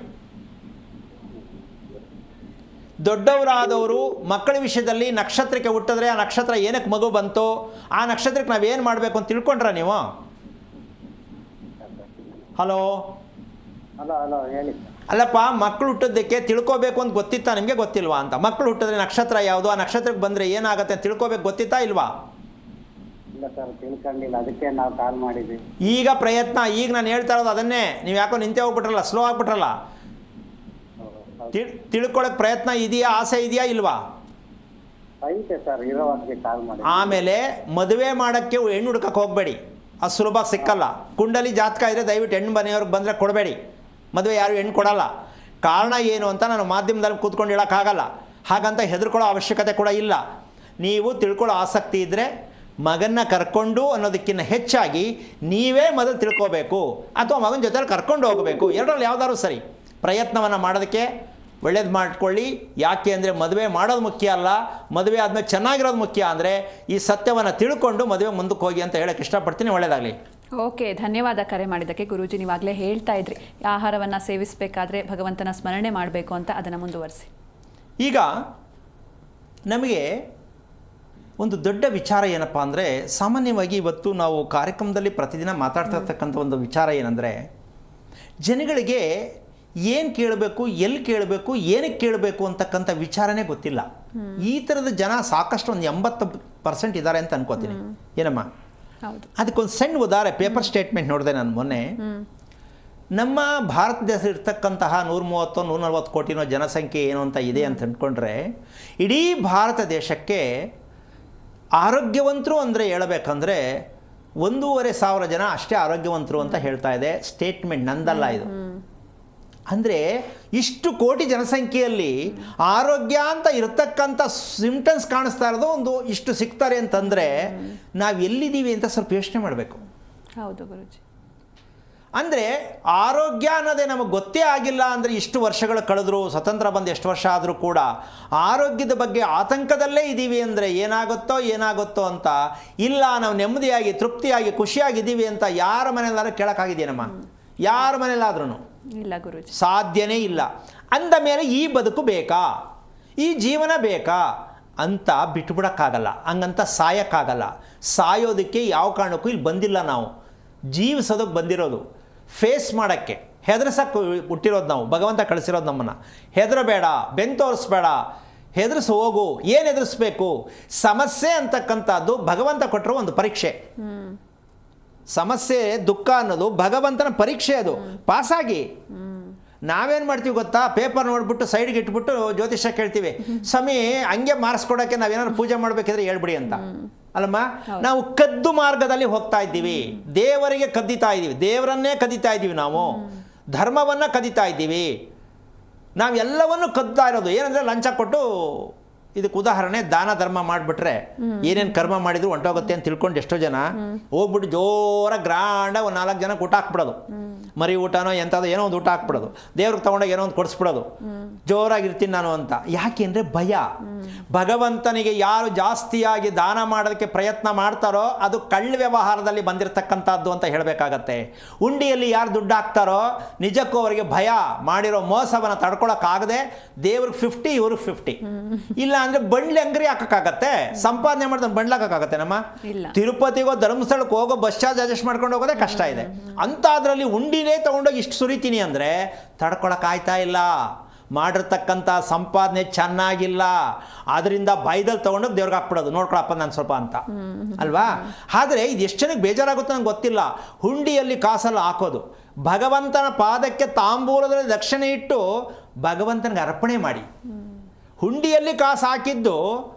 ದೊಡ್ಡವರಾದವರು ಮಕ್ಕಳ ವಿಷಯದಲ್ಲಿ ನಕ್ಷತ್ರಕ್ಕೆ ಹುಟ್ಟಿದ್ರೆ ಆ ನಕ್ಷತ್ರ ಏನಕ್ಕೆ ಮಗು ಬಂತು, ಆ ನಕ್ಷತ್ರಕ್ಕೆ ನಾವೇನು ಮಾಡಬೇಕು ಅಂತ ತಿಳ್ಕೊಂಡ್ರ ನೀವು? ಹಲೋ ಹಲೋ ಹೇಳಿ. ಅಲ್ಲಪ್ಪ, ಮಕ್ಕಳು ಹುಟ್ಟೋದಕ್ಕೆ ತಿಳ್ಕೊಬೇಕು ಅಂತ ಗೊತ್ತಿತ್ತಾ ನಿಮಗೆ? ಗೊತ್ತಿಲ್ವಾ ಅಂತ? ಮಕ್ಕಳು ಹುಟ್ಟಿದ್ರೆ ನಕ್ಷತ್ರ ಯಾವುದು, ಆ ನಕ್ಷತ್ರಕ್ಕೆ ಬಂದರೆ ಏನಾಗುತ್ತೆ ಅಂತ ತಿಳ್ಕೊಬೇಕು, ಗೊತ್ತಿತ್ತಾ ಇಲ್ವಾ? ಇಲ್ಲ ಸರ್, ತಿಳ್ಕೊಂಡಿಲ್ಲ, ಅದಕ್ಕೆ ನಾವು ಕಾಲ್ ಮಾಡಿದ್ವಿ. ಈಗ ಪ್ರಯತ್ನ, ಈಗ ನಾನು ಹೇಳ್ತಾ ಇರೋದು ಅದನ್ನೇ. ನೀವು ಯಾಕೋ ನಿಂತೇ ಹೋಗ್ಬಿಟ್ರಲ್ಲ, ಸ್ಲೋ ಆಗ್ಬಿಟ್ರಲ್ಲ. ತಿಳ್ಕೊಳ್ಳೋಕೆ ಪ್ರಯತ್ನ ಇದೆಯಾ, ಆಸೆ ಇದೆಯಾ ಇಲ್ವಾ? ಐತೆ ಸರ್, ಇರೋವಾಗೆ ಕಾಲ್ ಮಾಡಿ. ಆಮೇಲೆ ಮದುವೆ ಮಾಡೋಕ್ಕೆ ಹೆಣ್ಣು ಹುಡ್ಕಕ್ಕೆ ಹೋಗಬೇಡಿ, ಅದು ಸುಲಭ ಸಿಕ್ಕಲ್ಲ. ಕುಂಡಲಿ ಜಾತಕ ಇದ್ದರೆ ದಯವಿಟ್ಟು ಹೆಣ್ಣು ಮನೆಯವ್ರಿಗೆ ಬಂದರೆ ಕೊಡಬೇಡಿ, ಮದುವೆ ಯಾರು ಹೆಣ್ಣು ಕೊಡಲ್ಲ. ಕಾರಣ ಏನು ಅಂತ ನಾನು ಮಾಧ್ಯಮದಲ್ಲಿ ಕೂತ್ಕೊಂಡು ಹೇಳೋಕ್ಕಾಗಲ್ಲ. ಹಾಗಂತ ಹೆದರ್ಕೊಳ್ಳೋ ಅವಶ್ಯಕತೆ ಕೂಡ ಇಲ್ಲ. ನೀವು ತಿಳ್ಕೊಳ್ಳೋ ಆಸಕ್ತಿ ಇದ್ದರೆ ಮಗನ್ನ ಕರ್ಕೊಂಡು ಅನ್ನೋದಕ್ಕಿಂತ ಹೆಚ್ಚಾಗಿ ನೀವೇ ಮೊದಲು ತಿಳ್ಕೋಬೇಕು, ಅಥವಾ ಮಗನ ಜೊತೆಲಿ ಕರ್ಕೊಂಡು ಹೋಗಬೇಕು. ಎರಡರಲ್ಲಿ ಯಾವ್ದಾದ್ರು ಸರಿ. ಪ್ರಯತ್ನವನ್ನು ಮಾಡೋದಕ್ಕೆ ಒಳ್ಳೇದು ಮಾಡ್ಕೊಳ್ಳಿ. ಯಾಕೆ ಅಂದರೆ ಮದುವೆ ಮಾಡೋದು ಮುಖ್ಯ ಅಲ್ಲ, ಮದುವೆ ಆದಮೇಲೆ ಚೆನ್ನಾಗಿರೋದು ಮುಖ್ಯ. ಅಂದರೆ ಈ ಸತ್ಯವನ್ನು ತಿಳ್ಕೊಂಡು ಮದುವೆ ಮುಂದಕ್ಕೆ ಹೋಗಿ ಅಂತ ಹೇಳೋಕ್ಕೆ ಇಷ್ಟಪಡ್ತೀನಿ. ಒಳ್ಳೆಯದಾಗಲಿ. ಓಕೆ, ಧನ್ಯವಾದ ಕರೆ ಮಾಡಿದ್ದಕ್ಕೆ. ಗುರೂಜಿ, ನೀವಾಗಲೇ ಹೇಳ್ತಾ ಇದ್ರಿ ಆಹಾರವನ್ನು ಸೇವಿಸಬೇಕಾದ್ರೆ ಭಗವಂತನ ಸ್ಮರಣೆ ಮಾಡಬೇಕು ಅಂತ, ಅದನ್ನು ಮುಂದುವರಿಸಿ. ಈಗ ನಮಗೆ ಒಂದು ದೊಡ್ಡ ವಿಚಾರ ಏನಪ್ಪ ಅಂದರೆ, ಸಾಮಾನ್ಯವಾಗಿ ಇವತ್ತು ನಾವು ಕಾರ್ಯಕ್ರಮದಲ್ಲಿ ಪ್ರತಿದಿನ ಮಾತಾಡ್ತಾ ಇರ್ತಕ್ಕಂಥ ಒಂದು ವಿಚಾರ ಏನಂದರೆ, ಜನಗಳಿಗೆ ಏನು ಕೇಳಬೇಕು, ಎಲ್ಲಿ ಕೇಳಬೇಕು, ಏನಕ್ಕೆ ಕೇಳಬೇಕು ಅಂತಕ್ಕಂಥ ವಿಚಾರನೇ ಗೊತ್ತಿಲ್ಲ. ಈ ಥರದ ಜನ ಸಾಕಷ್ಟು ಒಂದು 80% ಇದ್ದಾರೆ ಅಂತ ಅನ್ಕೋತೀನಿ. ಏನಮ್ಮ? ಹೌದು. ಅದಕ್ಕೊಂದು ಸಣ್ಣ ಉದಾಹರಣೆ, ಪೇಪರ್ ಸ್ಟೇಟ್ಮೆಂಟ್ ನೋಡಿದೆ ನಾನು ಮೊನ್ನೆ. ನಮ್ಮ ಭಾರತ ದೇಶ ಇರ್ತಕ್ಕಂತಹ 130-140 ಕೋಟಿನೋ ಜನಸಂಖ್ಯೆ ಏನು ಅಂತ ಇದೆ ಅಂತ ಅಂದ್ಕೊಂಡ್ರೆ, ಇಡೀ ಭಾರತ ದೇಶಕ್ಕೆ ಆರೋಗ್ಯವಂತರು ಅಂದರೆ ಹೇಳಬೇಕಂದ್ರೆ 1,500,000 ಜನ ಅಷ್ಟೇ ಆರೋಗ್ಯವಂತರು ಅಂತ ಹೇಳ್ತಾ ಇದೆ ಸ್ಟೇಟ್ಮೆಂಟ್, ನಂದಲ್ಲ ಇದು. ಅಂದರೆ ಇಷ್ಟು ಕೋಟಿ ಜನಸಂಖ್ಯೆಯಲ್ಲಿ ಆರೋಗ್ಯ ಅಂತ ಇರತಕ್ಕಂಥ ಸಿಂಪ್ಟಮ್ಸ್ ಕಾಣಿಸ್ತಾ ಇರೋದು ಒಂದು ಇಷ್ಟು ಸಿಗ್ತಾರೆ ಅಂತಂದರೆ ನಾವು ಎಲ್ಲಿದ್ದೀವಿ ಅಂತ ಸ್ವಲ್ಪ ಯೋಚನೆ ಮಾಡಬೇಕು. ಹೌದು ಗುರೂಜಿ. ಅಂದರೆ ಆರೋಗ್ಯ ಅನ್ನೋದೇ ನಮಗೆ ಗೊತ್ತೇ ಆಗಿಲ್ಲ ಅಂದರೆ, ಇಷ್ಟು ವರ್ಷಗಳು ಕಳೆದ್ರು, ಸ್ವತಂತ್ರ ಬಂದು ಎಷ್ಟು ವರ್ಷ ಆದರೂ ಕೂಡ ಆರೋಗ್ಯದ ಬಗ್ಗೆ ಆತಂಕದಲ್ಲೇ ಇದ್ದೀವಿ ಅಂದರೆ ಏನಾಗುತ್ತೋ ಅಂತ. ಇಲ್ಲ, ನಾವು ನೆಮ್ಮದಿಯಾಗಿ ತೃಪ್ತಿಯಾಗಿ ಖುಷಿಯಾಗಿದ್ದೀವಿ ಅಂತ ಯಾರ ಮನೆಯಲ್ಲಾದ್ರೂ ಕೇಳೋಕ್ಕಾಗಿದೆಯೇನಮ್ಮ? ಯಾರ ಮನೆಯಲ್ಲಾದ್ರೂ ಇಲ್ಲ ಗುರೂಜಿ, ಸಾಧ್ಯನೇ ಇಲ್ಲ. ಅಂದ ಮೇಲೆ ಈ ಬದುಕು ಬೇಕಾ, ಈ ಜೀವನ ಬೇಕಾ ಅಂತ ಬಿಟ್ಬಿಡೋಕ್ಕಾಗಲ್ಲ, ಹಂಗಂತ ಸಾಯೋಕ್ಕಾಗಲ್ಲ. ಸಾಯೋದಕ್ಕೆ ಯಾವ ಕಾರಣಕ್ಕೂ ಇಲ್ಲಿ ಬಂದಿಲ್ಲ, ನಾವು ಜೀವಿಸೋದಕ್ಕೆ ಬಂದಿರೋದು, ಫೇಸ್ ಮಾಡೋಕ್ಕೆ. ಹೆದರ್ಸಕ್ಕೆ ಹುಟ್ಟಿರೋದು ನಾವು, ಭಗವಂತ ಕಳಿಸಿರೋದು ನಮ್ಮನ್ನು. ಹೆದರಬೇಡ, ಬೆನ್ನು ತೋರಿಸ್ಬೇಡ, ಹೆದರ್ಸಿ ಹೋಗು. ಏನು ಹೆದರಿಸ್ಬೇಕು? ಸಮಸ್ಯೆ ಅಂತಕ್ಕಂಥದ್ದು ಭಗವಂತ ಕೊಟ್ಟಿರೋ ಒಂದು ಪರೀಕ್ಷೆ. ಸಮಸ್ಯೆ, ದುಃಖ ಅನ್ನೋದು ಭಗವಂತನ ಪರೀಕ್ಷೆ. ಅದು ಪಾಸಾಗಿ ನಾವೇನು ಮಾಡ್ತೀವಿ ಗೊತ್ತಾ? ಪೇಪರ್ ನೋಡ್ಬಿಟ್ಟು ಸೈಡ್ಗೆ ಇಟ್ಬಿಟ್ಟು ಜ್ಯೋತಿಷ್ಯ ಕೇಳ್ತೀವಿ, ಸ್ವಾಮಿ ಹಂಗೆ ಮಾರ್ಕ್ಸ್ಕೊಡೋಕ್ಕೆ ನಾವೇನಾದ್ರು ಪೂಜೆ ಮಾಡಬೇಕಿದ್ರೆ ಹೇಳ್ಬಿಡಿ ಅಂತ. ಅಲ್ಲಮ್ಮ, ನಾವು ಕದ್ದು ಮಾರ್ಗದಲ್ಲಿ ಹೋಗ್ತಾ ಇದ್ದೀವಿ, ದೇವರಿಗೆ ಕದ್ದಿತಾ ಇದ್ದೀವಿ, ದೇವರನ್ನೇ ಕದೀತಾ ಇದ್ದೀವಿ, ನಾವು ಧರ್ಮವನ್ನು ಕದೀತಾ ಇದ್ದೀವಿ. ನಾವೆಲ್ಲವನ್ನು ಕದ್ತಾ ಇರೋದು ಏನಂದರೆ ಲಂಚ ಕೊಟ್ಟು. ಇದಕ್ಕೆ ಉದಾಹರಣೆ, ದಾನ ಧರ್ಮ ಮಾಡಿಬಿಟ್ರೆ ಏನೇನು ಕರ್ಮ ಮಾಡಿದ್ರು ಹೊಂಟೋಗುತ್ತೆ ಅಂತ ತಿಳ್ಕೊಂಡು ಎಷ್ಟೋ ಜನ ಹೋಗ್ಬಿಟ್ಟು ಜೋರಾಗಿ ಗ್ರಾಂಡಾಗಿ ಒಂದು 4 ಜನಕ್ಕೆ ಊಟ ಹಾಕ್ಬಿಡೋದು. ಮರಿ ಊಟನೋ ಎಂಥದ್ದು ಏನೋ ಒಂದು ಊಟ ಹಾಕ್ಬಿಡೋದು, ದೇವ್ರಿಗೆ ತೊಗೊಂಡೋಗಿ ಏನೋ ಒಂದು ಕೊಡಿಸ್ಬಿಡೋದು, ಜೋರಾಗಿರ್ತೀನಿ ನಾನು ಅಂತ. ಯಾಕೆ ಅಂದರೆ ಭಯ. ಭಗವಂತನಿಗೆ ಯಾರು ಜಾಸ್ತಿಯಾಗಿ ದಾನ ಮಾಡೋದಕ್ಕೆ ಪ್ರಯತ್ನ ಮಾಡ್ತಾರೋ ಅದು ಕಳ್ಳ ವ್ಯವಹಾರದಲ್ಲಿ ಬಂದಿರತಕ್ಕಂಥದ್ದು ಅಂತ ಹೇಳಬೇಕಾಗತ್ತೆ. ಉಂಡಿಯಲ್ಲಿ ಯಾರು ದುಡ್ಡು ಹಾಕ್ತಾರೋ ನಿಜಕ್ಕೂ ಅವರಿಗೆ ಭಯ. ಮಾಡಿರೋ ಮೋಸವನ್ನು ತಡ್ಕೊಳಕ್ಕಾಗದೆ ದೇವ್ರಿಗೆ 50, ಇವ್ರಿಗೆ 50. ಇಲ್ಲ ಅಂದರೆ ಬಂಡ್ಲಿ ಅಂಗಡಿ ಹಾಕೋಕ್ಕಾಗತ್ತೆ, ಸಂಪಾದನೆ ಮಾಡ್ತಾನೆ ಬಂಡ್ಲಿ ಹಾಕೋಕ್ಕಾಗತ್ತೆ ನಮ್ಮ? ತಿರುಪತಿಗೋ ಧರ್ಮಸ್ಥಳಕ್ಕೆ ಹೋಗೋ ಬಸ್ ಚಾರ್ಜ್ ಅಡ್ಜಸ್ಟ್ ಮಾಡ್ಕೊಂಡು ಹೋಗೋದೇ ಕಷ್ಟ ಇದೆ. ಅಂಥದ್ರಲ್ಲಿ ಉಂಡಿನೇ ತೊಗೊಂಡೋಗಿ ಇಷ್ಟು ಸುರಿತೀನಿ ಅಂದರೆ ತಡ್ಕೊಳಕ್ಕಾಯ್ತಾ ಇಲ್ಲ. ಮಾಡಿರ್ತಕ್ಕಂಥ ಸಂಪಾದನೆ ಚೆನ್ನಾಗಿಲ್ಲ, ಅದರಿಂದ ಬಾಯ್ದಲ್ಲಿ ತೊಗೊಂಡೋಗಿ ದೇವ್ರಿಗೆ ಹಾಕ್ಬಿಡೋದು, ನೋಡ್ಕೊಳಪ್ಪ ನಾನು ಸ್ವಲ್ಪ ಅಂತ ಅಲ್ವಾ? ಆದರೆ ಇದು ಎಷ್ಟು ಜನಕ್ಕೆ ಬೇಜಾರಾಗುತ್ತೆ ನಂಗೆ ಗೊತ್ತಿಲ್ಲ. ಹುಂಡಿಯಲ್ಲಿ ಕಾಸೆಲ್ಲ ಹಾಕೋದು, ಭಗವಂತನ ಪಾದಕ್ಕೆ ತಾಂಬೂಲದಲ್ಲಿ ದಕ್ಷಿಣೆ ಇಟ್ಟು ಭಗವಂತನಿಗೆ ಅರ್ಪಣೆ ಮಾಡಿ. ಹುಂಡಿಯಲ್ಲಿ ಕಾಸು ಹಾಕಿದ್ದು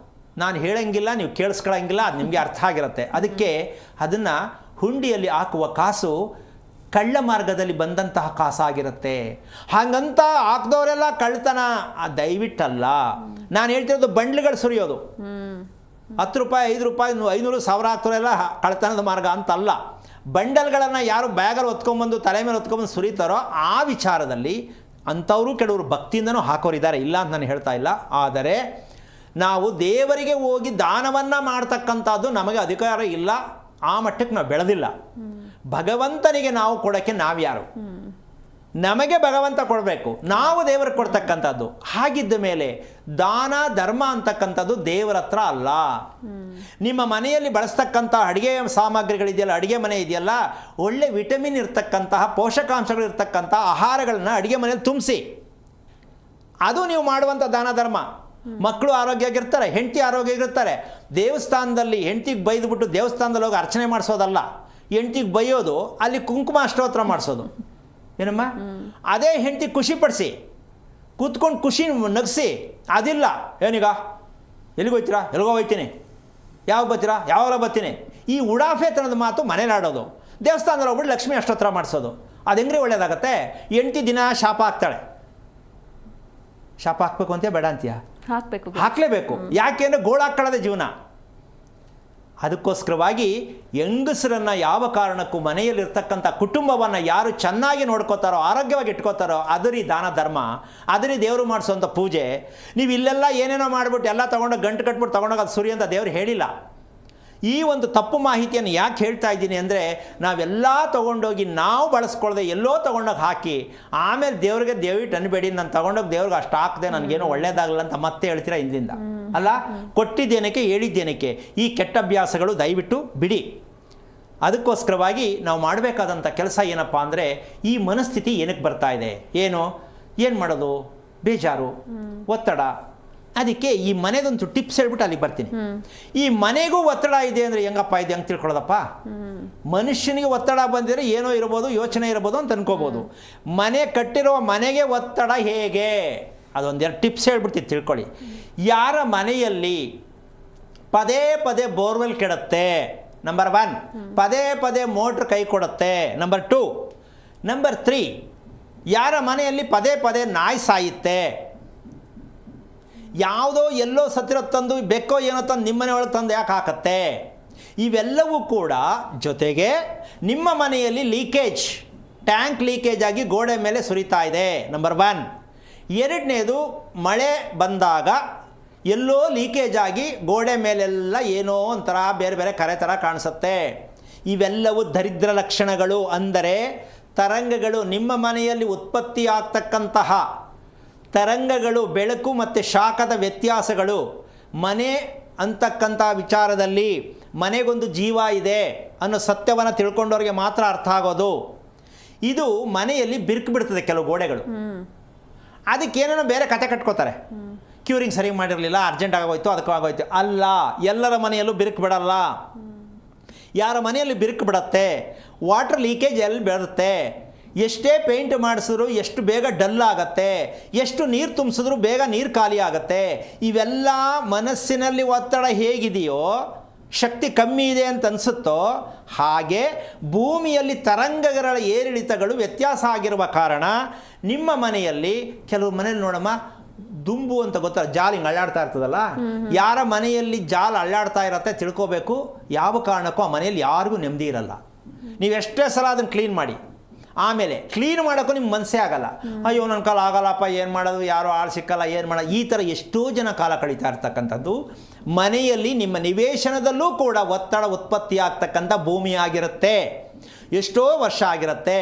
ನಾನು ಹೇಳಂಗಿಲ್ಲ, ನೀವು ಕೇಳಿಸ್ಕೊಳ್ಳಂಗಿಲ್ಲ, ಅದು ನಿಮಗೆ ಅರ್ಥ ಆಗಿರುತ್ತೆ. ಅದಕ್ಕೆ ಅದನ್ನು ಹುಂಡಿಯಲ್ಲಿ ಹಾಕುವ ಕಾಸು ಕಳ್ಳ ಮಾರ್ಗದಲ್ಲಿ ಬಂದಂತಹ ಕಾಸಾಗಿರುತ್ತೆ. ಹಾಗಂತ ಹಾಕ್ದವರೆಲ್ಲ ಕಳ್ತನ ದಯವಿಟ್ಟಲ್ಲ. ನಾನು ಹೇಳ್ತಿರೋದು ಬಂಡ್ಲಿಗಳು ಸುರಿಯೋದು, 10 ರೂಪಾಯಿ, 5 ರೂಪಾಯಿ, 500, 1000 ಹಾಕ್ತವರೆಲ್ಲ ಕಳ್ತನದ ಮಾರ್ಗ ಅಂತಲ್ಲ. ಬಂಡಲ್ಗಳನ್ನು ಯಾರು ಬ್ಯಾಗಲ್ಲಿ ಹೊತ್ಕೊಂಬಂದು ತಲೆ ಮೇಲೆ ಹೊತ್ಕೊಂಬಂದು ಸುರಿತಾರೋ ಆ ವಿಚಾರದಲ್ಲಿ ಅಂಥವರು ಕೆಲವರು ಭಕ್ತಿಯಿಂದನೂ ಹಾಕೋರಿದ್ದಾರೆ, ಇಲ್ಲ ಅಂತ ನಾನು ಹೇಳ್ತಾ ಇಲ್ಲ. ಆದರೆ ನಾವು ದೇವರಿಗೆ ಹೋಗಿ ದಾನವನ್ನು ಮಾಡ್ತಕ್ಕಂಥದ್ದು ನಮಗೆ ಅಧಿಕಾರ ಇಲ್ಲ, ಆ ಮಟ್ಟಕ್ಕೆ ನಾವು ಬೆಳೆದಿಲ್ಲ. ಭಗವಂತನಿಗೆ ನಾವು ಕೊಡೋಕ್ಕೆ ನಾವ್ಯಾರು? ನಮಗೆ ಭಗವಂತ ಕೊಡಬೇಕು, ನಾವು ದೇವರಿಗೆ ಕೊಡ್ತಕ್ಕಂಥದ್ದು. ಹಾಗಿದ್ದ ಮೇಲೆ ದಾನ ಧರ್ಮ ಅಂತಕ್ಕಂಥದ್ದು ದೇವರ ಹತ್ರ ಅಲ್ಲ. ನಿಮ್ಮ ಮನೆಯಲ್ಲಿ ಬಳಸ್ತಕ್ಕಂಥ ಅಡುಗೆ ಸಾಮಗ್ರಿಗಳಿದೆಯಲ್ಲ, ಅಡುಗೆ ಮನೆ ಇದೆಯಲ್ಲ, ಒಳ್ಳೆ ವಿಟಮಿನ್ ಇರ್ತಕ್ಕಂತಹ ಪೋಷಕಾಂಶಗಳು ಇರ್ತಕ್ಕಂಥ ಆಹಾರಗಳನ್ನ ಅಡುಗೆ ಮನೆಯಲ್ಲಿ ತುಂಬಿಸಿ, ಅದು ನೀವು ಮಾಡುವಂಥ ದಾನ ಧರ್ಮ. ಮಕ್ಕಳು ಆರೋಗ್ಯವಾಗಿರ್ತಾರೆ, ಹೆಂಡತಿ ಆರೋಗ್ಯವಾಗಿರ್ತಾರೆ. ದೇವಸ್ಥಾನದಲ್ಲಿ ಹೆಂಡತಿಗೆ ಬೈದ್ಬಿಟ್ಟು ದೇವಸ್ಥಾನದಲ್ಲಿ ಹೋಗಿ ಅರ್ಚನೆ ಮಾಡಿಸೋದಲ್ಲ, ಹೆಂಡತಿಗೆ ಬೈಯೋದು, ಅಲ್ಲಿ ಕುಂಕುಮ ಅಷ್ಟೋತ್ರ ಮಾಡಿಸೋದು. ಏನಮ್ಮ? ಅದೇ ಹೆಂಡತಿ ಖುಷಿ ಪಡಿಸಿ, ಕೂತ್ಕೊಂಡು ಖುಷಿ ನಗಿಸಿ. ಅದಿಲ್ಲ, ಏನೀಗ ಎಲ್ಲಿಗೆ ಹೋಗ್ತೀರಾ? ಎಲ್ಲಿಗೋ ಹೋಗ್ತೀನಿ. ಯಾವಾಗ ಬರ್ತೀರಾ? ಯಾವಾಗ ಬರ್ತೀನಿ. ಈ ಉಡಾಫೆತನದ ಮಾತು ಮನೇಲಿ ಆಡೋದು. ದೇವಸ್ಥಾನದಲ್ಲಿ ಹೋಗ್ಬಿಟ್ಟು ಲಕ್ಷ್ಮಿ ಅಷ್ಟೋತ್ರ ಮಾಡಿಸೋದು. ಅದು ಹೆಂಗ್ರಿ ಒಳ್ಳೇದಾಗತ್ತೆ? ಹೆಂಡತಿ ದಿನ ಶಾಪ ಹಾಕ್ತಾಳೆ. ಶಾಪ ಹಾಕ್ಬೇಕು ಅಂತ ಬೇಡ ಅಂತೀಯ? ಹಾಕಲೇಬೇಕು. ಯಾಕೆ ಅಂದರೆ ಗೋಳಾಕ್ಕಳದೆ ಜೀವನ. ಅದಕ್ಕೋಸ್ಕರವಾಗಿ ಹೆಂಗಸರನ್ನು ಯಾವ ಕಾರಣಕ್ಕೂ ಮನೆಯಲ್ಲಿರ್ತಕ್ಕಂಥ ಕುಟುಂಬವನ್ನು ಯಾರು ಚೆನ್ನಾಗಿ ನೋಡ್ಕೋತಾರೋ, ಆರೋಗ್ಯವಾಗಿ ಇಟ್ಕೋತಾರೋ, ಅದರಿ ದಾನ ಧರ್ಮ, ಅದರಿ ದೇವರು ಮಾಡಿಸೋಂಥ ಪೂಜೆ. ನೀವು ಇಲ್ಲೆಲ್ಲ ಏನೇನೋ ಮಾಡಿಬಿಟ್ಟು ಎಲ್ಲ ತೊಗೊಂಡೋಗಿ ಗಂಟು ಕಟ್ಬಿಟ್ಟು ತೊಗೊಂಡೋಗಿ ಅದು ಸುರಿ ಅಂತ ದೇವ್ರು ಹೇಳಿಲ್ಲ. ಈ ಒಂದು ತಪ್ಪು ಮಾಹಿತಿಯನ್ನು ಯಾಕೆ ಹೇಳ್ತಾ ಇದ್ದೀನಿ ಅಂದರೆ, ನಾವೆಲ್ಲ ತೊಗೊಂಡೋಗಿ ನಾವು ಬಳಸ್ಕೊಳ್ದೆ ಎಲ್ಲೋ ತೊಗೊಂಡೋಗಿ ಹಾಕಿ ಆಮೇಲೆ ದೇವ್ರಿಗೆ ದೇವಿಟ್ಟು ಅನ್ಬೇಡಿ, ನಾನು ತೊಗೊಂಡೋಗಿ ದೇವ್ರಿಗೆ ಅಷ್ಟು ಹಾಕಿದೆ, ನನಗೇನೋ ಒಳ್ಳೇದಾಗಲ್ಲ ಅಂತ ಮತ್ತೆ ಹೇಳ್ತೀರಾ ಹಿಂದಿಂದ. ಅಲ್ಲ, ಕೊಟ್ಟಿದ್ದೇನಕ್ಕೆ, ಹೇಳಿದ್ದೇನಕ್ಕೆ? ಈ ಕೆಟ್ಟ ಅಭ್ಯಾಸಗಳು ದಯವಿಟ್ಟು ಬಿಡಿ. ಅದಕ್ಕೋಸ್ಕರವಾಗಿ ನಾವು ಮಾಡಬೇಕಾದಂಥ ಕೆಲಸ ಏನಪ್ಪ ಅಂದರೆ, ಈ ಮನಸ್ಥಿತಿ ಏನಕ್ಕೆ ಬರ್ತಾ ಇದೆ, ಏನು ಮಾಡೋದು, ಬೇಜಾರು, ಒತ್ತಡ. ಅದಕ್ಕೆ ಈ ಮನೆದೊಂದು ಟಿಪ್ಸ್ ಹೇಳ್ಬಿಟ್ಟು ಅಲ್ಲಿಗೆ ಬರ್ತೀನಿ. ಈ ಮನೆಗೂ ಒತ್ತಡ ಇದೆ ಅಂದರೆ ಹೆಂಗಪ್ಪ ಇದೆ, ಹೆಂಗೆ ತಿಳ್ಕೊಳ್ಳೋದಪ್ಪ? ಮನುಷ್ಯನಿಗೆ ಒತ್ತಡ ಬಂದಿದ್ರೆ ಏನೋ ಇರ್ಬೋದು, ಯೋಚನೆ ಇರ್ಬೋದು ಅಂತ ಅನ್ಕೋಬೋದು. ಮನೆ ಕಟ್ಟಿರೋ ಮನೆಗೆ ಒತ್ತಡ ಹೇಗೆ, ಅದೊಂದೆರಡು ಟಿಪ್ಸ್ ಹೇಳ್ಬಿಡ್ತೀನಿ, ತಿಳ್ಕೊಳ್ಳಿ. ಯಾರ ಮನೆಯಲ್ಲಿ ಪದೇ ಪದೇ ಬೋರ್ವೆಲ್ ಕೆಡುತ್ತೆ, ನಂಬರ್ 1. ಪದೇ ಪದೇ ಮೋಟ್ರ್ ಕೈ ಕೊಡುತ್ತೆ, ನಂಬರ್ 2. ನಂಬರ್ 3, ಯಾರ ಮನೆಯಲ್ಲಿ ಪದೇ ಪದೇ ನಾಯಿ ಸಾಯುತ್ತೆ, ಯಾವುದೋ ಎಲ್ಲೋ ಸತ್ತಿರೋ ತಂದು ಬೆಕ್ಕೋ ಏನೋ ತಂದು ನಿಮ್ಮನೆ ಒಳಗೆ ತಂದು ಯಾಕೆ ಹಾಕತ್ತೆ, ಇವೆಲ್ಲವೂ ಕೂಡ. ಜೊತೆಗೆ ನಿಮ್ಮ ಮನೆಯಲ್ಲಿ ಲೀಕೇಜ್, ಟ್ಯಾಂಕ್ ಲೀಕೇಜ್ ಆಗಿ ಗೋಡೆ ಮೇಲೆ ಸುರಿತಾ ಇದೆ, ನಂಬರ್ 1. ಎರಡನೇದು, ಮಳೆ ಬಂದಾಗ ಎಲ್ಲೋ ಲೀಕೇಜ್ ಆಗಿ ಗೋಡೆ ಮೇಲೆಲ್ಲ ಏನೋ ಒಂಥರ ಬೇರೆ ಬೇರೆ ಕರೆ ಥರ ಕಾಣಿಸುತ್ತೆ. ಇವೆಲ್ಲವೂ ದರಿದ್ರ ಲಕ್ಷಣಗಳು. ಅಂದರೆ ತರಂಗಗಳು, ನಿಮ್ಮ ಮನೆಯಲ್ಲಿ ಉತ್ಪತ್ತಿ ಆಗ್ತಕ್ಕಂತಹ ತರಂಗಗಳು, ಬೆಳಕು ಮತ್ತು ಶಾಖದ ವ್ಯತ್ಯಾಸಗಳು. ಮನೆ ಅಂತಕ್ಕಂಥ ವಿಚಾರದಲ್ಲಿ ಮನೆಗೊಂದು ಜೀವ ಇದೆ ಅನ್ನೋ ಸತ್ಯವನ್ನು ತಿಳ್ಕೊಂಡವ್ರಿಗೆ ಮಾತ್ರ ಅರ್ಥ ಆಗೋದು. ಇದು ಮನೆಯಲ್ಲಿ ಬಿರುಕು ಬಿಡ್ತದೆ ಕೆಲವು ಗೋಡೆಗಳು. ಅದಕ್ಕೇನೇನೋ ಬೇರೆ ಕತೆ ಕಟ್ಕೋತಾರೆ. ಕ್ಯೂರಿಂಗ್ ಸರಿ ಮಾಡಿರಲಿಲ್ಲ, ಅರ್ಜೆಂಟ್ ಆಗೋಯ್ತು, ಅದಕ್ಕೂ ಆಗೋಯ್ತು. ಅಲ್ಲ, ಎಲ್ಲರ ಮನೆಯಲ್ಲೂ ಬಿರುಕು ಬಿಡಲ್ಲ. ಯಾರ ಮನೆಯಲ್ಲಿ ಬಿರುಕು ಬಿಡುತ್ತೆ, ವಾಟರ್ ಲೀಕೇಜ್ ಎಲ್ಲಿ ಬೆಳೆಯುತ್ತೆ, ಎಷ್ಟೇ ಪೇಂಟ್ ಮಾಡಿಸಿದ್ರು ಎಷ್ಟು ಬೇಗ ಡಲ್ ಆಗುತ್ತೆ, ಎಷ್ಟು ನೀರು ತುಂಬಿಸಿದ್ರು ಬೇಗ ನೀರು ಖಾಲಿ ಆಗುತ್ತೆ. ಇವೆಲ್ಲ ಮನಸ್ಸಿನಲ್ಲಿ ಒತ್ತಡ ಹೇಗಿದೆಯೋ, ಶಕ್ತಿ ಕಮ್ಮಿ ಇದೆ ಅಂತ ಅನಿಸುತ್ತೋ ಹಾಗೆ ಭೂಮಿಯಲ್ಲಿ ತರಂಗಗಳ ಏರಿಳಿತಗಳು ವ್ಯತ್ಯಾಸ ಆಗಿರುವ ಕಾರಣ ನಿಮ್ಮ ಮನೆಯಲ್ಲಿ, ಕೆಲವು ಮನೇಲಿ ನೋಡಮ್ಮ ದುಂಬು ಅಂತ ಗೊತ್ತಲ್ಲ, ಜಾಲ್ ಹಿಂಗೆ ಅಳ್ಳಾಡ್ತಾ ಇರ್ತದಲ್ಲ, ಯಾರ ಮನೆಯಲ್ಲಿ ಜಾಲ್ ಅಳ್ಳಾಡ್ತಾ ಇರತ್ತೆ ತಿಳ್ಕೋಬೇಕು, ಯಾವ ಕಾರಣಕ್ಕೂ ಆ ಮನೆಯಲ್ಲಿ ಯಾರಿಗೂ ನೆಮ್ಮದಿ ಇರಲ್ಲ. ನೀವು ಎಷ್ಟೇ ಸಲ ಅದನ್ನು ಕ್ಲೀನ್ ಮಾಡಿ, ಆಮೇಲೆ ಕ್ಲೀನ್ ಮಾಡೋಕ್ಕೂ ನಿಮ್ಗೆ ಮನಸ್ಸೇ ಆಗಲ್ಲ. ಅಯ್ಯೋ ನನ್ನ ಕಾಲ ಆಗಲ್ಲಪ್ಪ, ಏನು ಮಾಡೋದು, ಯಾರೋ ಆಳು ಸಿಕ್ಕಲ್ಲ, ಏನು ಮಾಡೋದು, ಈ ಥರ ಎಷ್ಟೋ ಜನ ಕಾಲ ಕಳೀತಾ ಇರ್ತಕ್ಕಂಥದ್ದು. ಮನೆಯಲ್ಲಿ ನಿಮ್ಮ ನಿವೇಶನದಲ್ಲೂ ಕೂಡ ಒತ್ತಡ ಉತ್ಪತ್ತಿ ಆಗ್ತಕ್ಕಂಥ ಭೂಮಿ ಆಗಿರುತ್ತೆ, ಎಷ್ಟೋ ವರ್ಷ ಆಗಿರುತ್ತೆ.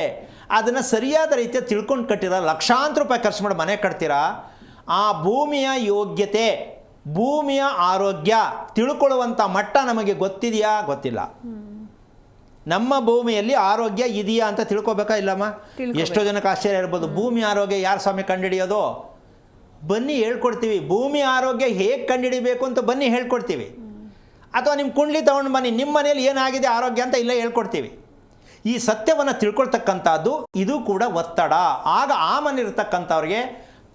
ಅದನ್ನು ಸರಿಯಾದ ರೀತಿಯಲ್ಲಿ ತಿಳ್ಕೊಂಡು ಕಟ್ಟಿರ, ಲಕ್ಷಾಂತರ ರೂಪಾಯಿ ಖರ್ಚು ಮಾಡಿ ಮನೆ ಕಟ್ತೀರಾ, ಆ ಭೂಮಿಯ ಯೋಗ್ಯತೆ, ಭೂಮಿಯ ಆರೋಗ್ಯ ತಿಳ್ಕೊಳ್ಳುವಂಥ ಮಟ್ಟ ನಮಗೆ ಗೊತ್ತಿದೆಯಾ? ಗೊತ್ತಿಲ್ಲ. ನಮ್ಮ ಭೂಮಿಯಲ್ಲಿ ಆರೋಗ್ಯ ಇದೆಯಾ ಅಂತ ತಿಳ್ಕೊಬೇಕಾ ಇಲ್ಲಮ್ಮ? ಎಷ್ಟೋ ಜನಕ್ಕೆ ಆಶ್ಚರ್ಯ ಇರ್ಬೋದು, ಭೂಮಿ ಆರೋಗ್ಯ ಯಾರು ಸ್ವಾಮಿ ಕಂಡುಹಿಡಿಯೋದು? ಬನ್ನಿ ಹೇಳ್ಕೊಡ್ತೀವಿ. ಭೂಮಿ ಆರೋಗ್ಯ ಹೇಗೆ ಕಂಡುಹಿಡಿಬೇಕು ಅಂತ ಬನ್ನಿ ಹೇಳ್ಕೊಡ್ತೀವಿ. ಅಥವಾ ನಿಮ್ಮ ಕುಂಡ್ಲಿ ತೊಗೊಂಡು ಬನ್ನಿ, ನಿಮ್ಮ ಮನೇಲಿ ಏನಾಗಿದೆ ಆರೋಗ್ಯ ಅಂತ ಇಲ್ಲೇ ಹೇಳ್ಕೊಡ್ತೀವಿ. ಈ ಸತ್ಯವನ್ನು ತಿಳ್ಕೊಳ್ತಕ್ಕಂಥದ್ದು ಇದು ಕೂಡ ಒತ್ತಡ. ಆಗ ಆ ಮನೆ ಇರ್ತಕ್ಕಂಥವ್ರಿಗೆ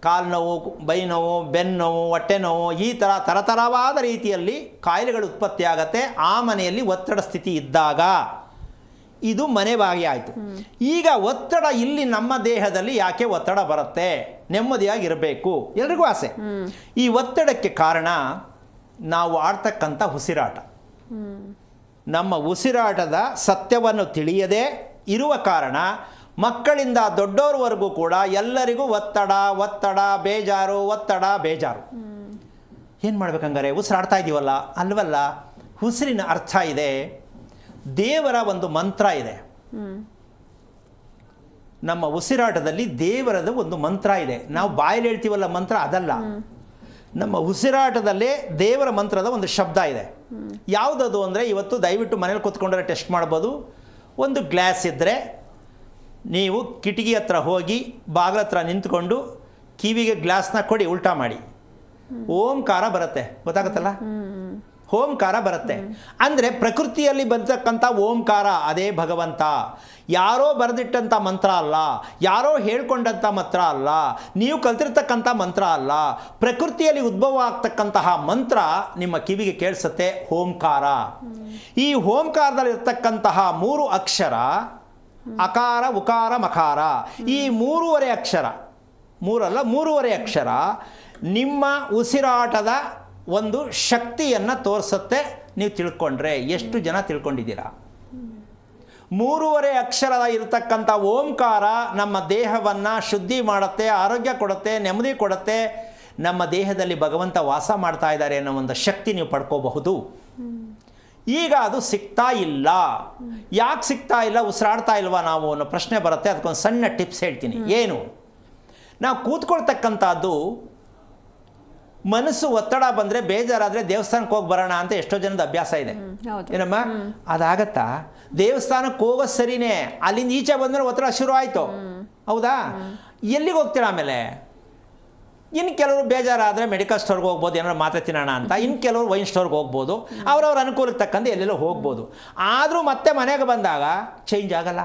ಕಾಲು ನೋವು, ಬೈ ನೋವು, ಬೆನ್ನು ನೋವು, ಹೊಟ್ಟೆ ನೋವು, ಈ ಥರ ತರತರವಾದ ರೀತಿಯಲ್ಲಿ ಕಾಯಿಲೆಗಳು ಉತ್ಪತ್ತಿ ಆಗುತ್ತೆ ಆ ಮನೆಯಲ್ಲಿ ಒತ್ತಡ ಸ್ಥಿತಿ ಇದ್ದಾಗ. ಇದು ಮನೆ ಭಾಗಿ ಆಯಿತು. ಈಗ ಒತ್ತಡ ಇಲ್ಲಿ ನಮ್ಮ ದೇಹದಲ್ಲಿ ಯಾಕೆ ಒತ್ತಡ ಬರುತ್ತೆ? ನೆಮ್ಮದಿಯಾಗಿರಬೇಕು, ಎಲ್ರಿಗೂ ಆಸೆ. ಈ ಒತ್ತಡಕ್ಕೆ ಕಾರಣ ನಾವು ಆಡ್ತಕ್ಕಂಥ ಉಸಿರಾಟ. ನಮ್ಮ ಉಸಿರಾಟದ ಸತ್ಯವನ್ನು ತಿಳಿಯದೇ ಇರುವ ಕಾರಣ ಮಕ್ಕಳಿಂದ ದೊಡ್ಡೋರ್ವರೆಗೂ ಕೂಡ ಎಲ್ಲರಿಗೂ ಒತ್ತಡ ಒತ್ತಡ ಬೇಜಾರು ಒತ್ತಡ ಬೇಜಾರು. ಏನು ಮಾಡ್ಬೇಕಂಗಾರೆ? ಉಸಿರಾಡ್ತಾ ಇದ್ದೀವಲ್ಲ, ಅಲ್ವಲ್ಲ, ಉಸಿರಿನ ಅರ್ಥ ಇದೆ, ದೇವರ ಒಂದು ಮಂತ್ರ ಇದೆ. ನಮ್ಮ ಉಸಿರಾಟದಲ್ಲಿ ದೇವರದ ಒಂದು ಮಂತ್ರ ಇದೆ. ನಾವು ಬಾಯಲ್ಲಿ ಹೇಳ್ತೀವಲ್ಲ ಮಂತ್ರ, ಅದಲ್ಲ. ನಮ್ಮ ಉಸಿರಾಟದಲ್ಲೇ ದೇವರ ಮಂತ್ರದ ಒಂದು ಶಬ್ದ ಇದೆ. ಯಾವುದದು ಅಂದರೆ, ಇವತ್ತು ದಯವಿಟ್ಟು ಮನೇಲಿ ಕೂತ್ಕೊಂಡ್ರೆ ಟೆಸ್ಟ್ ಮಾಡ್ಬೋದು. ಒಂದು ಗ್ಲಾಸ್ ಇದ್ದರೆ ನೀವು ಕಿಟಕಿ ಹತ್ರ ಹೋಗಿ ಬಾಗಿಲ ಹತ್ರ ನಿಂತ್ಕೊಂಡು ಕಿವಿಗೆ ಗ್ಲಾಸ್ನ ಕೊಡಿ, ಉಲ್ಟಾ ಮಾಡಿ, ಓಂಕಾರ ಬರುತ್ತೆ. ಗೊತ್ತಾಗುತ್ತಲ್ಲ, ಓಂಕಾರ ಬರುತ್ತೆ. ಅಂದರೆ ಪ್ರಕೃತಿಯಲ್ಲಿ ಬರ್ತಕ್ಕಂಥ ಓಂಕಾರ ಅದೇ ಭಗವಂತ. ಯಾರೋ ಬರೆದಿಟ್ಟಂಥ ಮಂತ್ರ ಅಲ್ಲ, ಯಾರೋ ಹೇಳ್ಕೊಂಡಂಥ ಮಂತ್ರ ಅಲ್ಲ, ನೀವು ಕಲ್ತಿರ್ತಕ್ಕಂಥ ಮಂತ್ರ ಅಲ್ಲ. ಪ್ರಕೃತಿಯಲ್ಲಿ ಉದ್ಭವ ಆಗ್ತಕ್ಕಂತಹ ಮಂತ್ರ ನಿಮ್ಮ ಕಿವಿಗೆ ಕೇಳಿಸುತ್ತೆ, ಓಂಕಾರ. ಈ ಓಂಕಾರದಲ್ಲಿರ್ತಕ್ಕಂತಹ 3 ಅಕ್ಷರ, ಅಕಾರ ಉಕಾರ ಮಕಾರ, ಈ 3 ಅಕ್ಷರ, 3 ಅಲ್ಲ 3 ಅಕ್ಷರ ನಿಮ್ಮ ಉಸಿರಾಟದ ಒಂದು ಶಕ್ತಿಯನ್ನು ತೋರಿಸುತ್ತೆ. ನೀವು ತಿಳ್ಕೊಂಡ್ರೆ ಎಷ್ಟು ಜನ ತಿಳ್ಕೊಂಡಿದ್ದೀರಾ? 3 ಅಕ್ಷರದ ಇರತಕ್ಕಂಥ ಓಂಕಾರ ನಮ್ಮ ದೇಹವನ್ನು ಶುದ್ಧಿ ಮಾಡುತ್ತೆ, ಆರೋಗ್ಯ ಕೊಡುತ್ತೆ, ನೆಮ್ಮದಿ ಕೊಡುತ್ತೆ. ನಮ್ಮ ದೇಹದಲ್ಲಿ ಭಗವಂತ ವಾಸ ಮಾಡ್ತಾ ಇದ್ದಾರೆ ಅನ್ನೋ ಒಂದು ಶಕ್ತಿ ನೀವು ಪಡ್ಕೋಬಹುದು. ಈಗ ಅದು ಸಿಗ್ತಾ ಇಲ್ಲ. ಯಾಕೆ ಸಿಗ್ತಾ ಇಲ್ಲ? ಉಸಿರಾಡ್ತಾ ಇಲ್ವಾ ನಾವು ಅನ್ನೋ ಪ್ರಶ್ನೆ ಬರುತ್ತೆ. ಅದಕ್ಕೊಂದು ಸಣ್ಣ ಟಿಪ್ಸ್ ಹೇಳ್ತೀನಿ. ಏನು? ನಾವು ಕೂತ್ಕೊಳ್ತಕ್ಕಂಥದ್ದು, ಮನಸ್ಸು ಒತ್ತಡ ಬಂದರೆ, ಬೇಜಾರಾದರೆ ದೇವಸ್ಥಾನಕ್ಕೆ ಹೋಗಿ ಬರೋಣ ಅಂತ ಎಷ್ಟೋ ಜನದ ಅಭ್ಯಾಸ ಇದೆ. ಏನಮ್ಮ, ಅದಾಗತ್ತಾ? ದೇವಸ್ಥಾನಕ್ಕೆ ಹೋಗೋದು ಸರಿನೇ, ಅಲ್ಲಿಂದ ಈಚೆ ಬಂದರೆ ಒತ್ತಡ ಶುರು ಆಯಿತು. ಹೌದಾ? ಎಲ್ಲಿಗೆ ಹೋಗ್ತೀರಾ ಆಮೇಲೆ? ಇನ್ನು ಕೆಲವರು ಬೇಜಾರಾದರೆ ಮೆಡಿಕಲ್ ಸ್ಟೋರ್ಗೆ ಹೋಗ್ಬೋದು, ಏನಾದ್ರು ಮಾತ್ರೆ ತಿನ್ನೋಣ ಅಂತ. ಇನ್ನು ಕೆಲವರು ವೈನ್ ಸ್ಟೋರ್ಗೆ ಹೋಗ್ಬೋದು. ಅವ್ರವ್ರ ಅನುಕೂಲಕ್ಕೆ ತಕ್ಕಂತೆ ಎಲ್ಲೆಲ್ಲೋ ಹೋಗ್ಬೋದು. ಆದರೂ ಮತ್ತೆ ಮನೆಗೆ ಬಂದಾಗ ಚೇಂಜ್ ಆಗಲ್ಲ.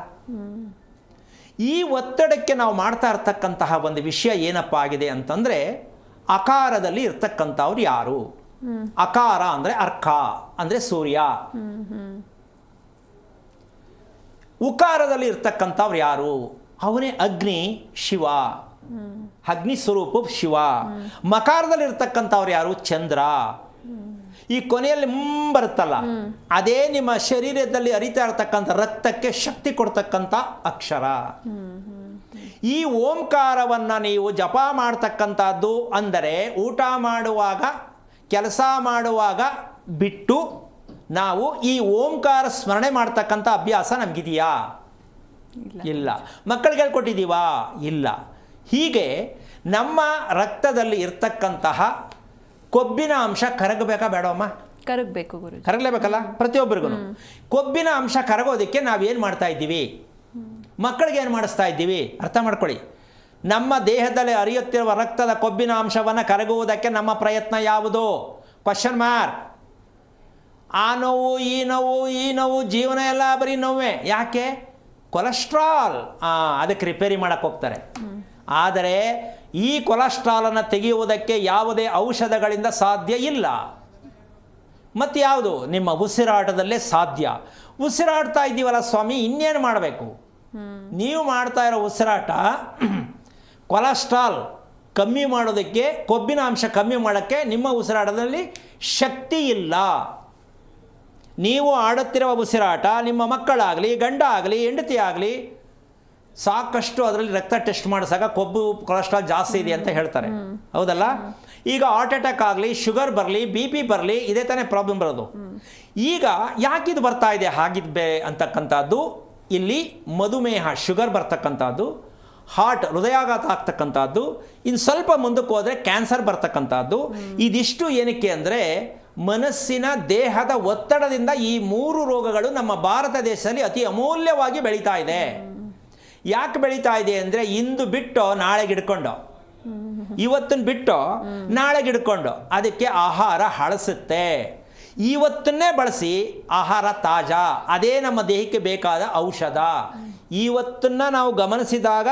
ಈ ಒತ್ತಡಕ್ಕೆ ನಾವು ಮಾಡ್ತಾ ಇರ್ತಕ್ಕಂತಹ ಒಂದು ವಿಷಯ ಏನಪ್ಪ ಆಗಿದೆ ಅಂತಂದರೆ, ಅಕಾರದಲ್ಲಿ ಇರ್ತಕ್ಕಂಥವ್ರು ಯಾರು? ಅಕಾರ ಅಂದರೆ ಅರ್ಕ, ಅಂದರೆ ಸೂರ್ಯ. ಉಕಾರದಲ್ಲಿ ಇರ್ತಕ್ಕಂಥವ್ರು ಯಾರು? ಅವನೇ ಅಗ್ನಿ, ಶಿವ. ಅಗ್ನಿ ಸ್ವರೂಪ ಶಿವ. ಮಕಾರದಲ್ಲಿ ಇರ್ತಕ್ಕಂಥವ್ರು ಯಾರು? ಚಂದ್ರ. ಈ ಕೊನೆಯಲ್ಲಿ ಬರುತ್ತಲ್ಲ, ಅದೇ ನಿಮ್ಮ ಶರೀರದಲ್ಲಿ ಹರಿತಾ ಇರತಕ್ಕಂಥ ರಕ್ತಕ್ಕೆ ಶಕ್ತಿ ಕೊಡ್ತಕ್ಕಂಥ ಅಕ್ಷರ. ಈ ಓಂಕಾರವನ್ನು ನೀವು ಜಪ ಮಾಡ್ತಕ್ಕಂಥದ್ದು ಅಂದರೆ, ಊಟ ಮಾಡುವಾಗ, ಕೆಲಸ ಮಾಡುವಾಗ ಬಿಟ್ಟು ನಾವು ಈ ಓಂಕಾರ ಸ್ಮರಣೆ ಮಾಡ್ತಕ್ಕಂಥ ಅಭ್ಯಾಸ ನಮಗಿದೆಯಾ? ಇಲ್ಲ. ಮಕ್ಕಳಿಗೆ ಹೇಳ್ಕೊಟ್ಟಿದ್ದೀವಾ? ಇಲ್ಲ. ಹೀಗೆ ನಮ್ಮ ರಕ್ತದಲ್ಲಿ ಇರ್ತಕ್ಕಂತಹ ಕೊಬ್ಬಿನ ಅಂಶ ಕರಗಬೇಕಾ ಬೇಡವಮ್ಮ? ಕರಗಬೇಕು ಗುರು. ಕರಗಲೇಬೇಕಲ್ಲ ಪ್ರತಿಯೊಬ್ಬರಿಗೂ. ಕೊಬ್ಬಿನ ಅಂಶ ಕರಗೋದಕ್ಕೆ ನಾವೇನು ಮಾಡ್ತಾ ಇದ್ದೀವಿ? ಮಕ್ಕಳಿಗೆ ಏನು ಮಾಡಿಸ್ತಾ ಇದ್ದೀವಿ? ಅರ್ಥ ಮಾಡ್ಕೊಳ್ಳಿ. ನಮ್ಮ ದೇಹದಲ್ಲಿ ಹರಿಯುತ್ತಿರುವ ರಕ್ತದ ಕೊಬ್ಬಿನ ಅಂಶವನ್ನು ಕರಗುವುದಕ್ಕೆ ನಮ್ಮ ಪ್ರಯತ್ನ ಯಾವುದು? Question mark. ಆ ನೋವು, ಈ ನೋವು, ಈ ನೋವು, ಜೀವನ ಎಲ್ಲ ಬರೀ ನೋವೇ. ಯಾಕೆ? ಕೊಲೆಸ್ಟ್ರಾಲ್. ಅದಕ್ಕೆ ರಿಪೇರಿ ಮಾಡೋಕ್ಕೆ ಹೋಗ್ತಾರೆ. ಆದರೆ ಈ ಕೊಲೆಸ್ಟ್ರಾಲನ್ನು ತೆಗೆಯುವುದಕ್ಕೆ ಯಾವುದೇ ಔಷಧಗಳಿಂದ ಸಾಧ್ಯ ಇಲ್ಲ. ಮತ್ತು ಯಾವುದು? ನಿಮ್ಮ ಉಸಿರಾಟದಲ್ಲೇ ಸಾಧ್ಯ. ಉಸಿರಾಡ್ತಾ ಇದ್ದೀವಲ್ಲ ಸ್ವಾಮಿ, ಇನ್ನೇನು ಮಾಡಬೇಕು? ನೀವು ಮಾಡ್ತಾ ಇರೋ ಉಸಿರಾಟ ಕೊಲೆಸ್ಟ್ರಾಲ್ ಕಮ್ಮಿ ಮಾಡೋದಕ್ಕೆ, ಕೊಬ್ಬಿನ ಅಂಶ ಕಮ್ಮಿ ಮಾಡೋಕ್ಕೆ ನಿಮ್ಮ ಉಸಿರಾಟದಲ್ಲಿ ಶಕ್ತಿ ಇಲ್ಲ. ನೀವು ಆಡುತ್ತಿರುವ ಉಸಿರಾಟ ನಿಮ್ಮ ಮಕ್ಕಳಾಗಲಿ, ಗಂಡ ಆಗಲಿ, ಹೆಂಡತಿ ಆಗಲಿ, ಸಾಕಷ್ಟು ಅದರಲ್ಲಿ ರಕ್ತ ಟೆಸ್ಟ್ ಮಾಡಿಸಾಗ ಕೊಬ್ಬು, ಕೊಲೆಸ್ಟ್ರಾಲ್ ಜಾಸ್ತಿ ಇದೆ ಅಂತ ಹೇಳ್ತಾರೆ. ಹೌದಲ್ಲ? ಈಗ ಹಾರ್ಟ್ ಅಟ್ಯಾಕ್ ಆಗಲಿ, ಶುಗರ್ ಬರಲಿ, BP ಬರಲಿ, ಇದೇ ತಾನೇ ಪ್ರಾಬ್ಲಮ್ ಬರೋದು. ಈಗ ಯಾಕಿದು ಬರ್ತಾ ಇದೆ ಹಾಗಿದ್ಬೇ ಅಂತಕ್ಕಂಥದ್ದು, ಇಲ್ಲಿ ಮಧುಮೇಹ, ಶುಗರ್ ಬರ್ತಕ್ಕಂಥದ್ದು, ಹಾರ್ಟ್, ಹೃದಯಾಘಾತ ಆಗ್ತಕ್ಕಂಥದ್ದು, ಇನ್ನು ಸ್ವಲ್ಪ ಮುಂದಕ್ಕೆ ಹೋದರೆ ಕ್ಯಾನ್ಸರ್ ಬರ್ತಕ್ಕಂಥದ್ದು. ಇದಿಷ್ಟು ಏನಕ್ಕೆ ಅಂದರೆ, ಮನಸ್ಸಿನ, ದೇಹದ ಒತ್ತಡದಿಂದ ಈ 3 ರೋಗಗಳು ನಮ್ಮ ಭಾರತ ದೇಶದಲ್ಲಿ ಅತಿ ಅಮೂಲ್ಯವಾಗಿ ಬೆಳೀತಾ ಇದೆ. ಯಾಕೆ ಬೆಳೀತಾ ಇದೆ ಅಂದರೆ, ಇಂದು ಬಿಟ್ಟು ನಾಳೆಗೆ ಹಿಡ್ಕೊಂಡು, ಇವತ್ತನ್ನು ಬಿಟ್ಟು ನಾಳೆಗೆ ಹಿಡ್ಕೊಂಡು, ಅದಕ್ಕೆ ಆಹಾರ ಹಳಸುತ್ತೆ. ಇವತ್ತನ್ನೇ ಬಳಸಿ ಆಹಾರ ತಾಜಾ, ಅದೇ ನಮ್ಮ ದೇಹಕ್ಕೆ ಬೇಕಾದ ಔಷಧ. ಇವತ್ತನ್ನು ನಾವು ಗಮನಿಸಿದಾಗ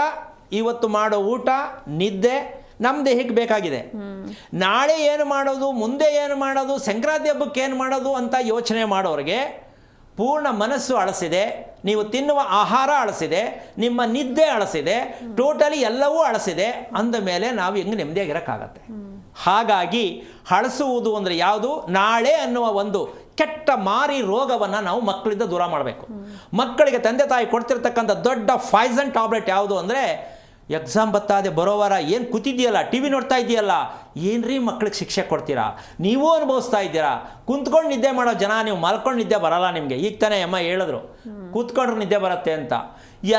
ಇವತ್ತು ಮಾಡೋ ಊಟ, ನಿದ್ದೆ ನಮ್ಮ ದೇಹಕ್ಕೆ ಬೇಕಾಗಿದೆ. ನಾಳೆ ಏನು ಮಾಡೋದು, ಮುಂದೆ ಏನು ಮಾಡೋದು, ಸಂಕ್ರಾಂತಿ ಹಬ್ಬಕ್ಕೆ ಏನು ಮಾಡೋದು ಅಂತ ಯೋಚನೆ ಮಾಡೋರಿಗೆ ಪೂರ್ಣ ಮನಸ್ಸು ಅಳಸಿದೆ, ನೀವು ತಿನ್ನುವ ಆಹಾರ ಅಳಸಿದೆ, ನಿಮ್ಮ ನಿದ್ದೆ ಅಳಸಿದೆ, ಟೋಟಲಿ ಎಲ್ಲವೂ ಅಳಸಿದೆ ಅಂದ ಮೇಲೆ ನಾವು ಹೆಂಗೆ ನೆಮ್ಮದಿಯಾಗಿರೋಕ್ಕಾಗತ್ತೆ? ಹಾಗಾಗಿ ಹಳಸುವುದು ಅಂದರೆ ಯಾವುದು? ನಾಳೆ ಅನ್ನುವ ಒಂದು ಕೆಟ್ಟ ಮಾರಿ ರೋಗವನ್ನು ನಾವು ಮಕ್ಕಳಿಂದ ದೂರ ಮಾಡಬೇಕು. ಮಕ್ಕಳಿಗೆ ತಂದೆ ತಾಯಿ ಕೊಡ್ತಿರ್ತಕ್ಕಂಥ ದೊಡ್ಡ ಪಾಯ್ಸನ್ ಟ್ಯಾಬ್ಲೆಟ್ ಯಾವುದು ಅಂದರೆ, ಎಕ್ಸಾಮ್ ಬತ್ತಾದೆ ಬರೋವಾರ ಏನು ಕೂತಿದ್ದೀಯಲ್ಲ, ಟಿ ವಿ ನೋಡ್ತಾ ಇದೆಯಲ್ಲ, ಏನ್ರೀ ಮಕ್ಳಿಗೆ ಶಿಕ್ಷೆ ಕೊಡ್ತೀರಾ, ನೀವೂ ಅನುಭವಿಸ್ತಾ ಇದ್ದೀರಾ. ಕುಂತ್ಕೊಂಡು ನಿದ್ದೆ ಮಾಡೋ ಜನ ನೀವು, ಮಲ್ಕೊಂಡು ನಿದ್ದೆ ಬರಲ್ಲ ನಿಮಗೆ. ಈಗ ತಾನೇ ಅಮ್ಮ ಹೇಳಿದ್ರು ಕೂತ್ಕೊಂಡ್ರೆ ನಿದ್ದೆ ಬರುತ್ತೆ ಅಂತ.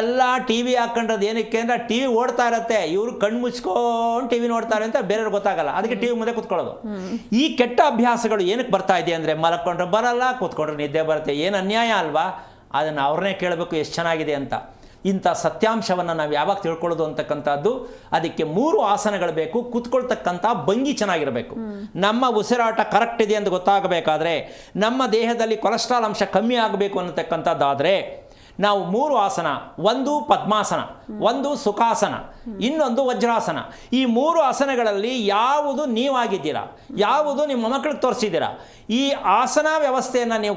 ಎಲ್ಲ ಟಿ ವಿ ಹಾಕೊಂಡ್ರದ್ದು ಏನಕ್ಕೆ ಅಂದರೆ, ಟಿ ವಿ ಓಡ್ತಾ ಇರತ್ತೆ, ಇವರು ಕಣ್ಣು ಮುಚ್ಕೊಂಡು ಟಿ ವಿ ನೋಡ್ತಾರೆ ಅಂತ ಬೇರೆಯವ್ರಿಗೆ ಗೊತ್ತಾಗಲ್ಲ, ಅದಕ್ಕೆ ಟಿ ವಿ ಮುಂದೆ ಕೂತ್ಕೊಳ್ಳೋದು. ಈ ಕೆಟ್ಟ ಅಭ್ಯಾಸಗಳು ಏನಕ್ಕೆ ಬರ್ತಾ ಇದೆ ಅಂದರೆ, ಮಲ್ಕೊಂಡ್ರೆ ಬರಲ್ಲ, ಕೂತ್ಕೊಂಡ್ರೆ ನಿದ್ದೆ ಬರುತ್ತೆ. ಏನು ಅನ್ಯಾಯ ಅಲ್ವಾ? ಅದನ್ನು ಅವ್ರನ್ನೇ ಕೇಳಬೇಕು ಎಷ್ಟು ಚೆನ್ನಾಗಿದೆ ಅಂತ. ಇಂಥ ಸತ್ಯಾಂಶವನ್ನು ನಾವು ಯಾವಾಗ ತಿಳ್ಕೊಳ್ಳೋದು ಅಂತಕ್ಕಂಥದ್ದು, ಅದಕ್ಕೆ 3 ಆಸನಗಳು ಬೇಕು. ಕೂತ್ಕೊಳ್ತಕ್ಕಂಥ ಭಂಗಿ ಚೆನ್ನಾಗಿರಬೇಕು. ನಮ್ಮ ಉಸಿರಾಟ ಕರೆಕ್ಟ್ ಇದೆ ಅಂತ ಗೊತ್ತಾಗಬೇಕಾದ್ರೆ, ನಮ್ಮ ದೇಹದಲ್ಲಿ ಕೊಲೆಸ್ಟ್ರಾಲ್ ಅಂಶ ಕಮ್ಮಿ ಆಗಬೇಕು ಅನ್ನತಕ್ಕಂಥದ್ದಾದರೆ ನಾವು 3 ಆಸನ, ಒಂದು ಪದ್ಮಾಸನ, ಒಂದು ಸುಖಾಸನ, ಇನ್ನೊಂದು ವಜ್ರಾಸನ. ಈ 3 ಆಸನಗಳಲ್ಲಿ ಯಾವುದು ನೀವಾಗಿದ್ದೀರಾ, ಯಾವುದು ನಿಮ್ಮ ಮಕ್ಕಳಿಗೆ ತೋರಿಸಿದ್ದೀರಾ, ಈ ಆಸನ ವ್ಯವಸ್ಥೆಯನ್ನು ನೀವು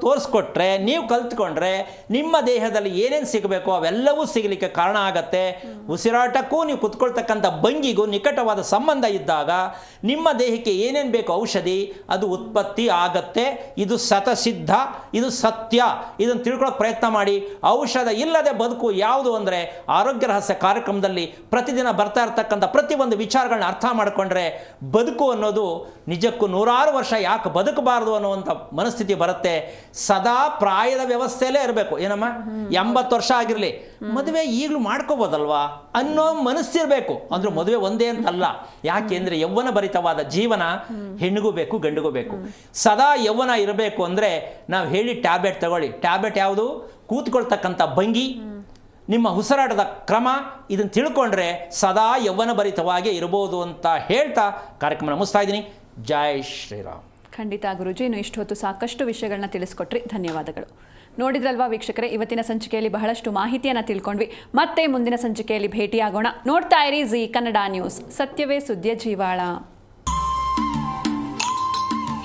ತೋರಿಸ್ಕೊಟ್ರೆ, ನೀವು ಕಲ್ತ್ಕೊಂಡ್ರೆ ನಿಮ್ಮ ದೇಹದಲ್ಲಿ ಏನೇನು ಸಿಗಬೇಕೋ ಅವೆಲ್ಲವೂ ಸಿಗಲಿಕ್ಕೆ ಕಾರಣ ಆಗತ್ತೆ. ಉಸಿರಾಟಕ್ಕೂ ನೀವು ಕುತ್ಕೊಳ್ತಕ್ಕಂಥ ಭಂಗಿಗೂ ನಿಕಟವಾದ ಸಂಬಂಧ ಇದ್ದಾಗ ನಿಮ್ಮ ದೇಹಕ್ಕೆ ಏನೇನು ಬೇಕು ಔಷಧಿ, ಅದು ಉತ್ಪತ್ತಿ ಆಗತ್ತೆ. ಇದು ಶತಸಿದ್ಧ, ಇದು ಸತ್ಯ. ಇದನ್ನು ತಿಳ್ಕೊಳ್ಳೋಕೆ ಪ್ರಯತ್ನ ಮಾಡಿ. ಔಷಧ ಇಲ್ಲದೆ ಬದುಕು ಯಾವುದು ಅಂದರೆ, ಆರೋಗ್ಯ ರಹಸ್ಯ ಕಾರ್ಯಕ್ರಮದಲ್ಲಿ ಪ್ರತಿದಿನ ಬರ್ತಾ ಇರ್ತಕ್ಕಂಥ ಪ್ರತಿಯೊಂದು ವಿಚಾರಗಳನ್ನ ಅರ್ಥ ಮಾಡಿಕೊಂಡ್ರೆ ಬದುಕು ಅನ್ನೋದು ನಿಜಕ್ಕೂ 100 ವರ್ಷ ಯಾಕೆ ಬದುಕಬಾರದು ಅನ್ನುವಂಥ ಮನಸ್ಥಿತಿ ಬರುತ್ತೆ. ಸದಾ ಪ್ರಾಯದ ವ್ಯವಸ್ಥೆಯಲ್ಲೇ ಇರಬೇಕು. ಏನಮ್ಮ, 80 ವರ್ಷ ಆಗಿರಲಿ, ಮದುವೆ ಈಗಲೂ ಮಾಡ್ಕೋಬೋದಲ್ವಾ ಅನ್ನೋ ಮನಸ್ಸಿರಬೇಕು. ಅಂದ್ರೆ ಮದುವೆ ಒಂದೇ ಅಂತಲ್ಲ. ಯಾಕೆಂದರೆ ಯೌವನ ಭರಿತವಾದ ಜೀವನ ಹೆಣ್ಣಿಗೂ ಬೇಕು, ಗಂಡಿಗೂ ಬೇಕು. ಸದಾ ಯೌವನ ಇರಬೇಕು ಅಂದರೆ ನಾವು ಹೇಳಿ ಟ್ಯಾಬ್ಲೆಟ್ ತಗೊಳ್ಳಿ. ಟ್ಯಾಬ್ಲೆಟ್ ಯಾವುದು? ಕೂತ್ಕೊಳ್ತಕ್ಕಂಥ ಭಂಗಿ, ನಿಮ್ಮ ಉಸಿರಾಟದ ಕ್ರಮ, ಇದನ್ನು ತಿಳ್ಕೊಂಡ್ರೆ ಸದಾ ಯೌವನ ಭರಿತವಾಗಿ ಇರ್ಬೋದು ಅಂತ ಹೇಳ್ತಾ ಕಾರ್ಯಕ್ರಮ ಮುಗಿಸ್ತಾ ಇದ್ದೀನಿ. ಜೈ ಶ್ರೀರಾಮ್. ಖಂಡಿತ ಗುರುಜಿ, ಇನ್ನು ಇಷ್ಟು ಹೊತ್ತು ಸಾಕಷ್ಟು ವಿಷಯಗಳನ್ನ ತಿಳಿಸ್ಕೊಟ್ರಿ. ಧನ್ಯವಾದಗಳು. ನೋಡಿದ್ರಲ್ವಾ ವೀಕ್ಷಕರೇ, ಇವತ್ತಿನ ಸಂಚಿಕೆಯಲ್ಲಿ ಬಹಳಷ್ಟು ಮಾಹಿತಿಯನ್ನು ತಿಳ್ಕೊಂಡ್ವಿ. ಮತ್ತೆ ಮುಂದಿನ ಸಂಚಿಕೆಯಲ್ಲಿ ಭೇಟಿಯಾಗೋಣ. ನೋಡ್ತಾ ಇರಿ ಜಿ ಕನ್ನಡ ನ್ಯೂಸ್. ಸತ್ಯವೇ ಸುದ್ದಿಯ ಜೀವಾಳ.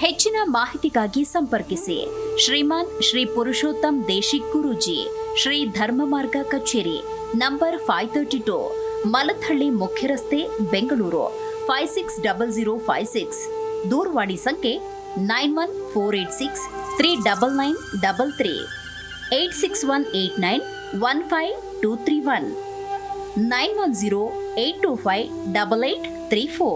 ಹೆಚ್ಚಿನ ಮಾಹಿತಿಗಾಗಿ ಸಂಪರ್ಕಿಸಿ ಶ್ರೀಮಾನ್ ಶ್ರೀ ಪುರುಷೋತ್ತಮ್ ದೇಶಿಕ್ ಗುರೂಜಿ, ಶ್ರೀ ಧರ್ಮ ಮಾರ್ಗ ಕಚೇರಿ, ನಂಬರ್ 532, ಮಲಥಳ್ಳಿ ಮುಖ್ಯ ರಸ್ತೆ, ಬೆಂಗಳೂರು 560056. ದೂರವಾಣಿ ಸಂಖ್ಯೆ 9148639933, 8618915231, 91082588834.